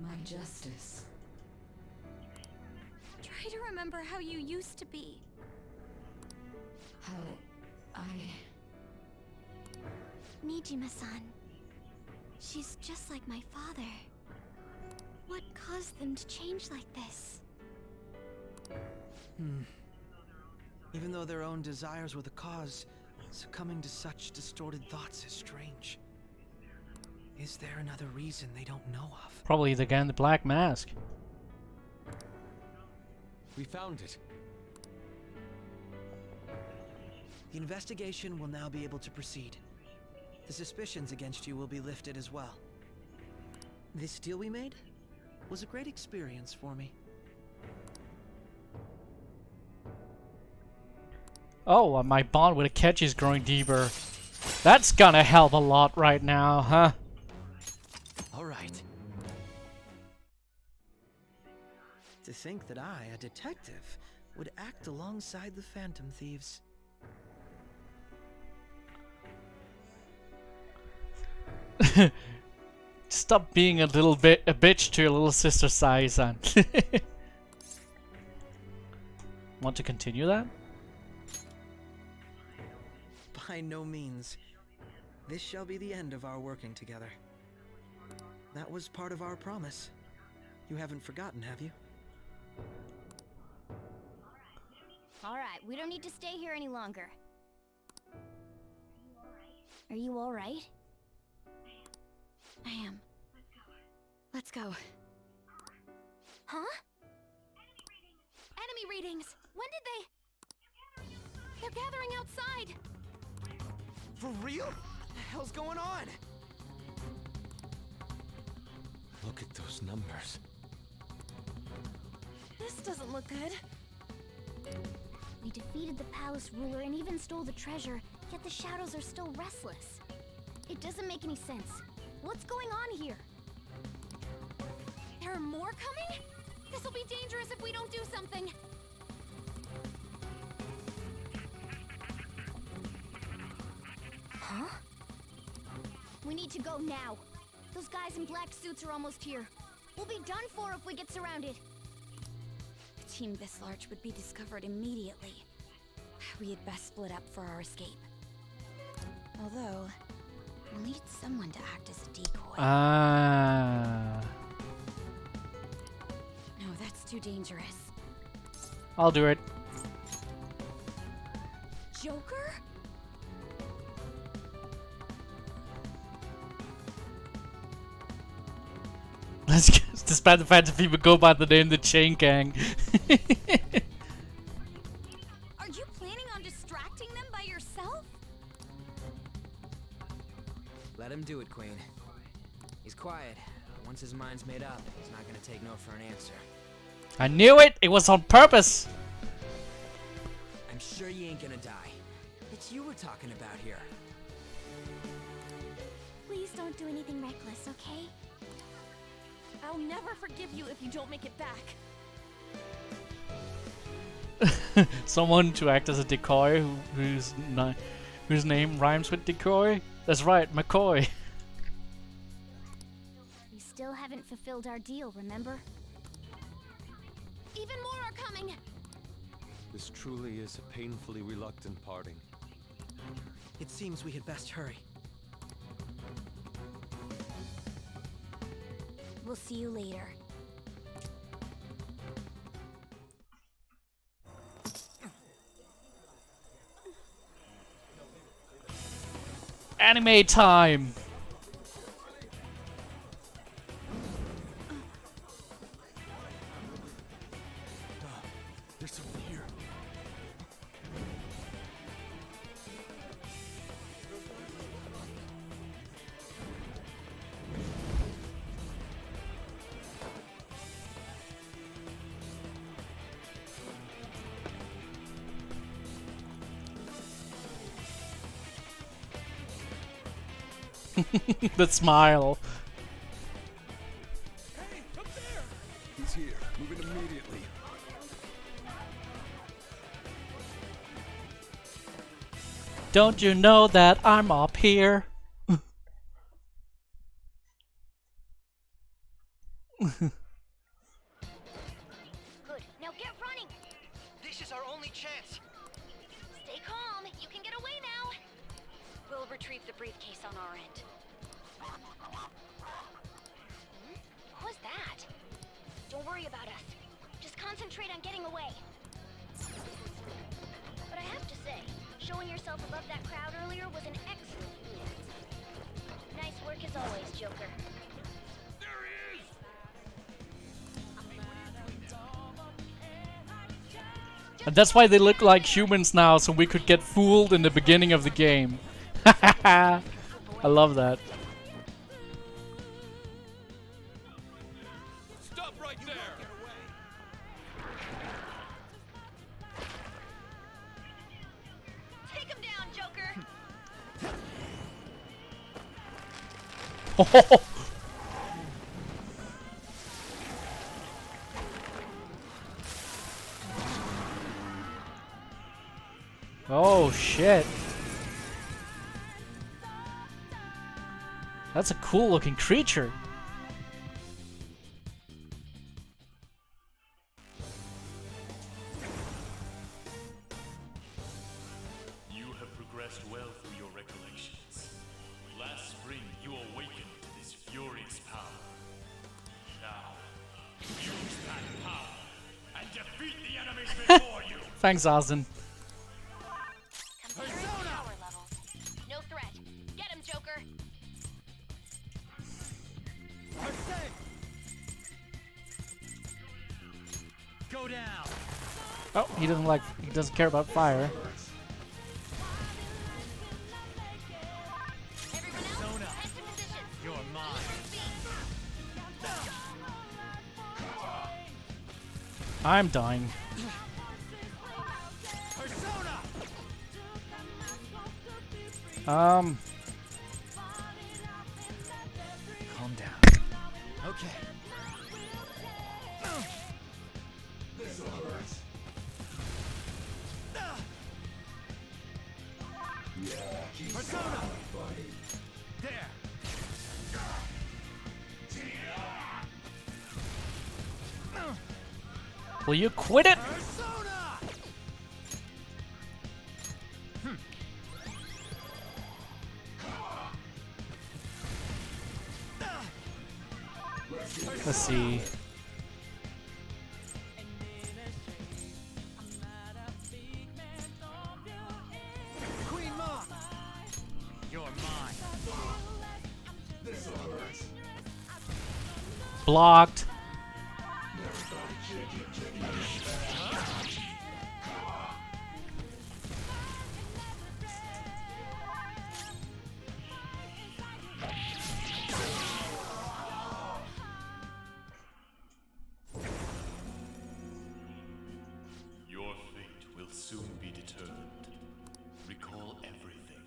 My justice. Try to remember how you used to be. How I... Nijima-san. She's just like my father. What caused them to change like this? Even though their own desires were the cause, succumbing to such distorted thoughts is strange. Is there another reason they don't know of? Probably the guy in the black mask. We found it. The investigation will now be able to proceed. The suspicions against you will be lifted as well. This deal we made was a great experience for me. Oh, my bond with Akechi is growing deeper. That's gonna help a lot right now, huh? All right. To think that I, a detective, would act alongside the Phantom Thieves. Stop being a bitch to your little sister, Sai-san. Want to continue that? By no means. This shall be the end of our working together. That was part of our promise. You haven't forgotten, have you? Alright, we don't need to stay here any longer. Are you alright? I am. Let's go. Huh? Enemy readings! When did they... They're gathering outside! For real? What the hell's going on? Look at those numbers. This doesn't look good. We defeated the palace ruler and even stole the treasure, yet the shadows are still restless. It doesn't make any sense. What's going on here? There are more coming? This'll be dangerous if we don't do something. Huh? We need to go now. Those guys in black suits are almost here. We'll be done for if we get surrounded. A team this large would be discovered immediately. We had best split up for our escape. Although, we'll need someone to act as a decoy. Ah. No, that's too dangerous. I'll do it. Joker? Let's just, despite the fact that people go by the name the Chain Gang. Are you planning on distracting them by yourself? Let him do it, Queen. He's quiet. Once his mind's made up, he's not gonna take no for an answer. I knew it! It was on purpose! I'm sure you ain't gonna die. It's you we're talking about here. Please don't do anything reckless, okay? I'll never forgive you if you don't make it back. Someone to act as a decoy whose name rhymes with decoy? That's right, McCoy. We still haven't fulfilled our deal, remember? Even more are coming! This truly is a painfully reluctant parting. It seems we had best hurry. We'll see you later. Anime time! There's something here. The smile. Hey, up there! He's here. Moving immediately. Don't you know that I'm up here? Good. Now get running. This is our only chance. Stay calm. You can get away now. We'll retrieve the briefcase on our end. Who was that? Don't worry about us. Just concentrate on getting away. But I have to say, showing yourself above that crowd earlier was an excellent move. Nice work as always, Joker. There he is! And that's why they look like humans now, so we could get fooled in the beginning of the game. I love that. Stop right there! Take him down, Joker! Oh shit. That's a cool looking creature. You have progressed well through your recollections. Last spring, you awakened to this furious power. Now, use that power and defeat the enemies before you! Thanks, Austin. Comparing power levels. No threat. Get him, Joker! Go down. Oh, he doesn't care about fire. Everyone else, head to position. You're mine. I'm dying. Persona. Um, Calm down. Okay. Persona. There. will you quit it? Persona. Let's see. Queen Ma. You're mine. Blocked. Your fate will soon be determined. Recall everything.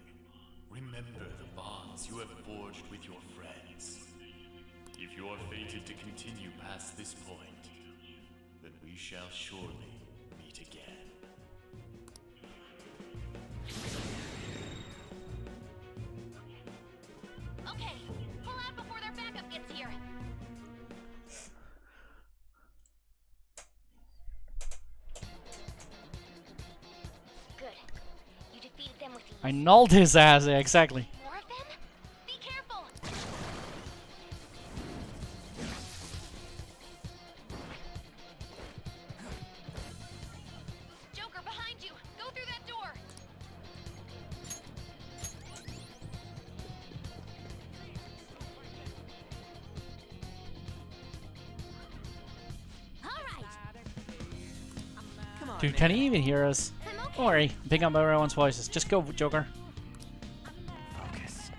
Remember the bonds you have forged with your friends. If you are fated to continue past this point, then we shall surely meet again. Okay, pull out before their backup gets here. Good. You defeated them with ease. I nulled his ass, yeah, exactly. More of them? Be careful! Joker, behind you! Go through that door! Dude, can he even hear us? Don't worry, I'm picking up everyone's voices. Just go, Joker. Focus.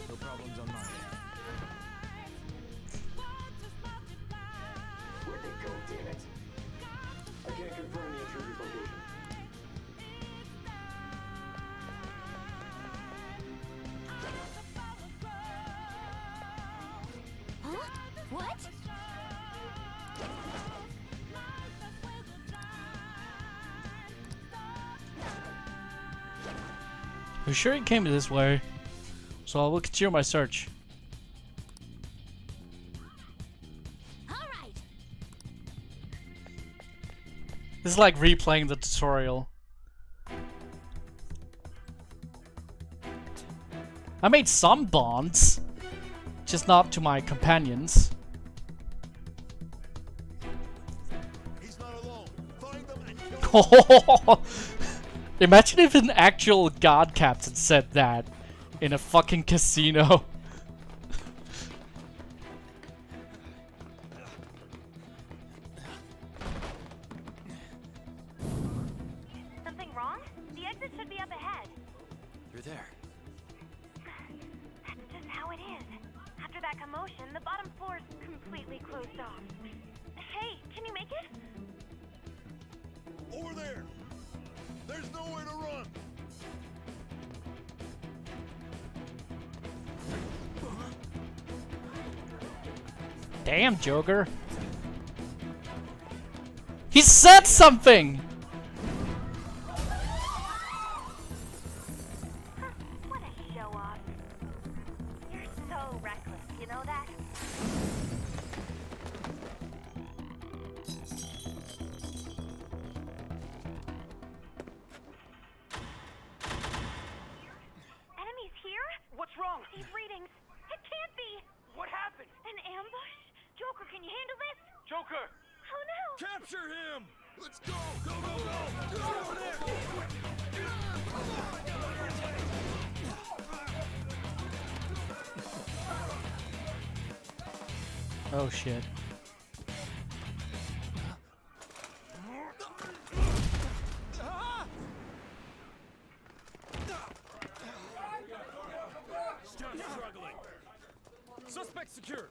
No problems on my end. Where'd they go, damn it? I can't confirm the intruder's location. Huh? What? I'm sure he came this way, so I will continue my search. All right. This is like replaying the tutorial. I made some bonds, just not to my companions. He's not alone. Find them and kill him. Imagine if an actual god captain said that in a fucking casino. Something wrong? The exit should be up ahead. You're there. That's just how it is. After that commotion, the bottom floor's completely closed off. Hey, can you make it? Over there. There's nowhere to run. Damn, Joker. He said something! What a show off. You're so reckless, you know that? Enemies here? What's wrong? These readings. It can't be. What happened? An ambush? Joker, can you handle this? Joker! Oh no! Capture him! Let's go. Go, go, go. Just over there. Oh shit. Stop struggling. Suspect secure.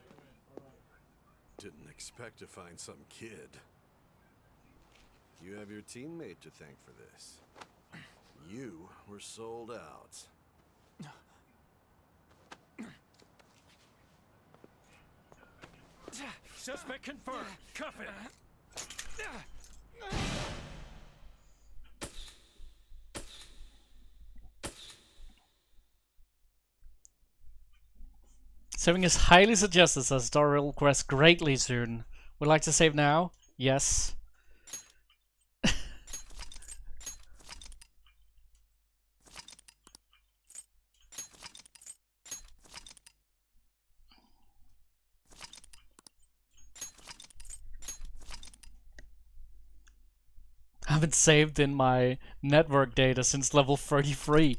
Didn't expect to find some kid. You have your teammate to thank for this. You were sold out. Suspect confirmed. Cuff it. Saving is highly suggested as story will progress greatly soon. Would like to save now? Yes. I haven't saved in my network data since level 33.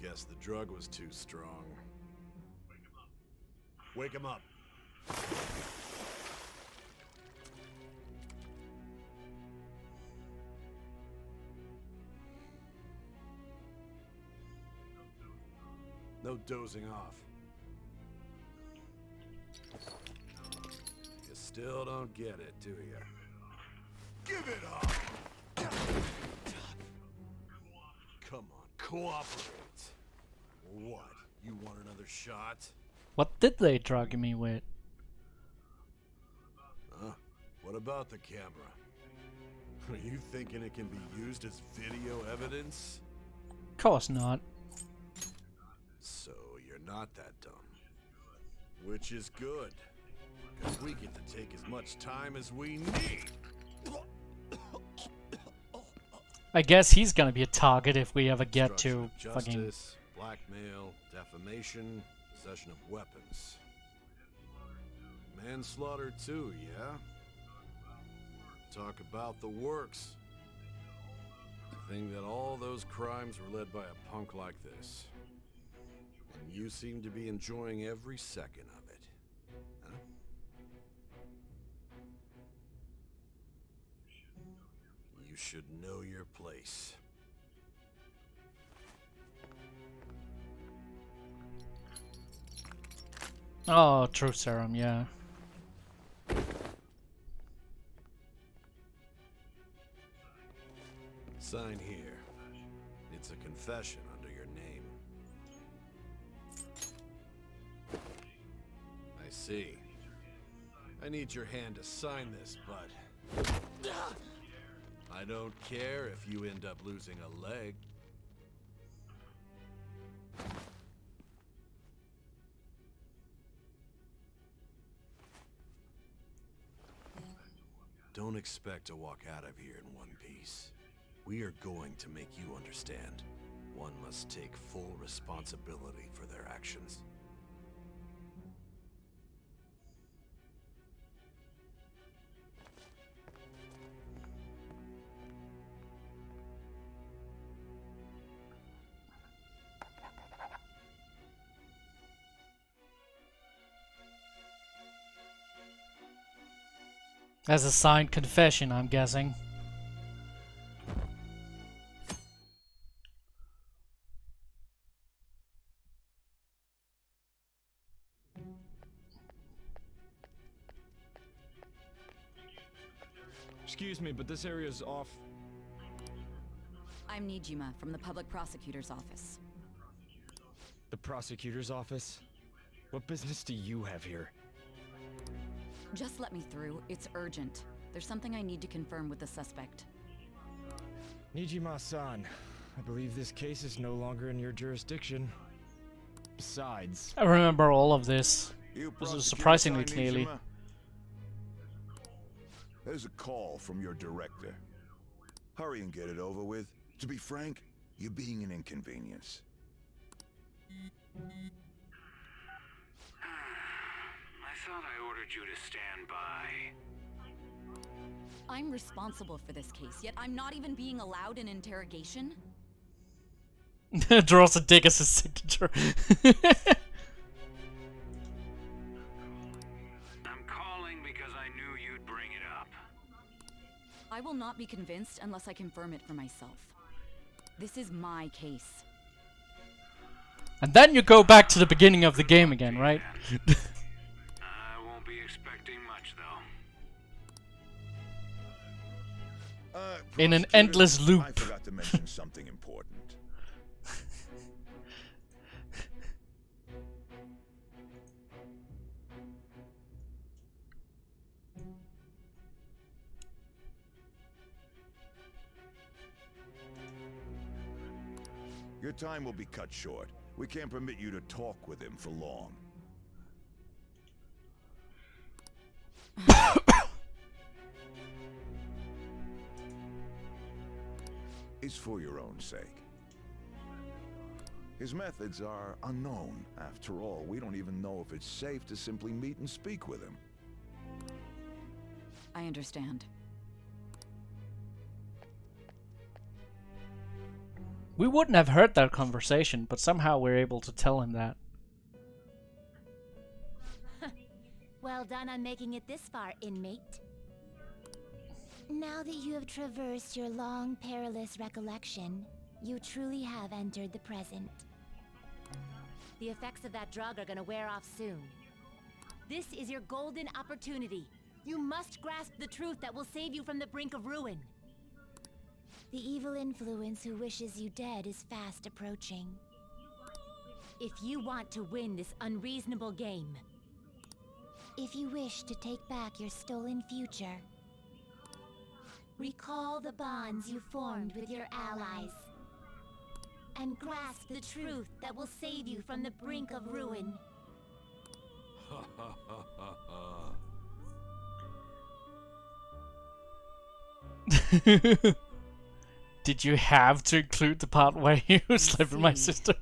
Guess the drug was too strong. Wake him up. No dozing off. You still don't get it, do you? Give it up. Come on, cooperate. What? You want another shot? What did they drug me with? Huh? What about the camera? Are you thinking it can be used as video evidence? Of course not. So you're not that dumb. Which is good. Because we get to take as much time as we need. I guess he's gonna be a target if we ever get to Obstruction of fucking... justice, blackmail, defamation, possession of weapons. Manslaughter too, yeah? Talk about the works. Think that all those crimes were led by a punk like this. And you seem to be enjoying every second of it. Huh? You should know your place. Oh, truth serum, yeah. Sign here. It's a confession under your name. I see. I need your hand to sign this, but I don't care if you end up losing a leg. Don't expect to walk out of here in one piece. We are going to make you understand. One must take full responsibility for their actions. As a signed confession, I'm guessing. Excuse me, but this area's off. I'm Nijima from the public prosecutor's office. The prosecutor's office? What business do you have here? Just let me through. It's urgent. There's something I need to confirm with the suspect. Nijima-san, I believe this case is no longer in your jurisdiction. Besides... I remember all of this. This is surprisingly Prosecutor clearly. Nijima? There's a call from your director. Hurry and get it over with. To be frank, you're being an inconvenience. I thought I ordered you to stand by. I'm responsible for this case, yet I'm not even being allowed an interrogation? Draws a dick as his signature. I'm calling because I knew you'd bring it up. I will not be convinced unless I confirm it for myself. This is my case. And then you go back to the beginning of the game again, right? I won't be expecting much, though. In an Prosecutor, endless loop. I forgot to mention something important. Your time will be cut short. We can't permit you to talk with him for long. It's for your own sake. His methods are unknown. After all, we don't even know if it's safe to simply meet and speak with him. I understand. We wouldn't have heard that conversation, but somehow we're able to tell him that. Well done on making it this far, inmate. Now that you have traversed your long, perilous recollection, you truly have entered the present. The effects of that drug are gonna wear off soon. This is your golden opportunity. You must grasp the truth that will save you from the brink of ruin. The evil influence who wishes you dead is fast approaching. If you want to win this unreasonable game, if you wish to take back your stolen future, recall the bonds you formed with your allies, and grasp the truth that will save you from the brink of ruin. Ha ha ha ha ha. Did you have to include the part where you were slaving my sister?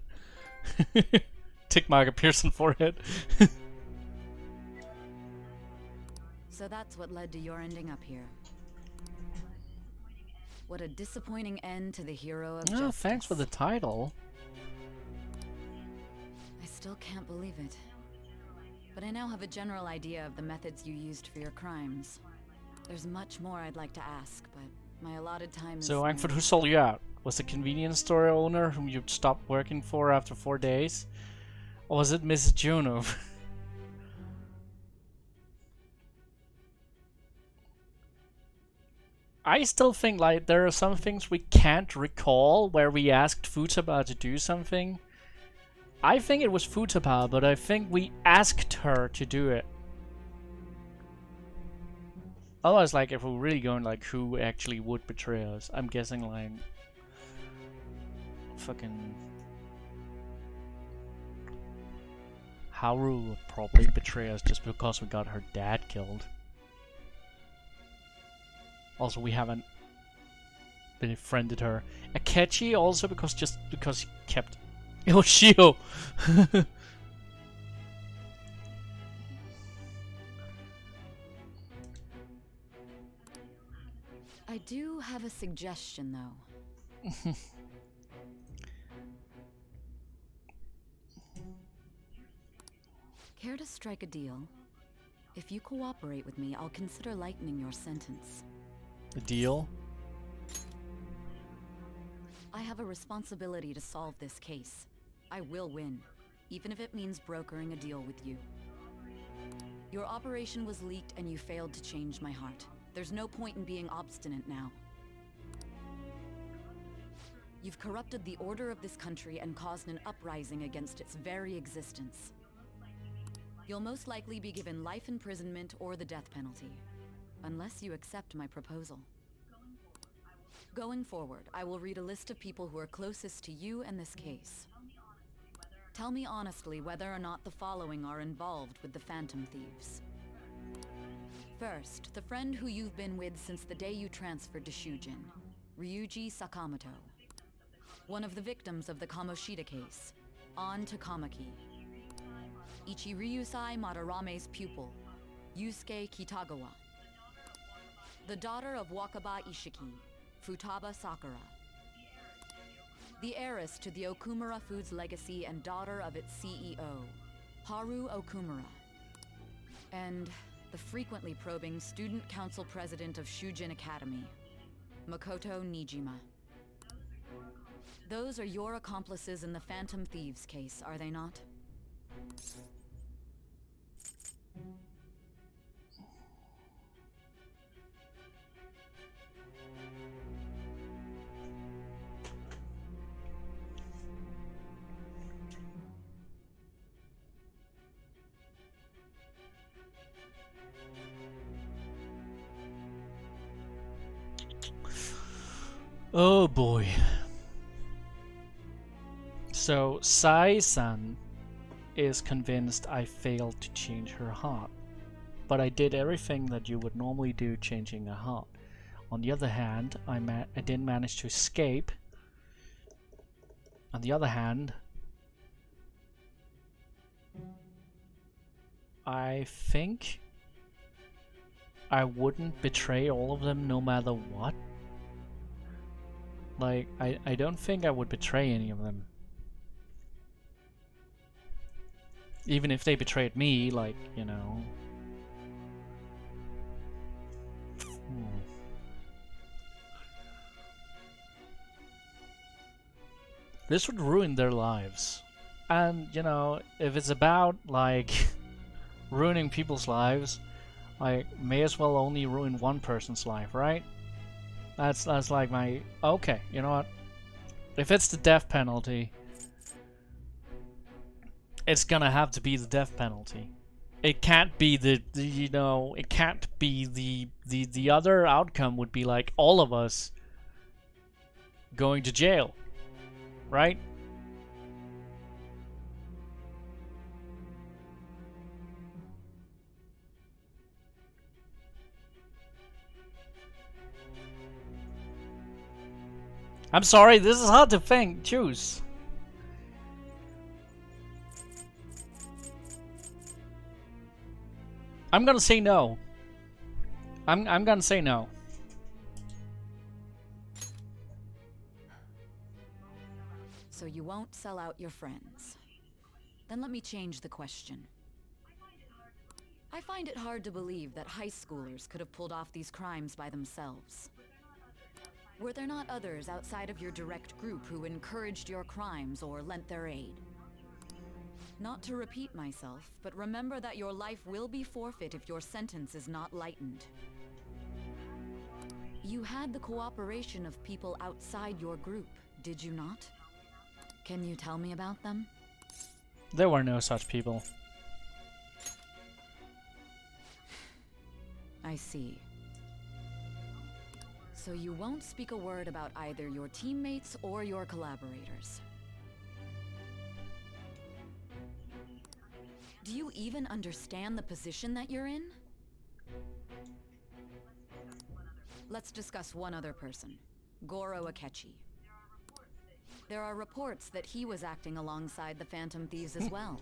tick mark appears on forehead. So that's what led to your ending up here. What a disappointing end to the hero of Oh, justice. thanks for the title. I still can't believe it. But I now have a general idea of the methods you used for your crimes. There's much more I'd like to ask, but my allotted time is... So, Ankford, who sold you out? Was the convenience store owner whom you stopped working for after 4 days? Or was it Mrs. Juno? I still think like there are some things we can't recall where we asked Futaba to do something. I think it was Futaba, but I think we asked her to do it. Otherwise, like if we're really going like who actually would betray us, I'm guessing like fucking Haru would probably betray us just because we got her dad killed. Also, we haven't befriended her. Akechi also because he kept Shio. I do have a suggestion, though. Care to strike a deal? If you cooperate with me, I'll consider lightening your sentence. The deal? I have a responsibility to solve this case. I will win, even if it means brokering a deal with you. Your operation was leaked and you failed to change my heart. There's no point in being obstinate now. You've corrupted the order of this country and caused an uprising against its very existence. You'll most likely be given life imprisonment or the death penalty, unless you accept my proposal. Going forward, I will read a list of people who are closest to you and this case. Tell me honestly whether or not the following are involved with the Phantom Thieves. First, the friend who you've been with since the day you transferred to Shujin, Ryuji Sakamoto. One of the victims of the Kamoshida case, An Takamaki. Ichiryusai Madarame's pupil, Yusuke Kitagawa. The daughter of Wakaba Ishiki, Futaba Sakura. The heiress to the Okumura Foods legacy and daughter of its CEO, Haru Okumura. And the frequently probing student council president of Shujin Academy, Makoto Nijima. Those are your accomplices in the Phantom Thieves case, are they not? Oh boy. So, Sai-san is convinced I failed to change her heart. But I did everything that you would normally do changing a heart. On the other hand, I didn't manage to escape. On the other hand, I think I wouldn't betray all of them no matter what. Like, I don't think I would betray any of them. Even if they betrayed me, like, you know. This would ruin their lives. And, you know, if it's about, like, ruining people's lives, like, may as well only ruin one person's life, right? That's like my... Okay, you know what? If it's the death penalty, it's gonna have to be the death penalty. It can't be the you know, it can't be the other outcome would be like all of us going to jail, right? I'm sorry, this is hard to choose. I'm gonna say no. I'm gonna say no. So you won't sell out your friends. Then let me change the question. I find it hard to believe that high schoolers could have pulled off these crimes by themselves. Were there not others outside of your direct group who encouraged your crimes or lent their aid? Not to repeat myself, but remember that your life will be forfeit if your sentence is not lightened. You had the cooperation of people outside your group, did you not? Can you tell me about them? There were no such people. I see. So you won't speak a word about either your teammates or your collaborators. Do you even understand the position that you're in? Let's discuss one other person, Goro Akechi. There are reports that he was acting alongside the Phantom Thieves as well.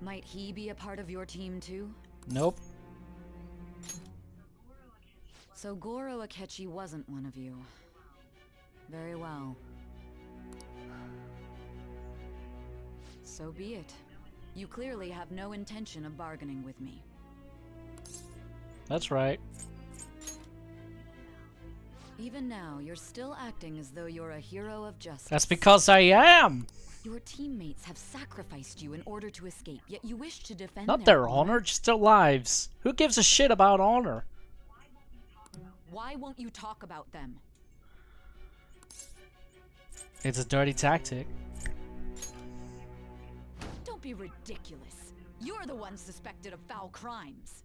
Might he be a part of your team too? Nope. So Goro Akechi wasn't one of you. Very well. So be it. You clearly have no intention of bargaining with me. That's right. Even now, you're still acting as though you're a hero of justice. That's because I am. Your teammates have sacrificed you in order to escape, yet you wish to defend Not their honor, just their lives. Who gives a shit about honor? Why won't you talk about them? It's a dirty tactic. Don't be ridiculous. You're the one suspected of foul crimes.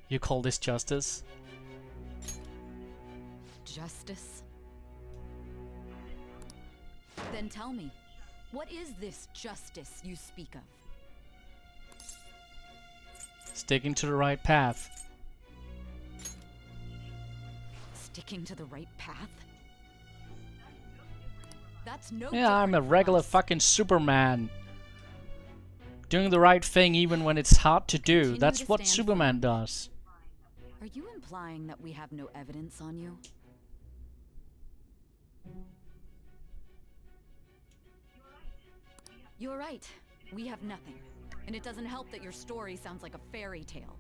You call this justice? Justice? Then tell me, what is this justice you speak of? Sticking to the right path. Sticking to the right path? That's no Yeah, I'm a different from regular us. fucking Superman. Doing the right thing even when it's hard to do. Continue That's to what stand Superman firm. does. Are you implying that we have no evidence on you? You're right. We have nothing. And it doesn't help that your story sounds like a fairy tale.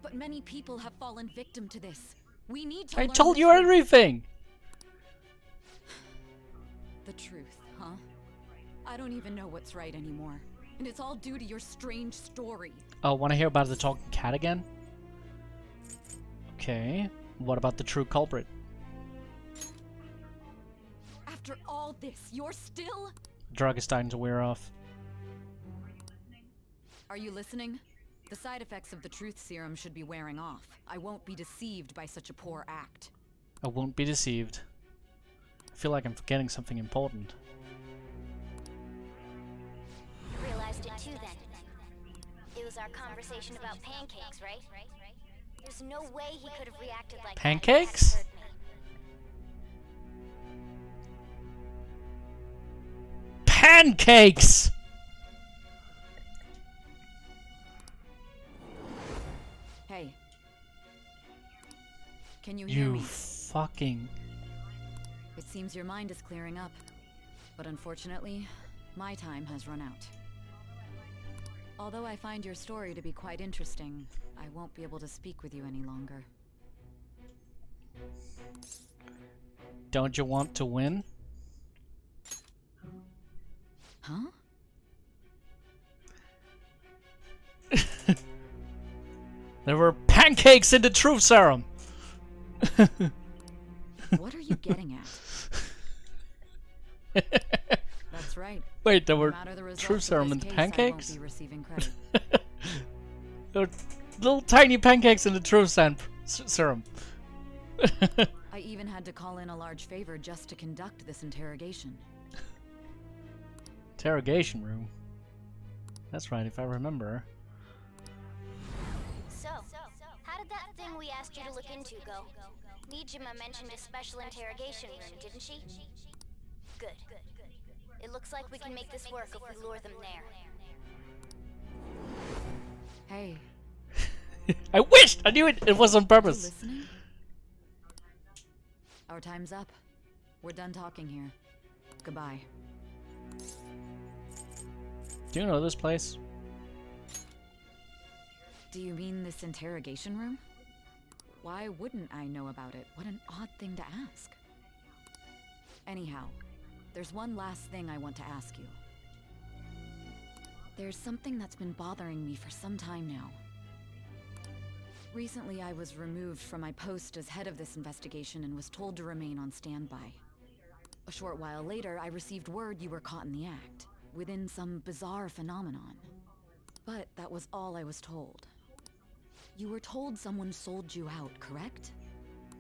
But many people have fallen victim to this. We need to I learn told the you truth. everything! The truth, huh? I don't even know what's right anymore. And it's all due to your strange story. Oh, wanna hear about the talking cat again? Okay. What about the true culprit? After all this, you're still... Drug is starting to wear off. Are you listening? The side effects of the truth serum should be wearing off. I won't be deceived by such a poor act. I won't be deceived. I feel like I'm forgetting something important. Realized it too then. It was our conversation about pancakes, right? There's no way he could have reacted like Pancakes? that if he hadn't heard me. Pancakes! Hey. Can you hear You me? fucking... It seems your mind is clearing up. But unfortunately, my time has run out. Although I find your story to be quite interesting, I won't be able to speak with you any longer. Don't you want to win? Huh? There were pancakes in the truth serum! What are you getting at? That's right. Wait, there No were matter the results truth of serum this in the case, pancakes? I won't be receiving credit. There were little tiny pancakes in the truth serum. I even had to call in a large favor just to conduct this interrogation. Interrogation room. That's right, if I remember. So, how did that thing we asked you to look into go? Nijima mentioned a special interrogation room, didn't she? Good. It looks like we can make this work if we lure them there. Hey. I wished! I knew it was on You purpose. listening? Our time's up. We're done talking here. Goodbye. Do you know this place? Do you mean this interrogation room? Why wouldn't I know about it? What an odd thing to ask. Anyhow, there's one last thing I want to ask you. There's something that's been bothering me for some time now. Recently, I was removed from my post as head of this investigation and was told to remain on standby. A short while later, I received word you were caught in the act, within some bizarre phenomenon. But that was all I was told. You were told someone sold you out, correct?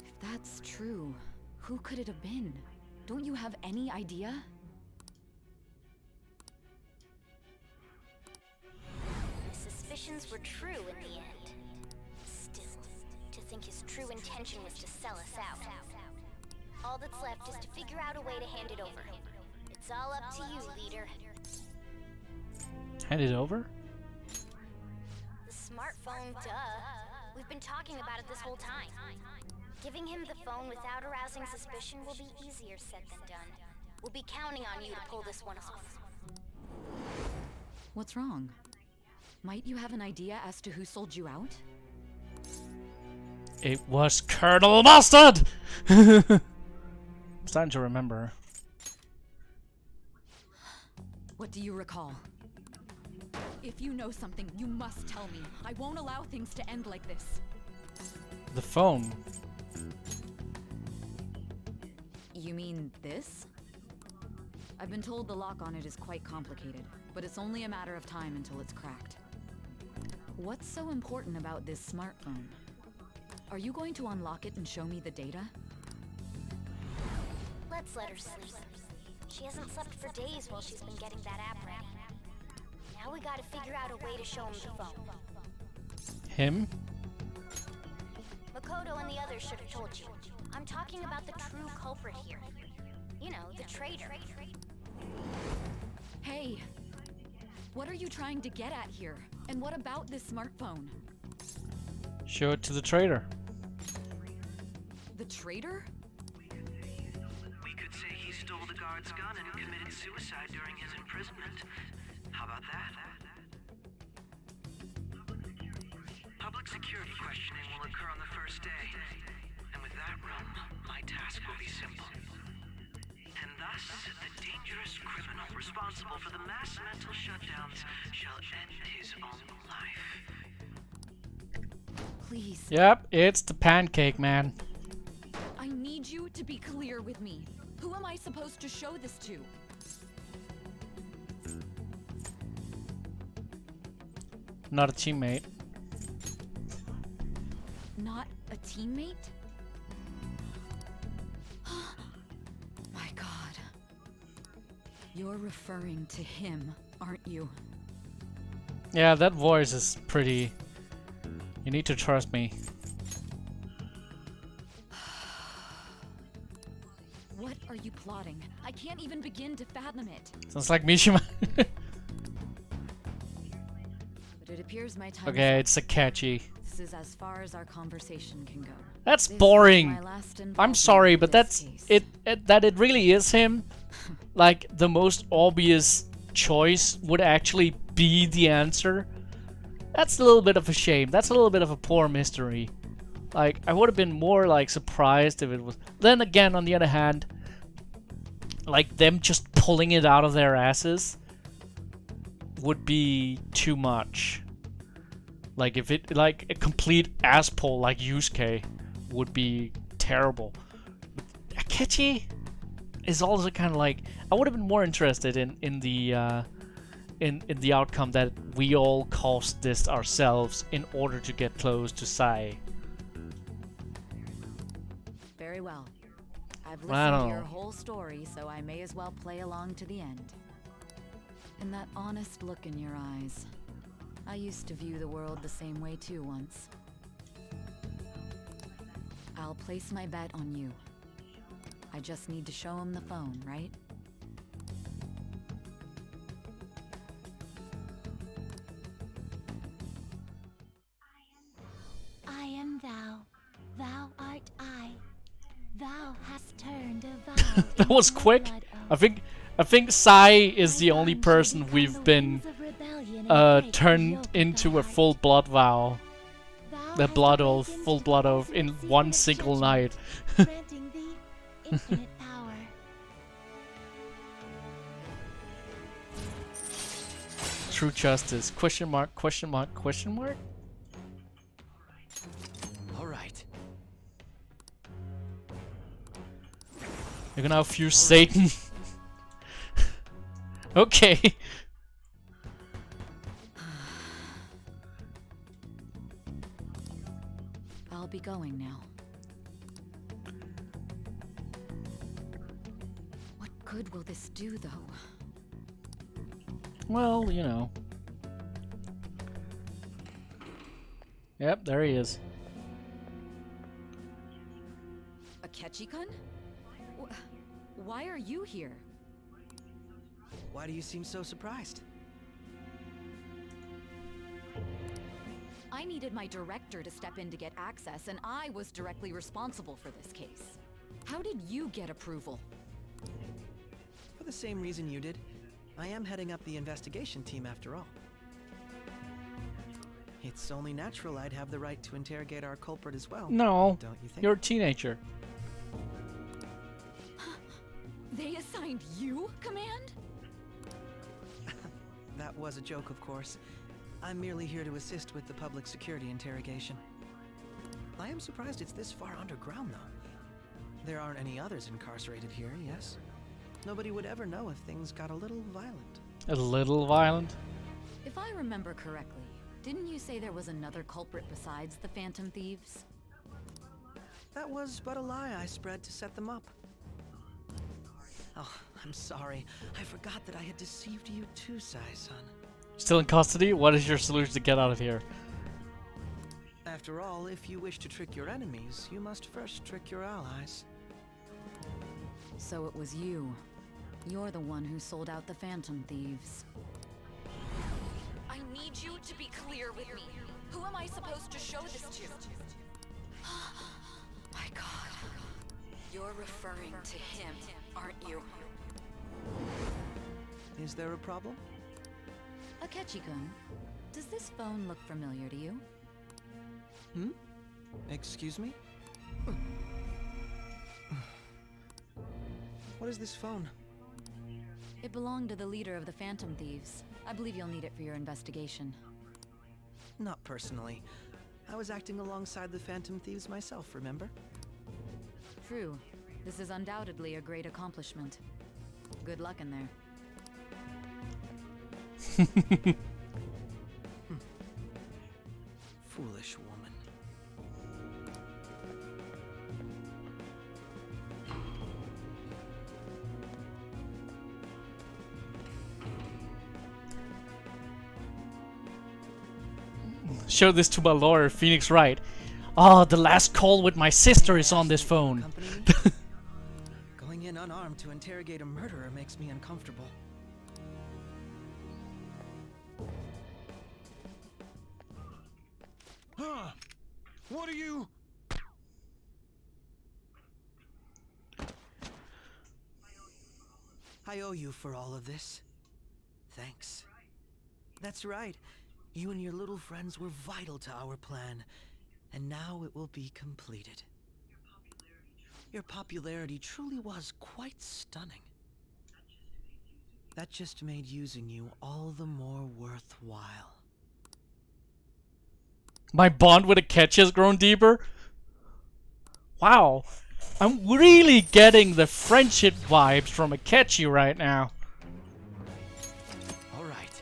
If that's true, who could it have been? Don't you have any idea? My suspicions were true in the end. Still, to think his true intention was to sell us out. All that's left is to figure out a way to hand it over. It's all up to you, leader. Hand it over? The smartphone, duh. We've been talking about it this whole time. Giving him the phone without arousing suspicion will be easier said than done. We'll be counting on you to pull this one off. What's wrong? Might you have an idea as to who sold you out? It was Colonel Mustard! I'm starting to remember. What do you recall? If you know something, you must tell me. I won't allow things to end like this. The phone. You mean this? I've been told the lock on it is quite complicated, but it's only a matter of time until it's cracked. What's so important about this smartphone? Are you going to unlock it and show me the data? Let's let her sleep. She hasn't slept for days while she's been getting that app ready. Now we gotta figure out a way to show him the phone. Him? Makoto and the others should have told you. I'm talking about the true culprit here. You know, the traitor. Hey! What are you trying to get at here? And what about this smartphone? Show it to the traitor. The traitor? We could say he stole the guard's gun and committed suicide during his imprisonment. How about that? Public security questioning will occur on the first day. And with that run, my task will be simple. And thus, the dangerous criminal responsible for the mass mental shutdowns shall end his own life. Please. Yep, it's the pancake man. I need you to be clear with me. Who am I supposed to show this to? Not a teammate. Not a teammate? My God. You're referring to him, aren't you? Yeah, that voice is pretty... You need to trust me. What are you plotting? I can't even begin to fathom it. Sounds like Mishima. But it appears my time Okay, is up. it's Akechi. This is as far as our conversation can go. That's This is boring. my last I'm involvement sorry, with but this that's case. that it really is him. Like, the most obvious choice would actually be the answer. That's a little bit of a shame. That's a little bit of a poor mystery. Like, I would have been more, like, surprised if it was... Then again, on the other hand, like, them just pulling it out of their asses would be too much. Like, if it... Like, a complete asspull like Yusuke would be terrible. Akechi is also kind of like... I would have been more interested in the... In the outcome that we all caused this ourselves in order to get close to Sai. Very well. I've I listened don't to your know. whole story, so I may as well play along to the end. And that honest look in your eyes. I used to view the world the same way too once. I'll place my bet on you. I just need to show him the phone, right? Thou art I. Thou hast turned a vow. That was quick. I think Sai is the only person we've been turned into a full blood vow. The blood oath, full blood oath in one single night. Granting thee infinite power. True justice. Question mark, question mark, question mark? Alright. You can now fuse Satan. Okay. I'll be going now. What good will this do, though? Well, you know. Yep, there he is. A Ketchikun? Why are you here? Why do you seem so surprised? I needed my director to step in to get access, and I was directly responsible for this case. How did you get approval? For the same reason you did. I am heading up the investigation team after all. It's only natural I'd have the right to interrogate our culprit as well. No, don't you think? you're a teenager. They assigned you command? That was a joke, of course. I'm merely here to assist with the public security interrogation. I am surprised it's this far underground, though. There aren't any others incarcerated here, yes? Nobody would ever know if things got a little violent. A little violent? If I remember correctly, didn't you say there was another culprit besides the Phantom Thieves? That was but a lie I spread to set them up. Oh, I'm sorry. I forgot that I had deceived you too, Sai-san. Still in custody? What is your solution to get out of here? After all, if you wish to trick your enemies, you must first trick your allies. So it was you. You're the one who sold out the Phantom Thieves. I need you to be clear with me. Who am I supposed to show this to? My God. You're referring to him, aren't you? Is there a problem? Akechi-kun, does this phone look familiar to you? Hmm? Excuse me? What is this phone? It belonged to the leader of the Phantom Thieves. I believe you'll need it for your investigation. Not personally. I was acting alongside the Phantom Thieves myself, remember? True. This is undoubtedly a great accomplishment. Good luck in there. Foolish woman. Show this to my lawyer, Phoenix Wright. Oh, the last call with my sister is on this phone. Going in unarmed to interrogate a murderer makes me uncomfortable. Huh? What are you? I owe you for all of this. Thanks. That's right. You and your little friends were vital to our plan, and now it will be completed. Your popularity truly was quite stunning. That just made using you all the more worthwhile. My bond with Akechi has grown deeper? Wow. I'm really getting the friendship vibes from Akechi right now. All right.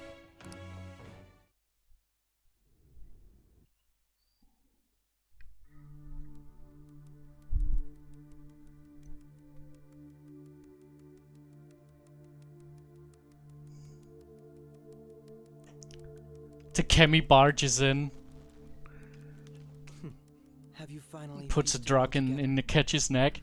Takemi barges in. Have you finally Puts a drug in Akechi's neck.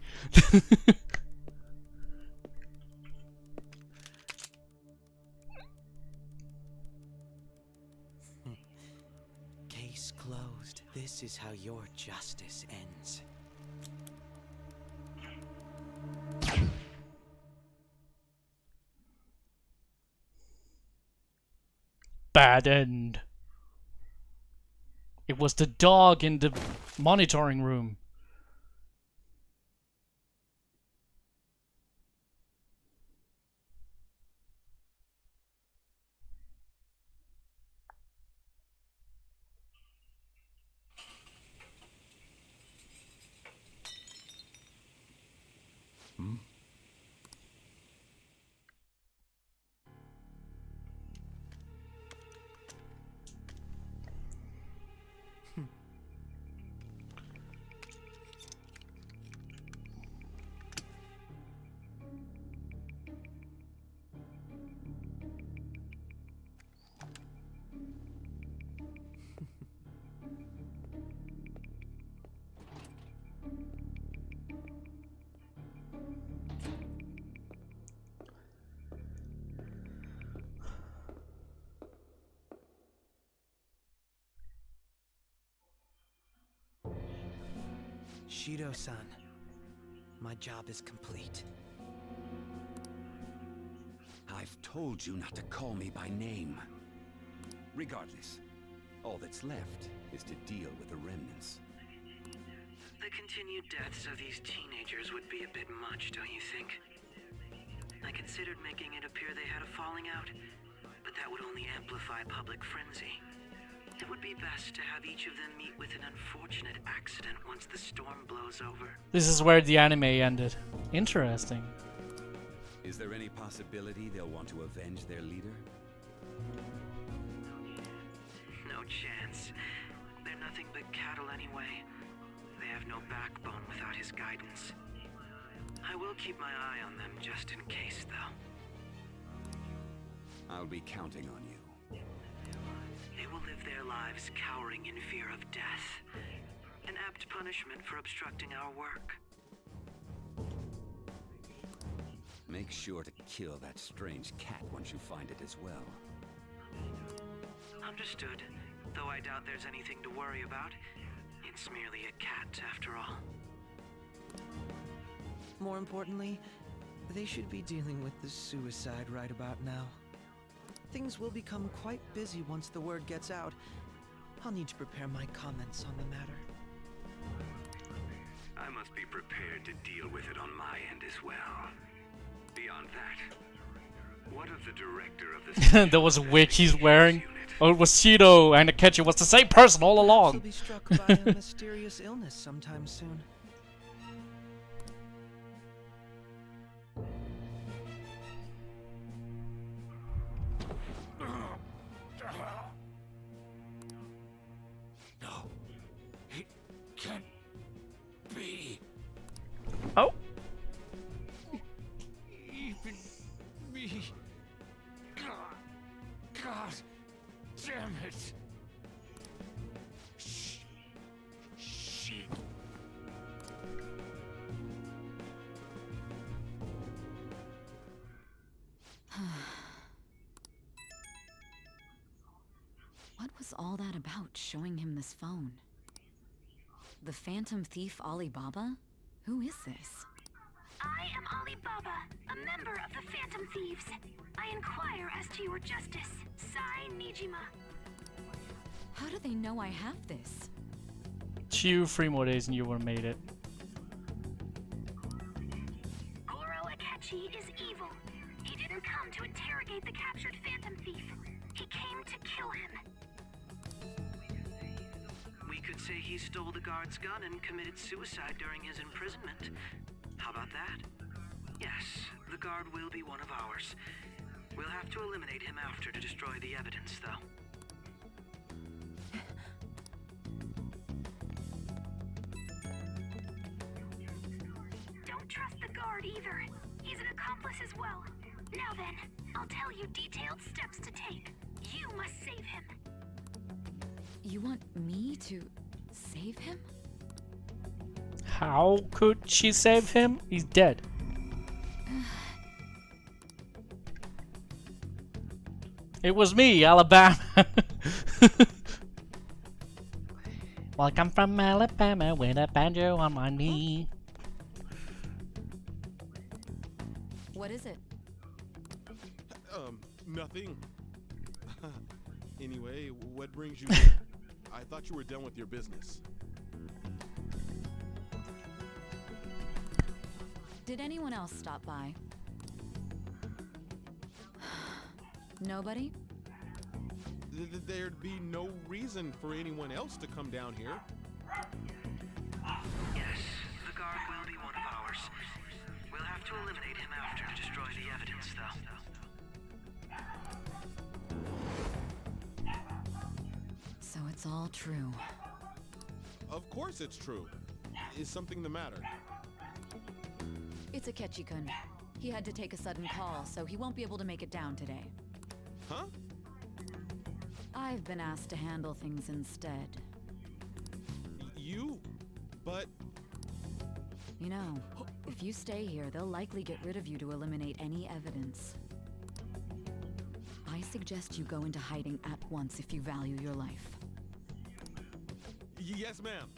Case closed. closed. This is how your justice ends. Bad end. It was the dog in the monitoring room. Shido-san, my job is complete. I've told you not to call me by name. Regardless, all that's left is to deal with the remnants. The continued deaths of these teenagers would be a bit much, don't you think? I considered making it appear they had a falling out, but that would only amplify public frenzy. It would be best to have each of them meet with an unfortunate accident once the storm blows over. This is where the anime ended. Interesting. Is there any possibility they'll want to avenge their leader? No chance. They're nothing but cattle anyway. They have no backbone without his guidance. I will keep my eye on them just in case, though. I'll be counting on you. They will live their lives cowering in fear of death. An apt punishment for obstructing our work. Make sure to kill that strange cat once you find it as well. Understood. Though I doubt there's anything to worry about. It's merely a cat, after all. More importantly, they should be dealing with the suicide right about now. Things will become quite busy once the word gets out. I'll need to prepare my comments on the matter. I must be prepared to deal with it on my end as well. Beyond that, what of the director of the There was a wig he's wearing. Oh, it was Shido and Akechi was the same person all along. He'll be struck by a mysterious illness sometime soon. No, it can't be. Oh. Even me. God damn it. Shit. What was all that about, showing him this phone? The Phantom Thief Alibaba? Who is this? I am Alibaba, a member of the Phantom Thieves. I inquire as to your justice. Sai Nijima. How do they know I have this? Chew 3 more days and you were made it. Goro Akechi is evil. He didn't come to interrogate the captured Phantom Thief. He came to kill him. We could say he stole the guard's gun and committed suicide during his imprisonment. How about that? Yes, the guard will be one of ours. We'll have to eliminate him after to destroy the evidence, though. Don't trust the guard either. He's an accomplice as well. Now then, I'll tell you detailed steps to take. You must save him. You want me to save him? How could she save him? He's dead. It was me, Alabama. Welcome from Alabama with a banjo on my knee. What is it? Nothing. Anyway, what brings you here? I thought you were done with your business. Did anyone else stop by? Nobody? There'd be no reason for anyone else to come down here. Yes, the guard will be one of ours. We'll have to eliminate him after to destroy the evidence, though. So it's all true. Of course it's true. Is something the matter? It's Akechi-kun. He had to take a sudden call, so he won't be able to make it down today. Huh? I've been asked to handle things instead. You? But... You know, if you stay here, they'll likely get rid of you to eliminate any evidence. I suggest you go into hiding at once if you value your life. Yes, ma'am.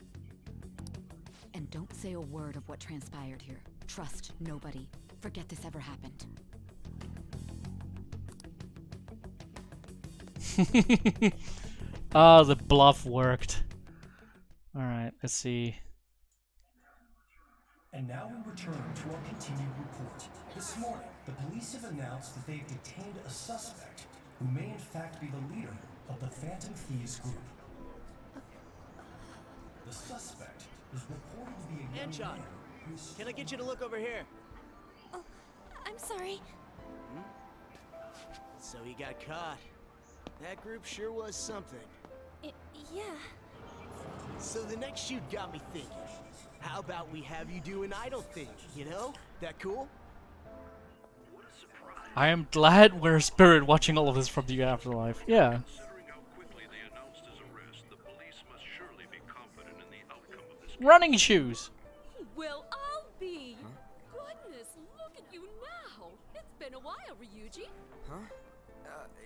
And don't say a word of what transpired here. Trust nobody. Forget this ever happened. Oh, the bluff worked. Alright, let's see. And now we return to our continued report. This morning, the police have announced that they've detained a suspect who may in fact be the leader of the Phantom Thieves group. The suspect is reported to be a young Anshon, man who's... can I get you to look over here? Oh, I'm sorry. So he got caught. That group sure was something. Yeah. So the next shoot got me thinking. How about we have you do an idle thing, you know? That cool? I am glad we're Spirit watching all of this from the afterlife. Yeah. Running shoes! Well, I'll be. Goodness, look at you now. It's been a while, Ryuji. Huh?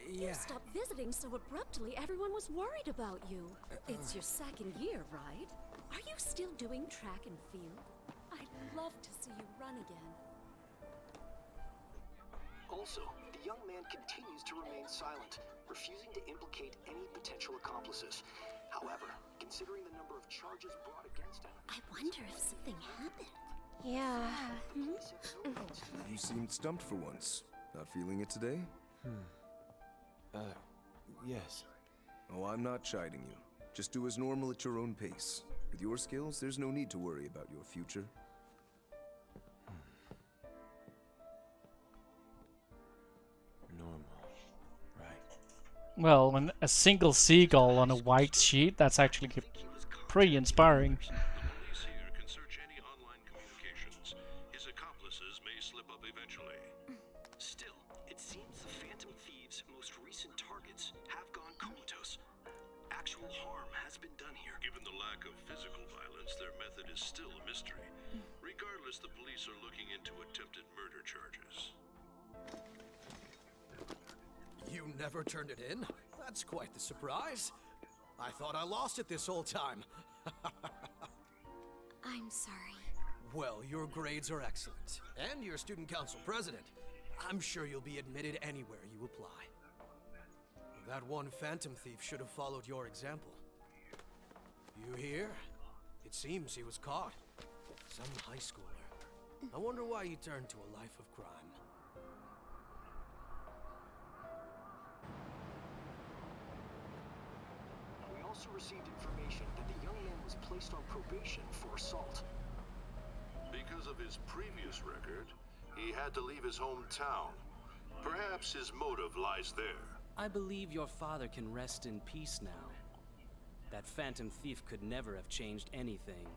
You Yeah. stopped visiting so abruptly, everyone was worried about you. It's your second year, right? Are you still doing track and field? I'd love to see you run again. Also, the young man continues to remain silent, refusing to implicate any potential accomplices. However, considering the number of charges brought against him... I wonder if something happened. Yeah. You seemed stumped for once. Not feeling it today? Yes. Oh, I'm not chiding you. Just do as normal at your own pace. With your skills, there's no need to worry about your future. Normal. Right. Well, when a single seagull on a white sheet, that's actually pretty inspiring. His accomplices may slip up eventually. Still, it seems the Phantom Thieves' most recent targets have gone comatose. Actual harm has been done here. Given the lack of physical violence, their method is still a mystery. Regardless, the police are looking into attempted murder charges. You never turned it in? That's quite the surprise. I thought I lost it this whole time. I'm sorry. Well, your grades are excellent. And you're student council president. I'm sure you'll be admitted anywhere you apply. That one Phantom Thief should have followed your example. You hear? It seems he was caught. Some high schooler. I wonder why he turned to a life of crime. We also received information that the young man was placed on probation for assault. Because of his previous record, he had to leave his hometown. Perhaps his motive lies there. I believe your father can rest in peace now. That Phantom Thief could never have changed anything.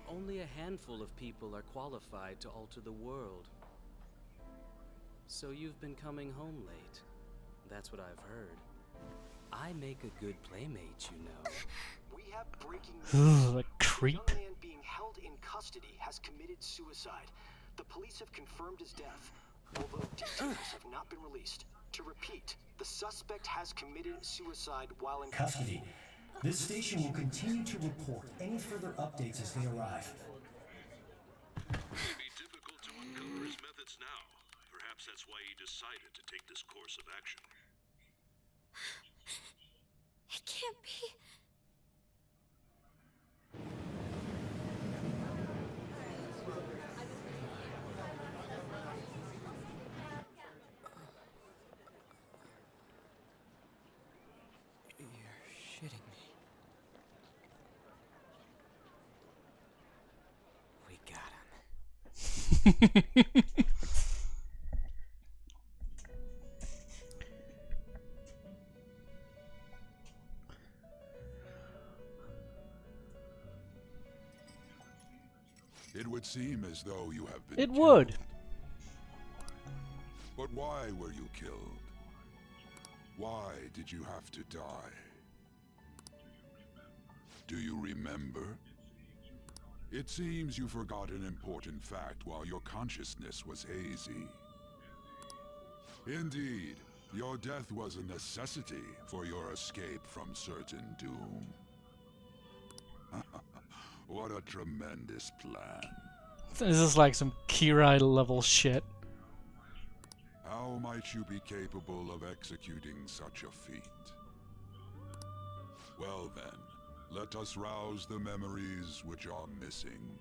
Only a handful of people are qualified to alter the world. So you've been coming home late. That's what I've heard. I make a good playmate, you know. We have breaking Ugh, news. a creep. The young man being held in custody has committed suicide. The police have confirmed his death, although details have not been released. To repeat, the suspect has committed suicide while in Custody. This station will continue to report any further updates as they arrive. It'd be difficult to uncover his methods now. Perhaps that's why he decided to take this course of action. It can't be. You're shitting me. We got him. It would seem as though you have been It killed. would. But why were you killed? Why did you have to die? Do you remember? It seems you forgot an important fact while your consciousness was hazy. Indeed, your death was a necessity for your escape from certain doom. What a tremendous plan. This is like some Kirai level shit. How might you be capable of executing such a feat? Well then, let us rouse the memories which are missing.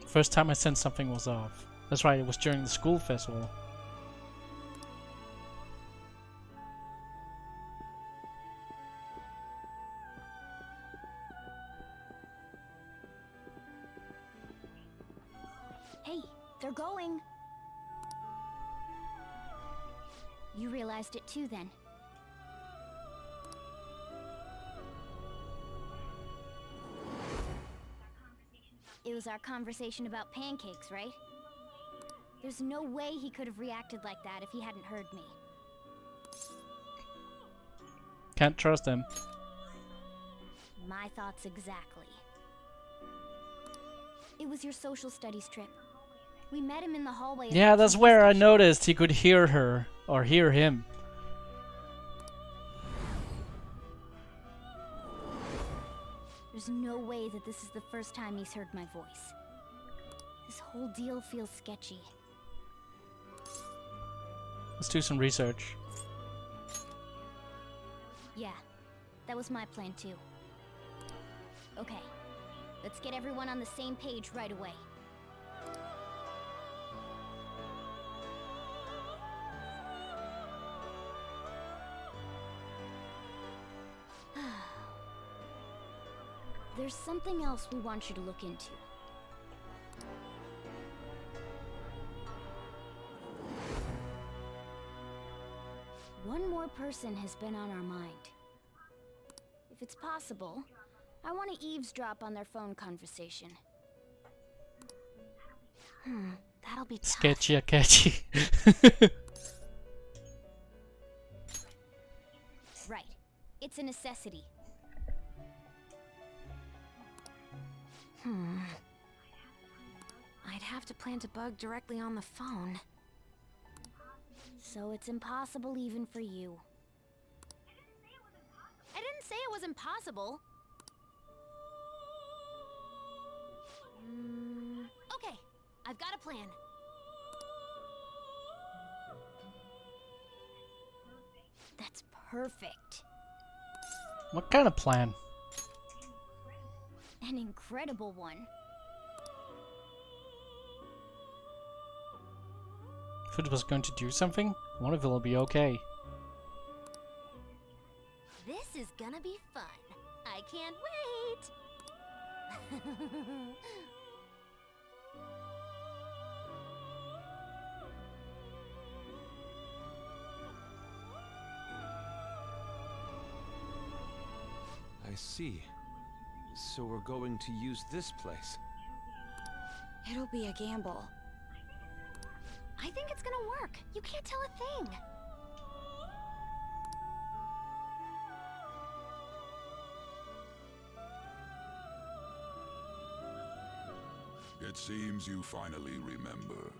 First time I sensed something was off. That's right, it was during the school festival. Hey, they're going. You realized it too then. It was our conversation about pancakes, right? There's no way he could have reacted like that if he hadn't heard me. Can't trust him. My thoughts exactly. It was your social studies trip. We met him in the hallway. Yeah, that's where I noticed he could hear her, or hear him. There's no way that this is the first time he's heard my voice. This whole deal feels sketchy. Let's do some research. Yeah, that was my plan too. Okay, let's get everyone on the same page right away. There's something else we want you to look into. One more person has been on our mind. If it's possible, I want to eavesdrop on their phone conversation. That'll be tough. Sketchy, catchy. Right. It's a necessity. I'd have to plant a bug directly on the phone. So it's impossible even for you. I didn't say it was impossible. Okay, I've got a plan. That's perfect. What kind of plan? An incredible one. If it was going to do something, one of it will be okay. This is gonna be fun. I can't wait. I see. So we're going to use this place. It'll be a gamble. I think it's gonna work. You can't tell a thing. It seems you finally remember.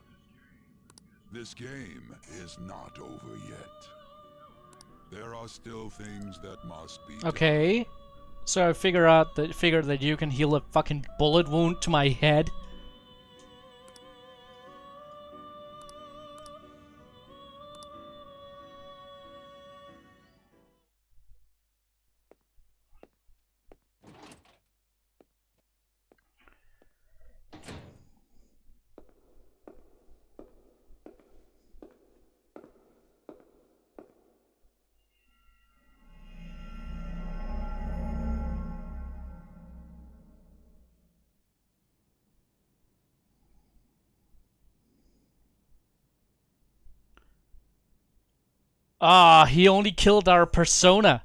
This game is not over yet. There are still things that must be Okay. So I figure that you can heal a fucking bullet wound to my head. Ah, he only killed our persona.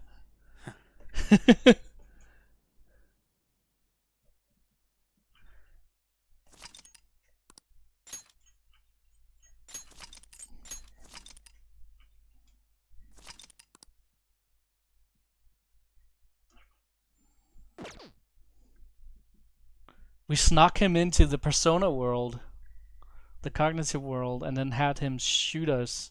We snuck him into the persona world, the cognitive world, and then had him shoot us.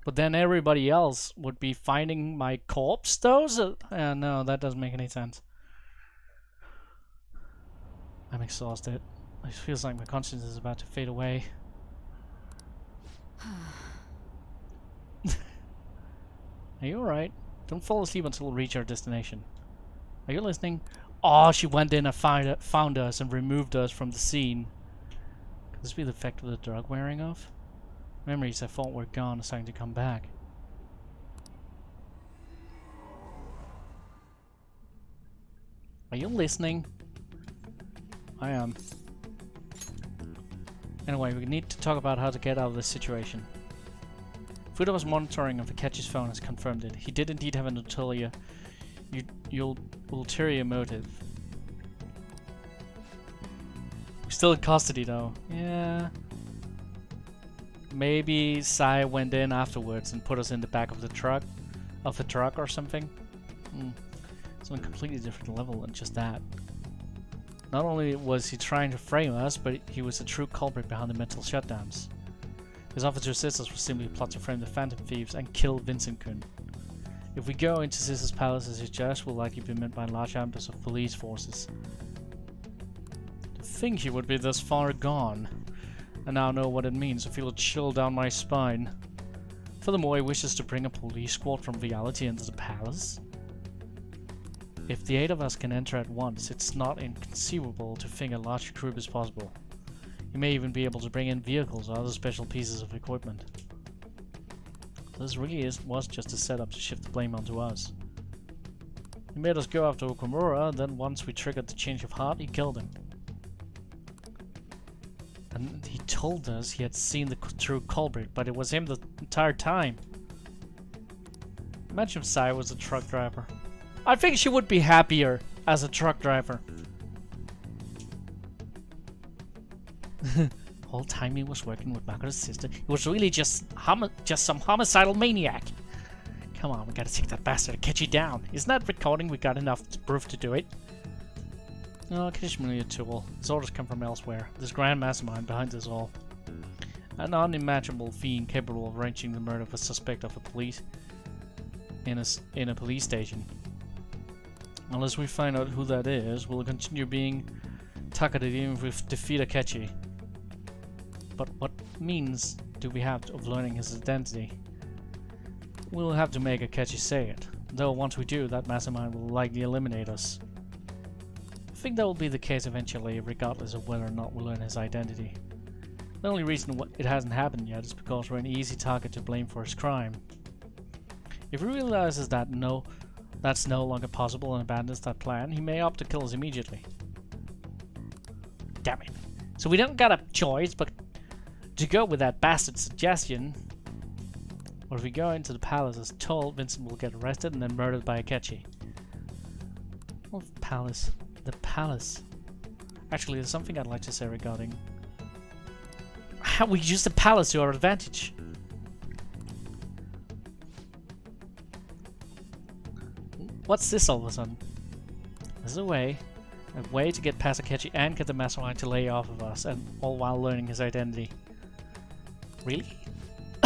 But then everybody else would be finding my corpse, though? So, no, that doesn't make any sense. I'm exhausted. It feels like my conscience is about to fade away. Are you alright? Don't fall asleep until we reach our destination. Are you listening? Oh, she went in and found us and removed us from the scene. Could this be the effect of the drug wearing off? Memories I thought were gone are starting to come back. Are you listening? I am. Anyway, we need to talk about how to get out of this situation. Fudo's monitoring of Akechi's phone has confirmed it. He did indeed have an ulterior motive. We're still in custody though. Yeah. Maybe Sai went in afterwards and put us in the back of the truck or something. It's on a completely different level than just that. Not only was he trying to frame us, but he was a true culprit behind the mental shutdowns. His offer to assist us was simply a plot to frame the Phantom Thieves and kill Vincent-kun. If we go into Caesar's palace as he suggests, we'll likely be met by large ambushes of police forces. To think he would be this far gone. I now know what it means. I feel a chill down my spine. Furthermore, he wishes to bring a police squad from reality into the palace. If the 8 of us can enter at once, it's not inconceivable to think a large group is possible. He may even be able to bring in vehicles or other special pieces of equipment. This really was just a setup to shift the blame onto us. He made us go after Okumura, and then once we triggered the change of heart, he killed him. And he told us he had seen the true culprit, but it was him the entire time. Imagine if Sai was a truck driver. I think she would be happier as a truck driver. Whole time he was working with Makoto's sister, he was really just some homicidal maniac. Come on, we gotta take that bastard and catch you down. Isn't that recording we got enough proof to do it? No, Akishi's merely a tool. His orders come from elsewhere. This grand mastermind behind this all. An unimaginable fiend capable of arranging the murder of a suspect of a police in a police station. Unless we find out who that is, we'll continue being targeted even if we defeat Akechi. But what means do we have of learning his identity? We'll have to make Akechi say it. Though once we do, that mastermind will likely eliminate us. I think that will be the case eventually, regardless of whether or not we learn his identity. The only reason it hasn't happened yet is because we're an easy target to blame for his crime. If he realizes that that's no longer possible and abandons that plan, he may opt to kill us immediately. Damn it. So we don't got a choice but to go with that bastard suggestion. Or if we go into the palace as told, Vincent will get arrested and then murdered by Akechi. Oh, palace. The palace. Actually, there's something I'd like to say regarding We use the palace to our advantage. What's this all of a sudden? There's a way to get past Akechi and get the mastermind to lay off of us, and all while learning his identity. Really?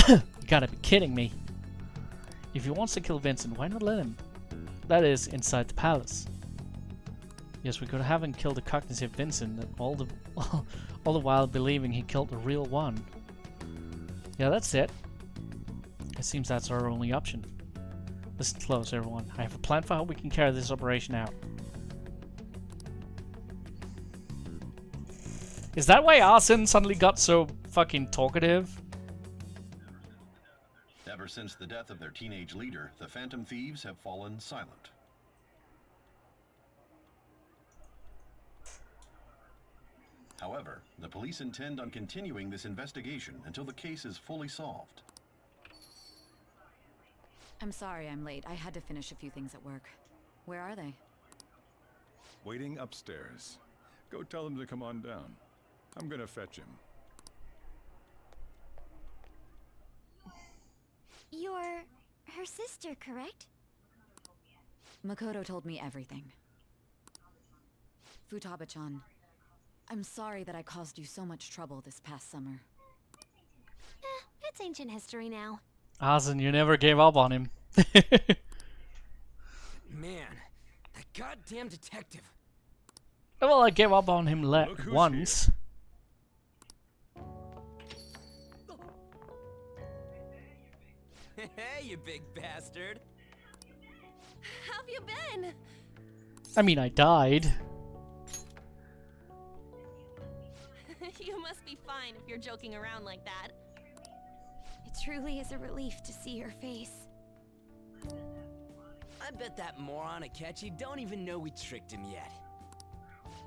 You gotta be kidding me. If he wants to kill Vincent, why not let him? That is, inside the palace. Yes, we could have him kill the cognitive Vincent, and all the while believing he killed the real one. Yeah, that's it. It seems that's our only option. Listen close, everyone. I have a plan for how we can carry this operation out. Is that why Arsene suddenly got so fucking talkative? Ever since the death of their teenage leader, the Phantom Thieves have fallen silent. However, the police intend on continuing this investigation until the case is fully solved. I'm sorry I'm late. I had to finish a few things at work. Where are they? Waiting upstairs. Go tell them to come on down. I'm gonna fetch him. You're her sister, correct? Makoto told me everything. Futaba-chan, I'm sorry that I caused you so much trouble this past summer. It's ancient history now. Arsene, you never gave up on him. Man, that goddamn detective. Well, I gave up on him once. Hey, you big bastard. How have you been? I mean, I died. You must be fine if you're joking around like that. It truly is a relief to see your face. I bet that moron Akechi don't even know we tricked him yet.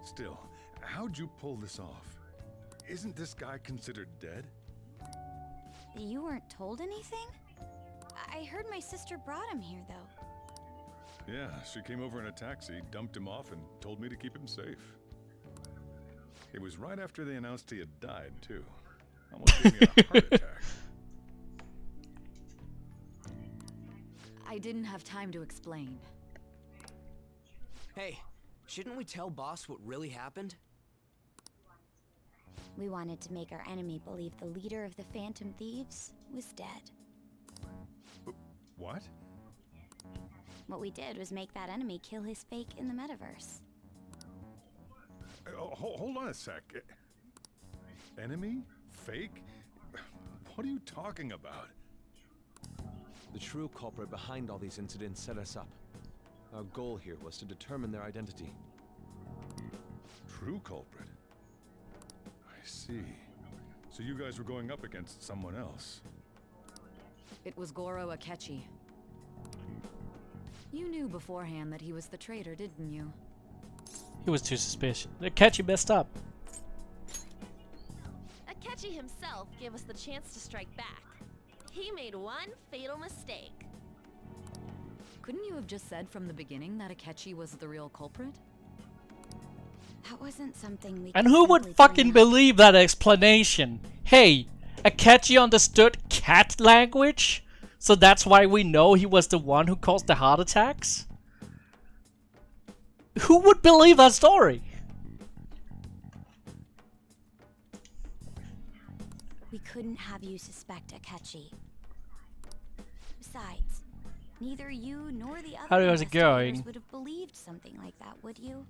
Still, how'd you pull this off? Isn't this guy considered dead? You weren't told anything? I heard my sister brought him here, though. Yeah, she came over in a taxi, dumped him off, and told me to keep him safe. It was right after they announced he had died, too. Almost gave me a heart attack. I didn't have time to explain. Hey, shouldn't we tell boss what really happened? We wanted to make our enemy believe the leader of the Phantom Thieves was dead. What? What we did was make that enemy kill his fake in the metaverse. Hold on a sec. Enemy? Fake? What are you talking about? The true culprit behind all these incidents set us up. Our goal here was to determine their identity. True culprit? I see. So you guys were going up against someone else. It was Goro Akechi. You knew beforehand that he was the traitor, didn't you? He was too suspicious. Akechi messed up. Akechi himself gave us the chance to strike back. He made one fatal mistake. Couldn't you have just said from the beginning that Akechi was the real culprit? That wasn't something we And who would fucking believe that explanation? Hey, Akechi understood cat language? So that's why we know he was the one who caused the heart attacks? Who would believe that story? We couldn't have you suspect Akechi. Besides, neither you nor the other How is it investigators going? would have believed something like that, would you?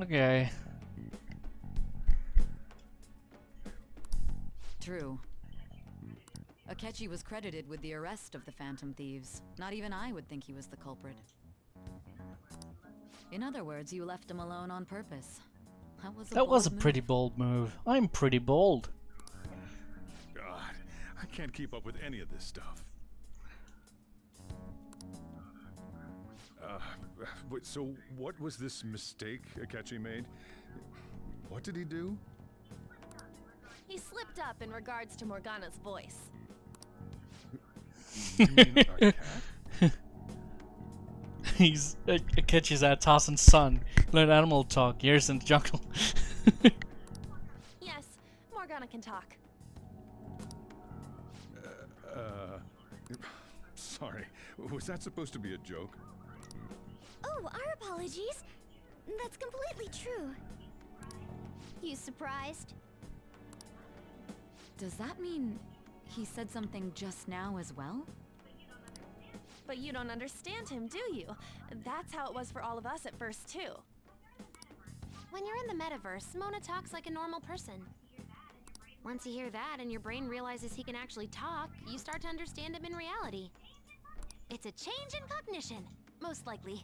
Okay. True. Akechi was credited with the arrest of the Phantom Thieves. Not even I would think he was the culprit. In other words, you left him alone on purpose. That was a pretty bold move. I'm pretty bold. God, I can't keep up with any of this stuff. So what was this mistake Akechi made? What did he do? He slipped up in regards to Morgana's voice. You mean a cat? He's Akechi's Tarzan's son. Learn animal talk. Years in the jungle. Yes, Morgana can talk. Sorry. Was that supposed to be a joke? Oh, our apologies. That's completely true. You surprised? Does that mean he said something just now as well? But you don't understand him, do you? That's how it was for all of us at first, too. When you're in the metaverse, Mona talks like a normal person. Once you hear that and your brain realizes he can actually talk, you start to understand him in reality. It's a change in cognition, most likely.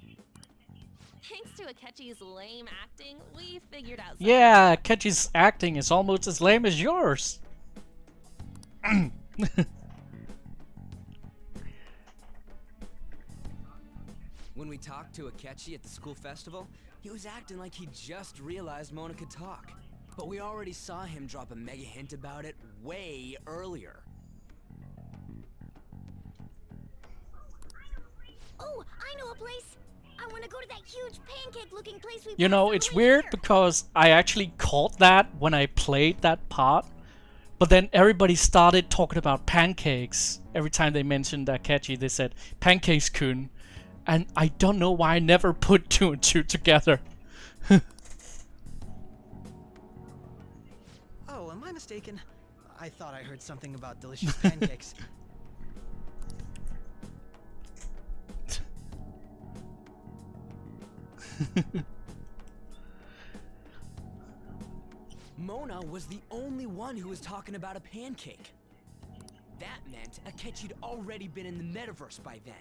Thanks to Akechi's lame acting, we figured out something. Yeah, Akechi's acting is almost as lame as yours. When we talked to Akechi at the school festival, he was acting like he just realized Mona could talk. But we already saw him drop a mega hint about it way earlier. Oh, I know a place. I want to go to that huge pancake-looking place we You know, it's weird because I actually caught that when I played that part. But then everybody started talking about pancakes. Every time they mentioned Akechi, they said, Pancakes-kun. And I don't know why I never put 2 and 2 together. Oh, am I mistaken? I thought I heard something about delicious pancakes. Mona was the only one who was talking about a pancake. That meant Akechi'd already been in the metaverse by then.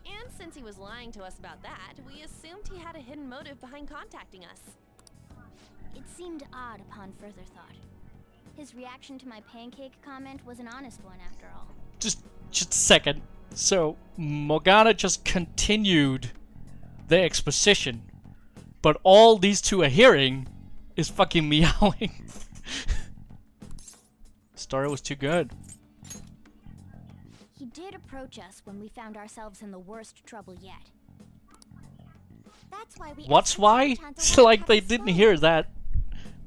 And since he was lying to us about that, we assumed he had a hidden motive behind contacting us. It seemed odd upon further thought. His reaction to my pancake comment was an honest one after all. Just a second. So, Morgana just continued the exposition. But all these two are hearing is fucking meowing. Story was too good. He did approach us when we found ourselves in the worst trouble yet. That's why we What's why? It's like they didn't hear that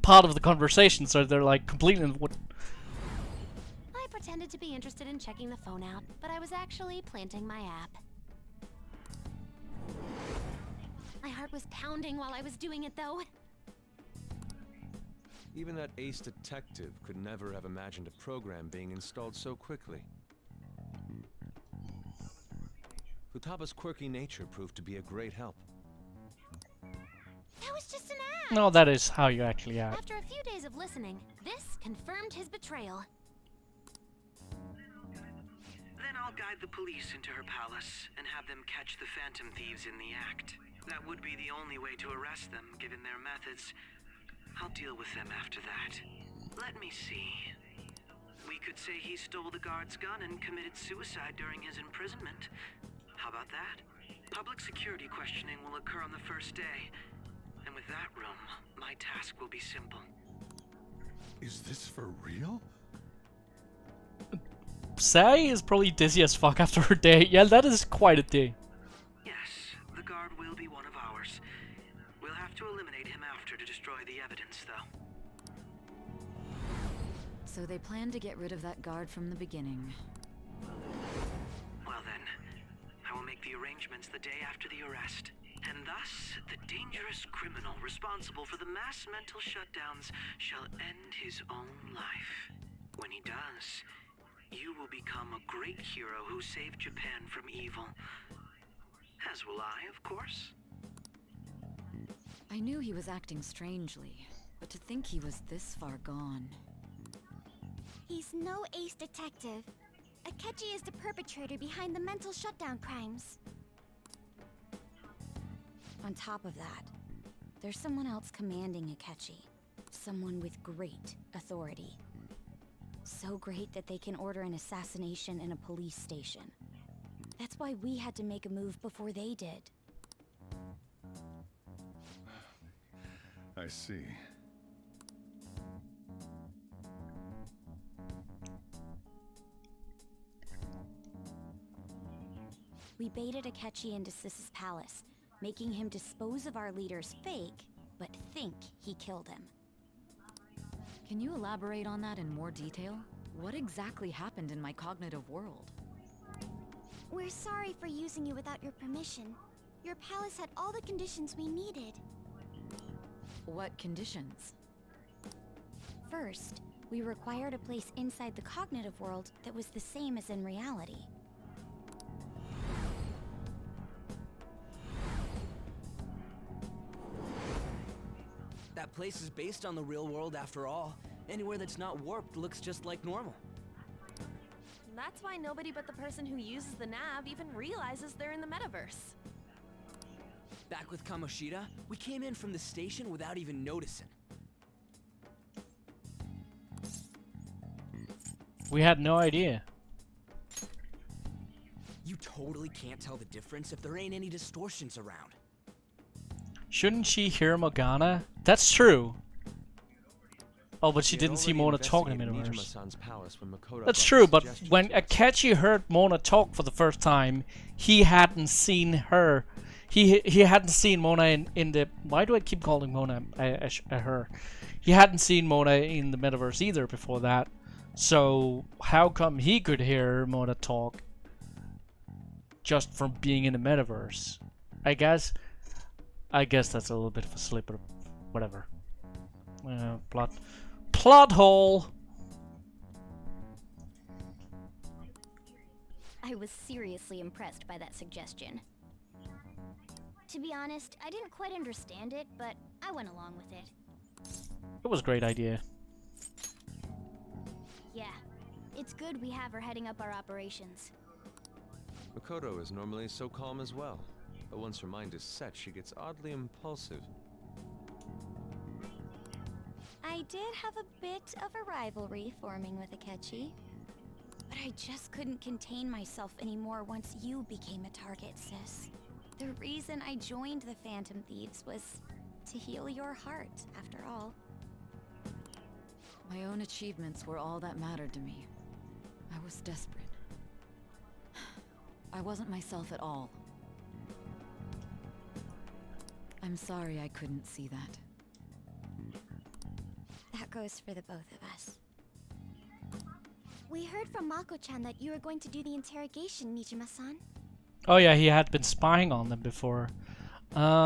part of the conversation, so they're like completely. I pretended to be interested in checking the phone out, but I was actually planting my app. My heart was pounding while I was doing it, though. Even that ace detective could never have imagined a program being installed so quickly. Futaba's quirky nature proved to be a great help. That was just an act. No, that is how you actually act. After a few days of listening, this confirmed his betrayal. Then I'll guide the police into her palace and have them catch the phantom thieves in the act. That would be the only way to arrest them, given their methods. I'll deal with them after that. Let me see. We could say he stole the guard's gun and committed suicide during his imprisonment. How about that? Public security questioning will occur on the first day. And with that room, my task will be simple. Is this for real? Sai is probably dizzy as fuck after her day. Yeah, that is quite a day. Yes, the guard will be one of ours. We'll have to eliminate him after to destroy the evidence, though. So they planned to get rid of that guard from the beginning. Well then, I will make the arrangements the day after the arrest. And thus, the dangerous criminal responsible for the mass mental shutdowns shall end his own life. When he does, you will become a great hero who saved Japan from evil. As will I, of course. I knew he was acting strangely, but to think he was this far gone. He's no ace detective. Akechi is the perpetrator behind the mental shutdown crimes. On top of that, there's someone else commanding Akechi. Someone with great authority. So great that they can order an assassination in a police station. That's why we had to make a move before they did. I see. We baited Akechi into Sis's palace, making him dispose of our leader's fake, but think he killed him. Can you elaborate on that in more detail? What exactly happened in my cognitive world? We're sorry for using you without your permission. Your palace had all the conditions we needed. What conditions? First, we required a place inside the cognitive world that was the same as in reality. That place is based on the real world after all. Anywhere that's not warped looks just like normal. That's why nobody but the person who uses the nav even realizes they're in the metaverse. Back with Kamoshida, we came in from the station without even noticing. We had no idea. You totally can't tell the difference if there ain't any distortions around. Shouldn't she hear Morgana? That's true. Oh, but she didn't see Mona talk in the metaverse. That's true, but when Akechi heard Mona talk for the first time, he hadn't seen her. He hadn't seen Mona in the... Why do I keep calling Mona her? He hadn't seen Mona in the metaverse either before that. So how come he could hear Mona talk just from being in the metaverse? I guess that's a little bit of a slip, or whatever. Plot hole. I was seriously impressed by that suggestion. To be honest, I didn't quite understand it, but I went along with it. It was a great idea. Yeah, it's good we have her heading up our operations. Makoto is normally so calm as well, but once her mind is set, she gets oddly impulsive. I did have a bit of a rivalry forming with Akechi, but I just couldn't contain myself anymore once you became a target, sis. The reason I joined the Phantom Thieves was to heal your heart, after all. My own achievements were all that mattered to me. I was desperate. I wasn't myself at all. I'm sorry I couldn't see that. That goes for the both of us. We heard from Mako-chan that you were going to do the interrogation, Nijima-san. Oh yeah, he had been spying on them before.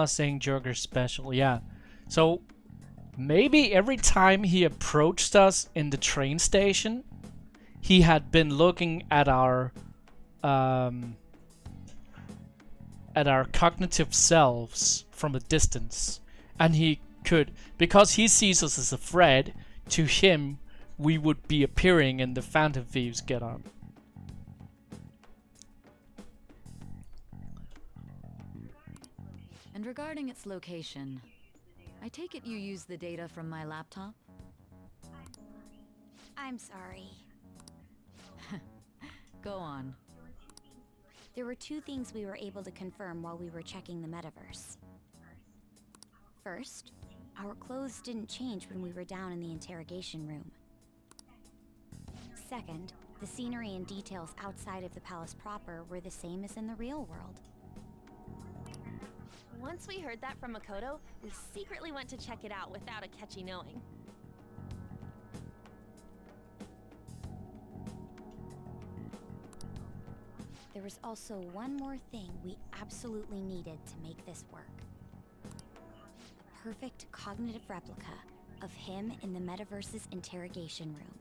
Saying Joker's special, yeah. So maybe every time he approached us in the train station, he had been looking at our cognitive selves from a distance, and he could, because he sees us as a threat to him, we would be appearing in the Phantom Thieves getup. And regarding its location, I take it you use the data from my laptop? I'm sorry. Go on. There were two things we were able to confirm while we were checking the metaverse. First, our clothes didn't change when we were down in the interrogation room. Second, the scenery and details outside of the palace proper were the same as in the real world. Once we heard that from Makoto, we secretly went to check it out without Akechi knowing. There was also one more thing we absolutely needed to make this work. A perfect cognitive replica of him in the metaverse's interrogation room.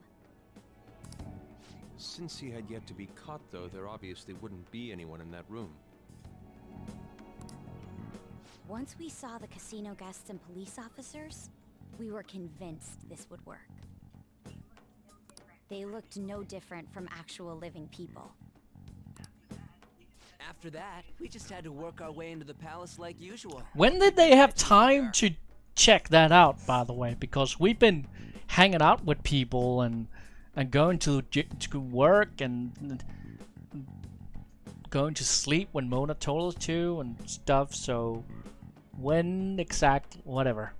Since he had yet to be caught, though, there obviously wouldn't be anyone in that room. Once we saw the casino guests and police officers, we were convinced this would work. They looked no different from actual living people. After that, we just had to work our way into the palace like usual. When did they have time to check that out, by the way? Because we've been hanging out with people and going to work and going to sleep when Mona told us to and stuff, so when exactly, whatever.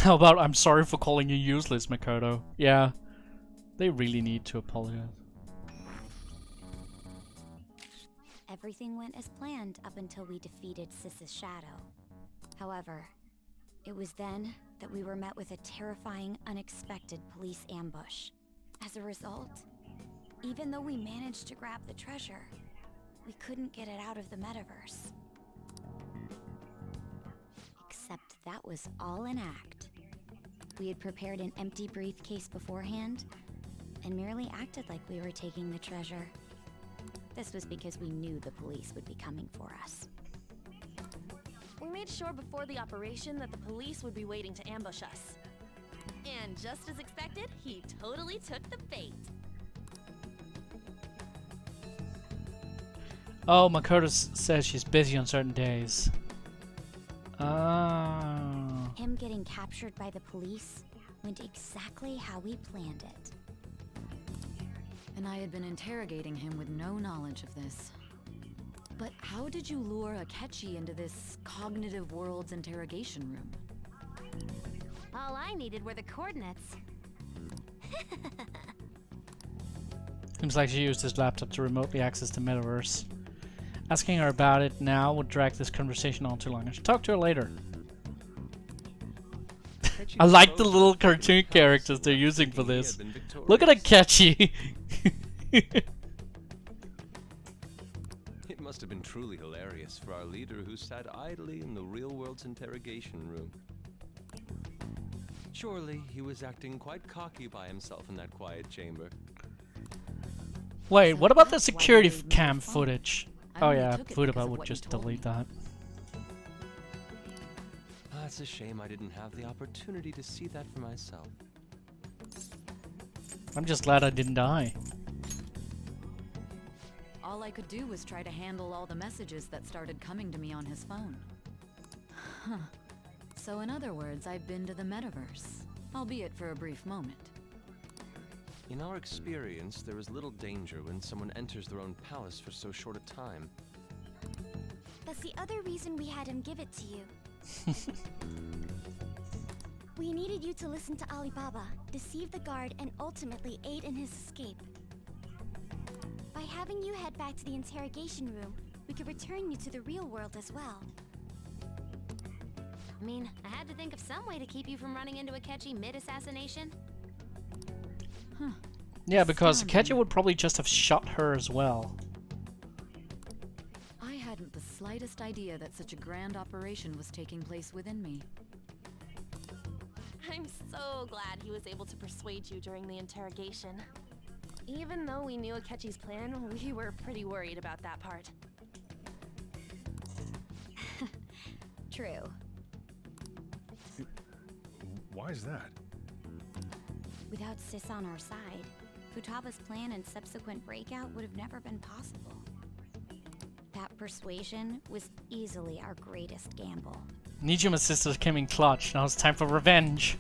How about I'm sorry for calling you useless, Makoto? Yeah, they really need to apologize. Everything went as planned up until we defeated Sis's shadow. However, it was then that we were met with a terrifying, unexpected police ambush. As a result, even though we managed to grab the treasure, we couldn't get it out of the metaverse. Except that was all an act. We had prepared an empty briefcase beforehand and merely acted like we were taking the treasure. This was because we knew the police would be coming for us. We made sure before the operation that the police would be waiting to ambush us. And just as expected, he totally took the bait. Oh, Makoto says she's busy on certain days. Oh. Him getting captured by the police went exactly how we planned it. And I had been interrogating him with no knowledge of this. But how did you lure Akechi into this cognitive world's interrogation room? All I needed were the coordinates. Seems like she used his laptop to remotely access the metaverse. Asking her about it now would drag this conversation on too long. I should talk to her later. I like the little cartoon characters they're using for this. Look at Akechi! It must have been truly hilarious for our leader who sat idly in the real world's interrogation room. Surely he was acting quite cocky by himself in that quiet chamber. Wait, what about the security cam footage? Oh yeah, Futaba would just delete that. It's a shame I didn't have the opportunity to see that for myself. I'm just glad I didn't die. All I could do was try to handle all the messages that started coming to me on his phone. Huh. So in other words, I've been to the metaverse, albeit for a brief moment. In our experience, there is little danger when someone enters their own palace for so short a time. That's the other reason we had him give it to you. We needed you to listen to Alibaba, deceive the guard, and ultimately aid in his escape. By having you head back to the interrogation room, we could return you to the real world as well. I mean, I had to think of some way to keep you from running into Akechi mid-assassination. Huh. Yeah, because Akechi would probably just have shot her as well. I hadn't the slightest idea that such a grand operation was taking place within me. I'm so glad he was able to persuade you during the interrogation. Even though we knew Akechi's plan, we were pretty worried about that part. True. Why is that? Without Sis on our side, Futaba's plan and subsequent breakout would have never been possible. That persuasion was easily our greatest gamble. Nijima's sisters came in clutch. Now it's time for revenge.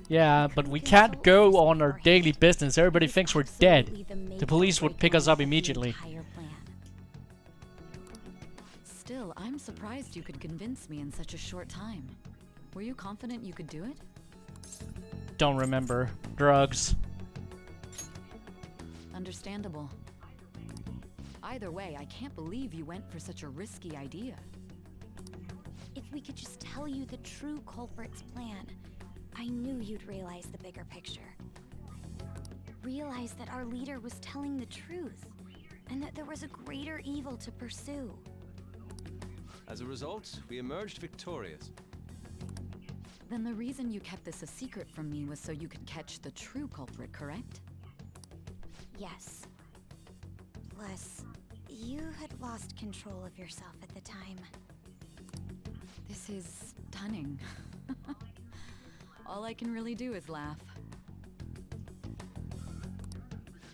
Yeah, but we can't go on our daily business. Everybody thinks we're dead. The police would pick us up immediately. Still, I'm surprised you could convince me in such a short time. Were you confident you could do it? Don't remember. Drugs. Understandable. Either way, I can't believe you went for such a risky idea. If we could just tell you the true culprit's plan, I knew you'd realize the bigger picture. Realize that our leader was telling the truth, and that there was a greater evil to pursue. As a result, we emerged victorious. Then the reason you kept this a secret from me was so you could catch the true culprit, correct? Yes. Plus, you had lost control of yourself at the time. This is stunning. All I can really do is laugh.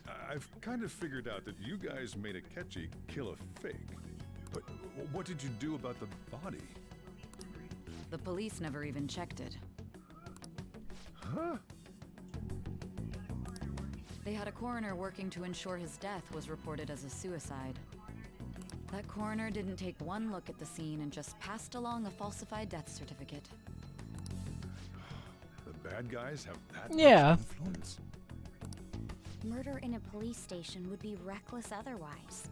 I've kind of figured out that you guys made Akechi kill a fake. But what did you do about the body? The police never even checked it. Huh? They had a coroner working to ensure his death was reported as a suicide. That coroner didn't take one look at the scene and just passed along a falsified death certificate. bad guys have that Yeah. much influence? Murder in a police station would be reckless otherwise.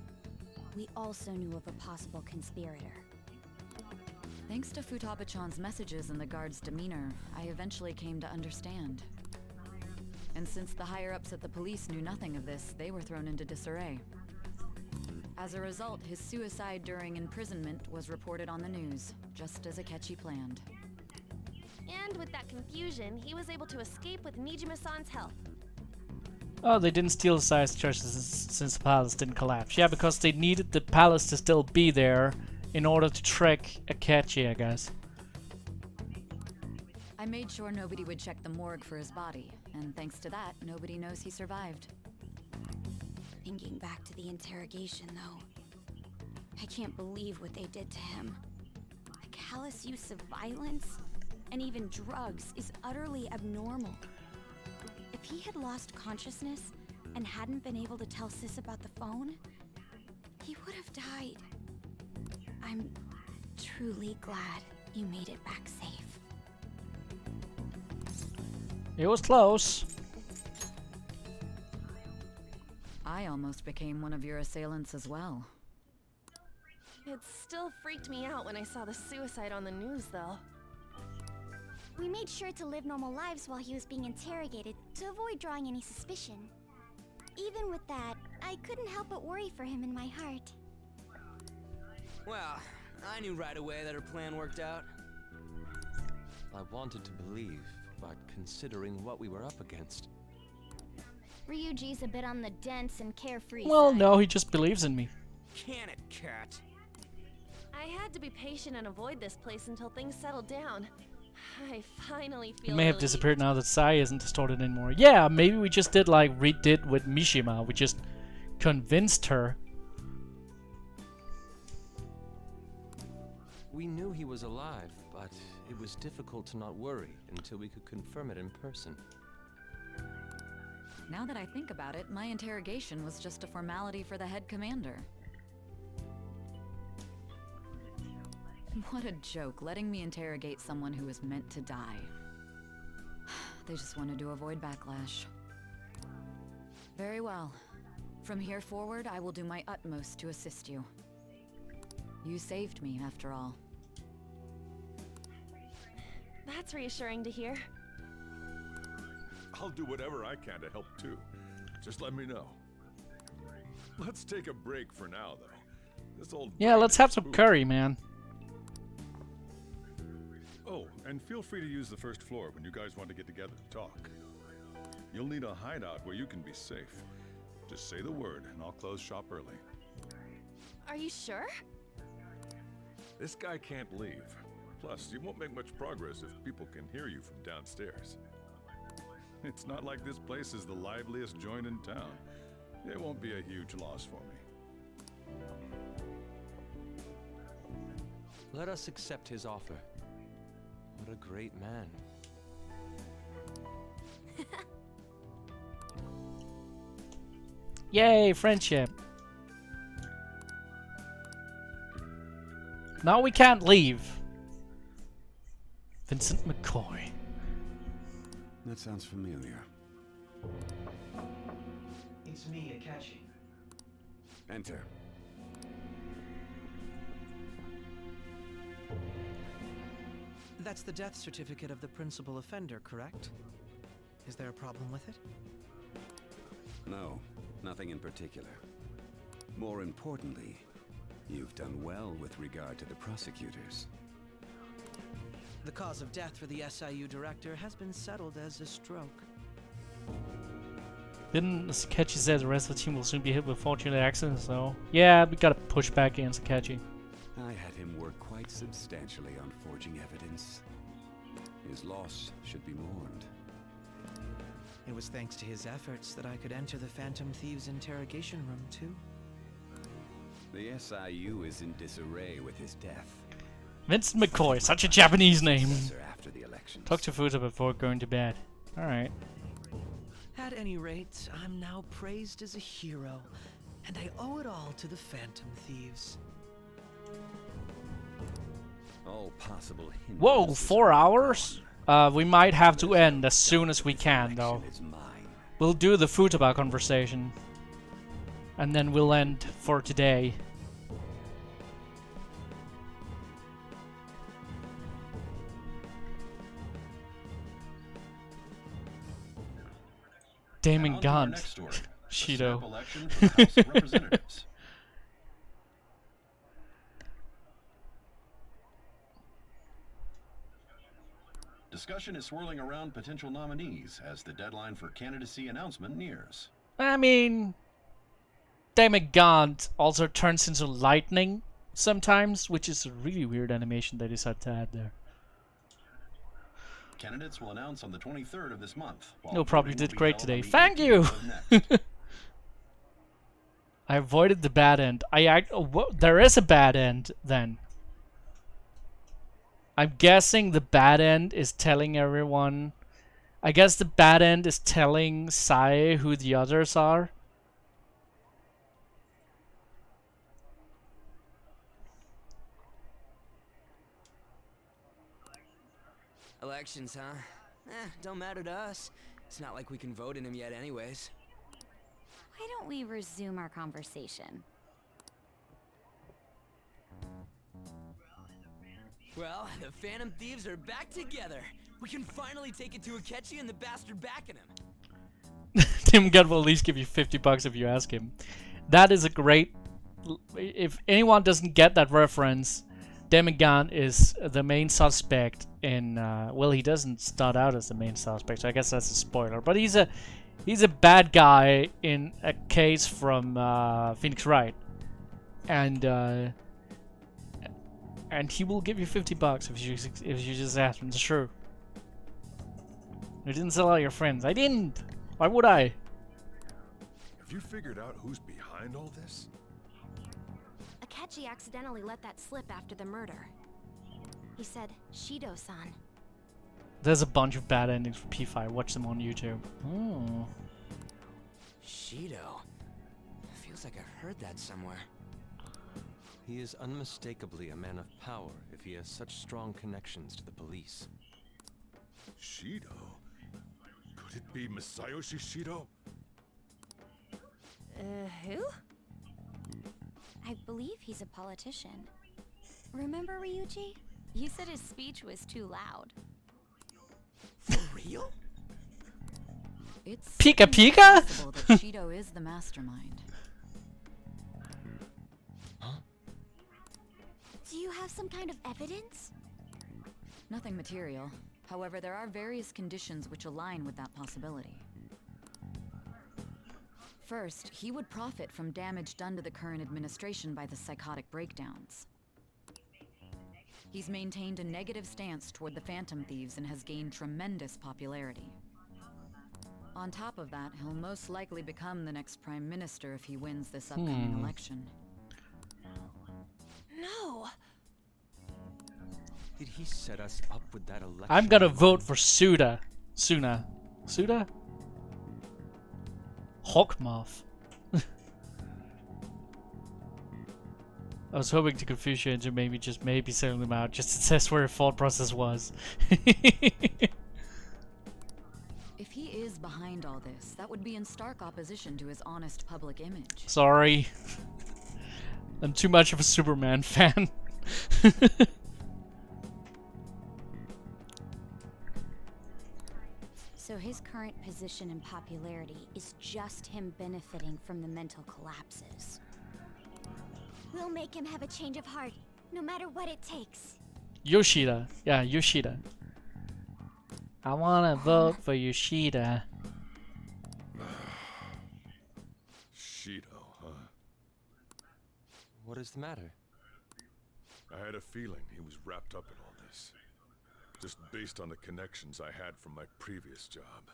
We also knew of a possible conspirator. Thanks to Futaba-chan's messages and the guard's demeanor, I eventually came to understand. And since the higher-ups at the police knew nothing of this, they were thrown into disarray. As a result, his suicide during imprisonment was reported on the news, just as Akechi planned. And with that confusion, he was able to escape with Nijima-san's help. Oh, they didn't steal the size church since the palace didn't collapse. Yeah, because they needed the palace to still be there in order to track Akechi, I guess. I made sure nobody would check the morgue for his body, and thanks to that, nobody knows he survived. Thinking back to the interrogation, though, I can't believe what they did to him. The callous use of violence, and even drugs, is utterly abnormal. If he had lost consciousness and hadn't been able to tell Sis about the phone, he would have died. I'm truly glad you made it back safe. It was close. I almost became one of your assailants as well. It still freaked me out when I saw the suicide on the news, though. We made sure to live normal lives while he was being interrogated to avoid drawing any suspicion. Even with that, I couldn't help but worry for him in my heart. Well, I knew right away that her plan worked out. I wanted to believe, but considering what we were up against. Ryuji's a bit on the dense and carefree Well, side. no, he just believes in me. Can it, cat? I had to be patient and avoid this place until things settled down. I finally It feel may have relieved. disappeared now that Sai isn't distorted anymore. Yeah, maybe we just did like we did with Mishima. We just convinced her. We knew he was alive, but it was difficult to not worry until we could confirm it in person. Now that I think about it, my interrogation was just a formality for the head commander. What a joke, letting me interrogate someone who was meant to die. They just wanted to avoid backlash. Very well. From here forward, I will do my utmost to assist you. You saved me, after all. That's reassuring to hear. I'll do whatever I can to help too. Just let me know. Let's take a break for now, though. This old Yeah, let's have some curry, man. Oh, and feel free to use the first floor when you guys want to get together to talk. You'll need a hideout where you can be safe. Just say the word, and I'll close shop early. Are you sure? This guy can't leave. Plus, you won't make much progress if people can hear you from downstairs. It's not like this place is the liveliest joint in town. It won't be a huge loss for me. Let us accept his offer. What a great man. Yay, friendship. Now we can't leave. Vincent McCoy. That sounds familiar. It's me, Akechi. Enter. That's the death certificate of the principal offender, correct? Is there a problem with it? No, nothing in particular. More importantly, you've done well with regard to the prosecutors. The cause of death for the SIU director has been settled as a stroke. Didn't Sakechi say the rest of the team will soon be hit with fortunate accidents, though? Yeah, we gotta push back against Sakechi. I had him work quite substantially on forging evidence. His loss should be mourned. It was thanks to his efforts that I could enter the Phantom Thieves' interrogation room, too. The SIU is in disarray with his death. Vincent McCoy, such a Japanese name. After the elections. Talk to Futa before going to bed. Alright. At any rate, I'm now praised as a hero, and I owe it all to the Phantom Thieves. All possible hindrances Whoa, 4 hours? We might have to end as soon as we can, though. We'll do the Futaba conversation. And then we'll end for today. Damon Gaunt. Shido. Discussion is swirling around potential nominees as the deadline for candidacy announcement nears. I mean, Damon Gaunt also turns into lightning sometimes, which is a really weird animation they decided to add there. Candidates will announce on the 23rd of this month. You probably did great today. Thank you! I avoided the bad end. There is a bad end, then. I'm guessing the bad end is telling everyone... I guess the bad end is telling Sai who the others are. Elections, huh? Don't matter to us. It's not like we can vote in him yet anyways. Why don't we resume our conversation? Well, the Phantom Thieves are back together. We can finally take it to Akechi and the bastard backing him. Tim Gunn will at least give you $50 if you ask him. That is a great... If anyone doesn't get that reference, Damon Gaunt is the main suspect in... well, he doesn't start out as the main suspect, so I guess that's a spoiler. But he's a bad guy in a case from Phoenix Wright. And he will give you $50 if you just ask him. It's true. You didn't sell out your friends. I didn't. Why would I? Have you figured out who's behind all this? Akechi accidentally let that slip after the murder. He said, Shido-san. There's a bunch of bad endings for P5. Watch them on YouTube. Oh. Shido. Feels like I've heard that somewhere. He is unmistakably a man of power if he has such strong connections to the police. Shido? Could it be Masayoshi Shido? Who? I believe he's a politician. Remember, Ryuji? You said his speech was too loud. For real? It's Pika Pika? possible that Shido is the mastermind. Do you have some kind of evidence? Nothing material. However, there are various conditions which align with that possibility. First, he would profit from damage done to the current administration by the psychotic breakdowns. He's maintained a negative stance toward the Phantom Thieves and has gained tremendous popularity. On top of that, he'll most likely become the next Prime Minister if he wins this upcoming election. No! Did he set us up with that election? I'm gonna vote for Suda. Suna. Suda? Hawkmoth. I was hoping to confuse you into maybe selling them out just to test where your thought process was. If he is behind all this, that would be in stark opposition to his honest public image. Sorry. I'm too much of a Superman fan. So his current position and popularity is just him benefiting from the mental collapses. We'll make him have a change of heart, no matter what it takes. Yoshida. Yeah, Yoshida. I wanna vote for Yoshida. Shido, huh? What is the matter? I had a feeling he was wrapped up in all this. Just based on the connections I had from my previous job.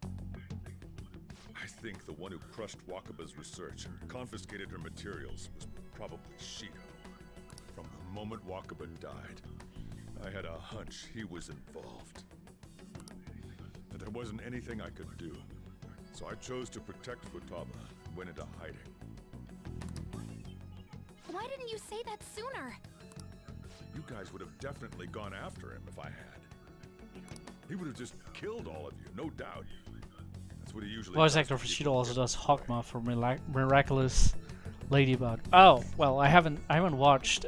I think the one who crushed Wakaba's research and confiscated her materials was probably Shido. From the moment Wakaba died, I had a hunch he was involved. But there wasn't anything I could do, so I chose to protect Futaba and went into hiding. Why didn't you say that sooner? You guys would have definitely gone after him if I had. He would have just killed all of you, no doubt. That's what he usually Voice does actor to for people Shido also who does Hawkma for Miraculous Ladybug. Oh, well, I haven't watched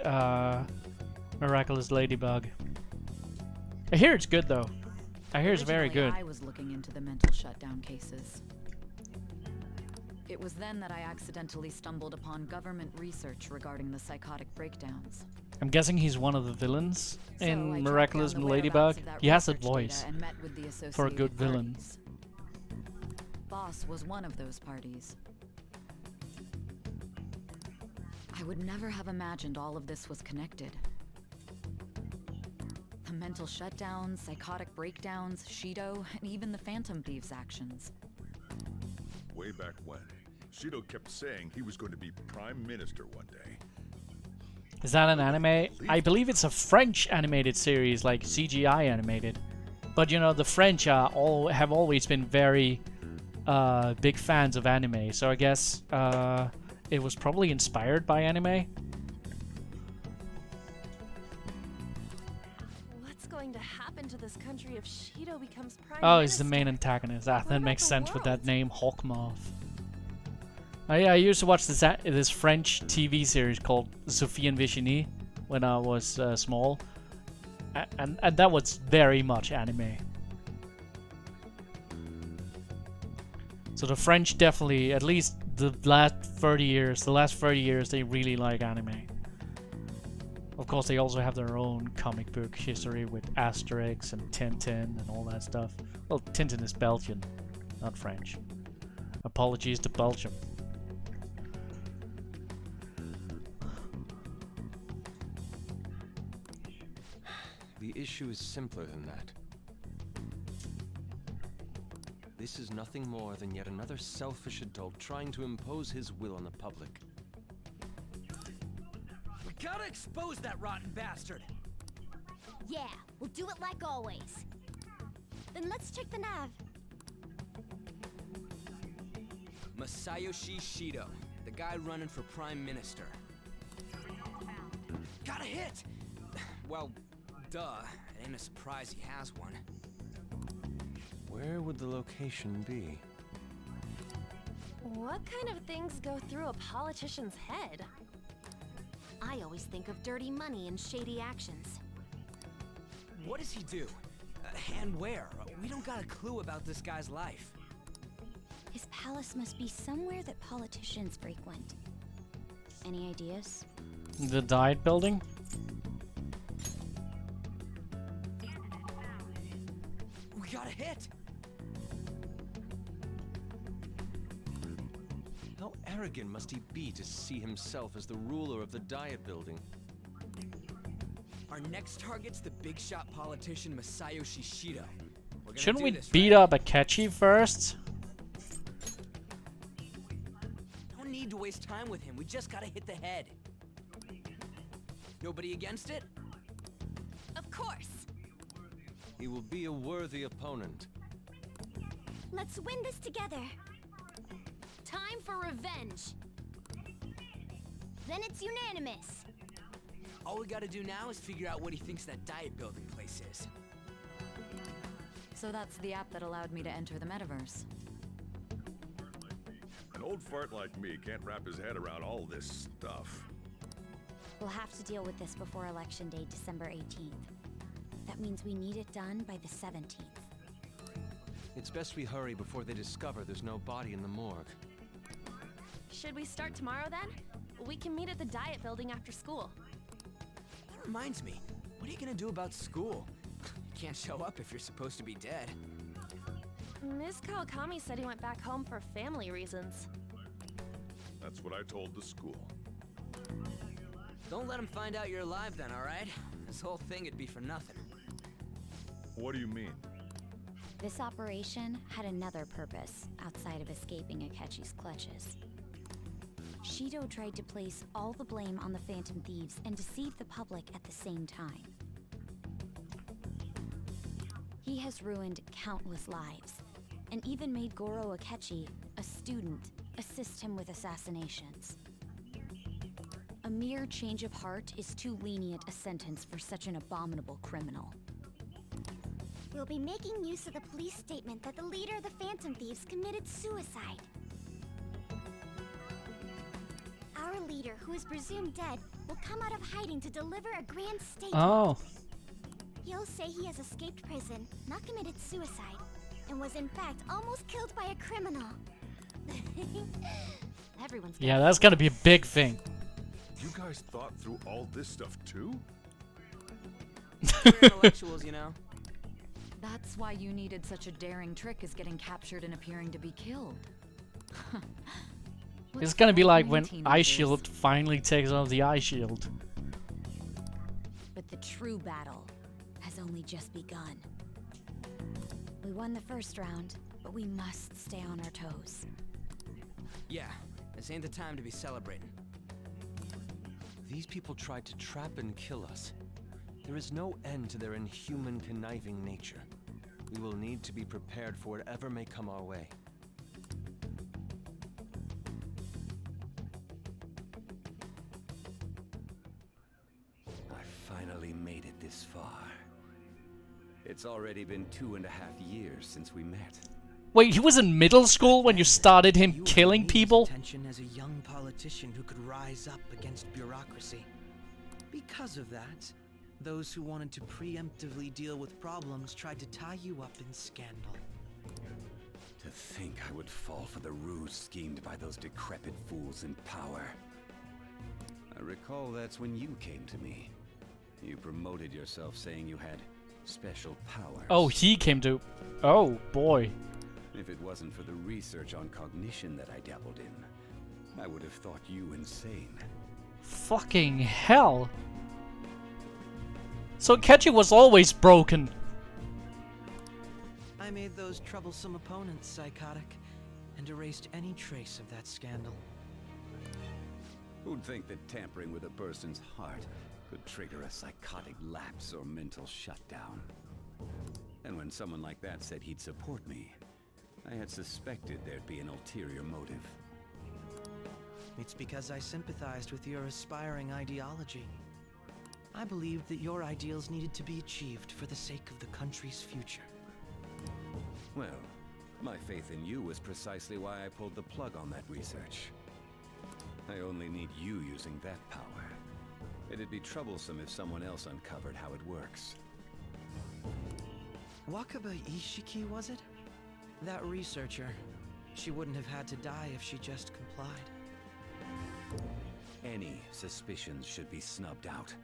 Miraculous Ladybug. I hear it's good though. I hear it's very good. I was looking into the mental shutdown cases. It was then that I accidentally stumbled upon government research regarding the psychotic breakdowns. I'm guessing he's one of the villains in I Miraculous tracked down the Ladybug. whereabouts of that He has that research voice data and met with the for a good associated villain. parties. Boss was one of those parties. I would never have imagined all of this was connected. The mental shutdowns, psychotic breakdowns, Shido, and even the Phantom Thieves' actions. Way back when, Shido kept saying he was going to be Prime Minister one day. Is that an anime? I believe it's a French animated series, like CGI animated. But you know, the French have always been very big fans of anime, so I guess it was probably inspired by anime. What's going to happen to this country if Shido becomes prime Oh, minister? he's the main antagonist. That makes the sense with world? that name, Hawkmoth. I used to watch this French TV series called Sophie and Virginie when I was small, and that was very much anime. So the French definitely, at least the last 30 years, they really like anime. Of course, they also have their own comic book history with Asterix and Tintin and all that stuff. Well, Tintin is Belgian, not French. Apologies to Belgium. The issue is simpler than that. This is nothing more than yet another selfish adult trying to impose his will on the public. We gotta expose that rotten bastard! Yeah, we'll do it like always. Then let's check the nav. Masayoshi Shido, the guy running for Prime Minister. Got a hit! Well, duh. It ain't a surprise he has one. Where would the location be? What kind of things go through a politician's head? I always think of dirty money and shady actions. What does he do? And where? We don't got a clue about this guy's life. His palace must be somewhere that politicians frequent. Any ideas? The Diet Building? We got a hit! How arrogant must he be to see himself as the ruler of the Diet Building? Our next target's the big shot politician Masayoshi Shido. Shouldn't we beat up Akechi first? No need to waste time with him. We just gotta hit the head. Nobody against it? Of course! He will be a worthy opponent. Let's win this together. Time for revenge. Then it's unanimous. All we gotta do now is figure out what he thinks that Diet Building place is. So that's the app that allowed me to enter the metaverse. An old fart like me can't wrap his head around all this stuff. We'll have to deal with this before Election Day, December 18th. That means we need it done by the 17th. It's best we hurry before they discover there's no body in the morgue. Should we start tomorrow then? We can meet at the Diet Building after school. That reminds me, what are you gonna do about school? You can't show up if you're supposed to be dead. Ms. Kawakami said he went back home for family reasons. That's what I told the school. Don't let him find out you're alive then, alright? This whole thing would be for nothing. What do you mean? This operation had another purpose outside of escaping Akechi's clutches. Shido tried to place all the blame on the Phantom Thieves and deceive the public at the same time. He has ruined countless lives, and even made Goro Akechi, a student, assist him with assassinations. A mere change of heart is too lenient a sentence for such an abominable criminal. We'll be making use of the police statement that the leader of the Phantom Thieves committed suicide. Our leader, who is presumed dead, will come out of hiding to deliver a grand statement. Oh. He'll say he has escaped prison, not committed suicide, and was in fact almost killed by a criminal. Everyone's Yeah, that's gonna be a big thing. You guys thought through all this stuff too? We're intellectuals, you know. That's why you needed such a daring trick as getting captured and appearing to be killed. It's gonna be like when Eye Shield finally takes off the Eye Shield. But the true battle has only just begun. We won the first round, but we must stay on our toes. Yeah, this ain't the time to be celebrating. These people tried to trap and kill us. There is no end to their inhuman, conniving nature. We will need to be prepared for whatever may come our way. I finally made it this far. It's already been 2.5 years since we met. Wait, he was in middle school when you started him killing people? Attention as a young politician who could rise up against bureaucracy. Because of that, those who wanted to preemptively deal with problems tried to tie you up in scandal. To think I would fall for the ruse schemed by those decrepit fools in power. I recall that's when you came to me. You promoted yourself saying you had special powers. Oh, he came to... Oh, boy. If it wasn't for the research on cognition that I dabbled in, I would have thought you insane. Fucking hell. So Ketchy was always broken. I made those troublesome opponents psychotic and erased any trace of that scandal. Who'd think that tampering with a person's heart could trigger a psychotic lapse or mental shutdown? And when someone like that said he'd support me, I had suspected there'd be an ulterior motive. It's because I sympathized with your aspiring ideology. I believed that your ideals needed to be achieved for the sake of the country's future. Well, my faith in you was precisely why I pulled the plug on that research. I only need you using that power. It'd be troublesome if someone else uncovered how it works. Wakaba Ishiki, was it? That researcher. She wouldn't have had to die if she just complied. Any suspicions should be snubbed out.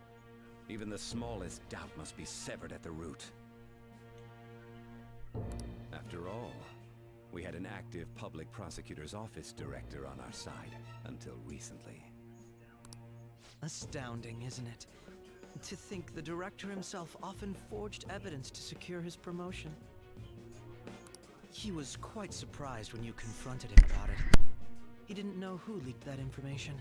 Even the smallest doubt must be severed at the root. After all, we had an active public prosecutor's office director on our side until recently. Astounding, isn't it? To think the director himself often forged evidence to secure his promotion. He was quite surprised when you confronted him about it. He didn't know who leaked that information.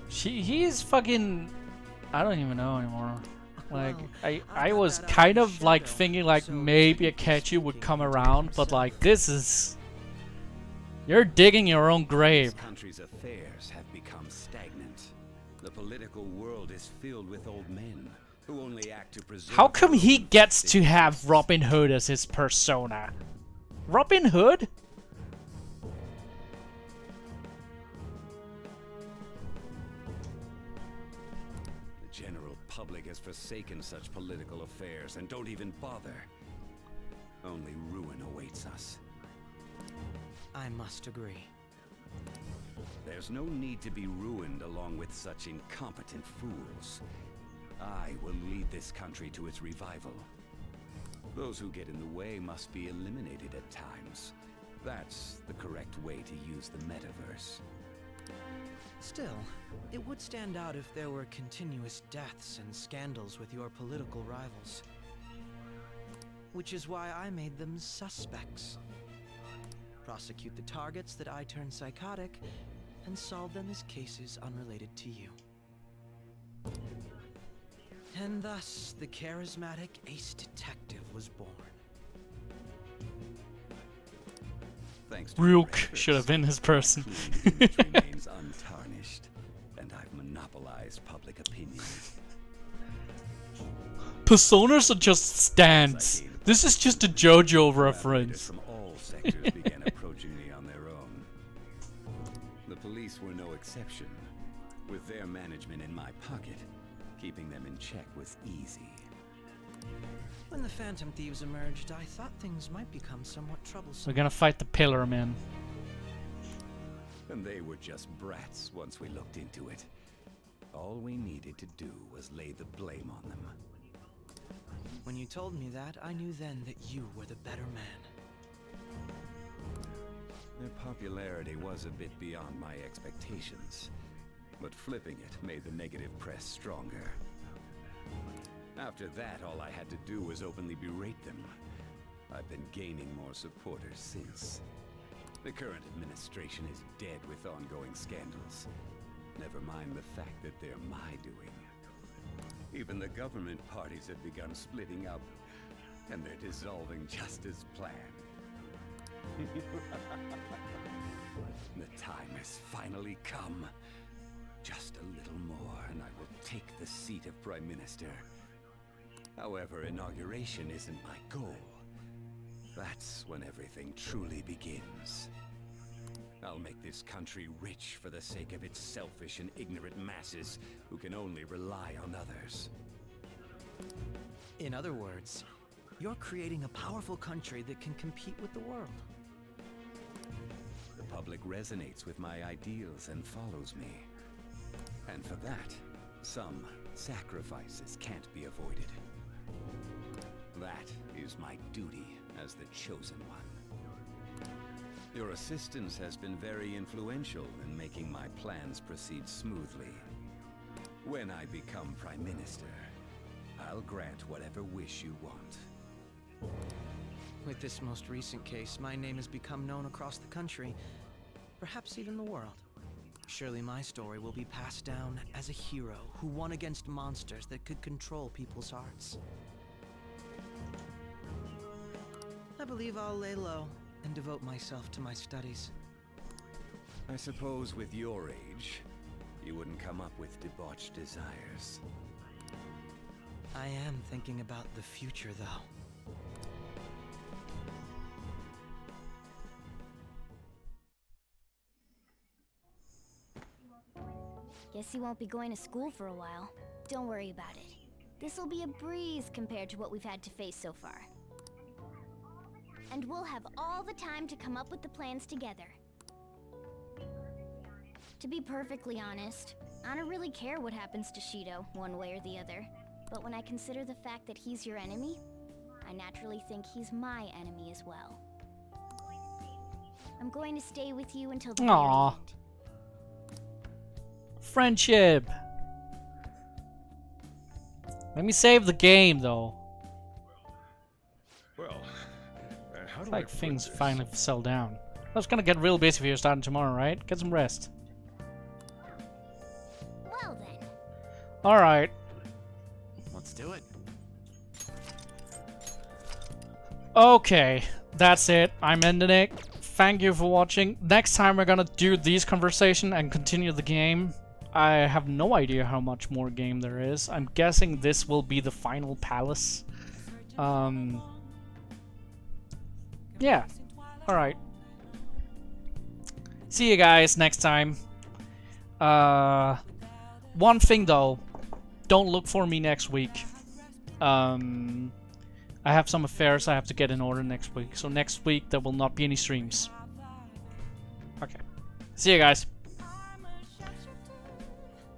He is fucking... I don't even know anymore. Like, I was kind of like thinking like maybe a Akechi would come around, but like this is... You're digging your own grave. This country's affairs have become stagnant. The political world is filled with old men who only act to preserve... How come he gets to have Robin Hood as his persona? Robin Hood? The general public has forsaken such political affairs and don't even bother. Only ruin awaits us. I must agree. There's no need to be ruined along with such incompetent fools. I will lead this country to its revival. Those who get in the way must be eliminated at times. That's the correct way to use the metaverse. Still, it would stand out if there were continuous deaths and scandals with your political rivals. Which is why I made them suspects. Prosecute the targets that I turn psychotic, and solve them as cases unrelated to you. And thus, the charismatic ace detective was born. Thanks to Rook your should have been his person. efforts, it remains untarnished, and I've monopolized public opinion. Personas are just stands. This is just a JoJo reference. From all sectors began approaching me on their own. The police were no exception. With their management in my pocket, keeping them in check was easy. When the Phantom Thieves emerged, I thought things might become somewhat troublesome. We're gonna fight the Pillar Man. And they were just brats once we looked into it. All we needed to do was lay the blame on them. When you told me that, I knew then that you were the better man. Their popularity was a bit beyond my expectations, but flipping it made the negative press stronger. After that, all I had to do was openly berate them. I've been gaining more supporters since. The current administration is dead with ongoing scandals. Never mind the fact that they're my doing. Even the government parties have begun splitting up, and they're dissolving just as planned. The time has finally come. Just a little more, and I will take the seat of Prime Minister. However, inauguration isn't my goal. That's when everything truly begins. I'll make this country rich for the sake of its selfish and ignorant masses who can only rely on others. In other words, you're creating a powerful country that can compete with the world. The public resonates with my ideals and follows me. And for that, some sacrifices can't be avoided. That is my duty as the chosen one. Your assistance has been very influential in making my plans proceed smoothly. When I become Prime Minister, I'll grant whatever wish you want. With this most recent case, my name has become known across the country, perhaps even the world. Surely my story will be passed down as a hero who won against monsters that could control people's hearts. I believe I'll lay low and devote myself to my studies. I suppose with your age, you wouldn't come up with debauched desires. I am thinking about the future, though. Guess you won't be going to school for a while. Don't worry about it. This'll be a breeze compared to what we've had to face so far. And we'll have all the time to come up with the plans together. To be perfectly honest, I don't really care what happens to Shido, one way or the other. But when I consider the fact that he's your enemy, I naturally think he's my enemy as well. I'm going to stay with you until the very Aww. end. Friendship. Let me save the game, though. Well, how do Like I things put this? finally settle down. It's gonna get real busy for you starting tomorrow, right? Get some rest. Well then. Alright. Let's do it. Okay. That's it. I'm ending it. Thank you for watching. Next time we're gonna do these conversation and continue the game. I have no idea how much more game there is. I'm guessing this will be the final palace. Yeah. Alright. See you guys next time. One thing though. Don't look for me next week. I have some affairs I have to get in order next week. So next week there will not be any streams. Okay. See you guys.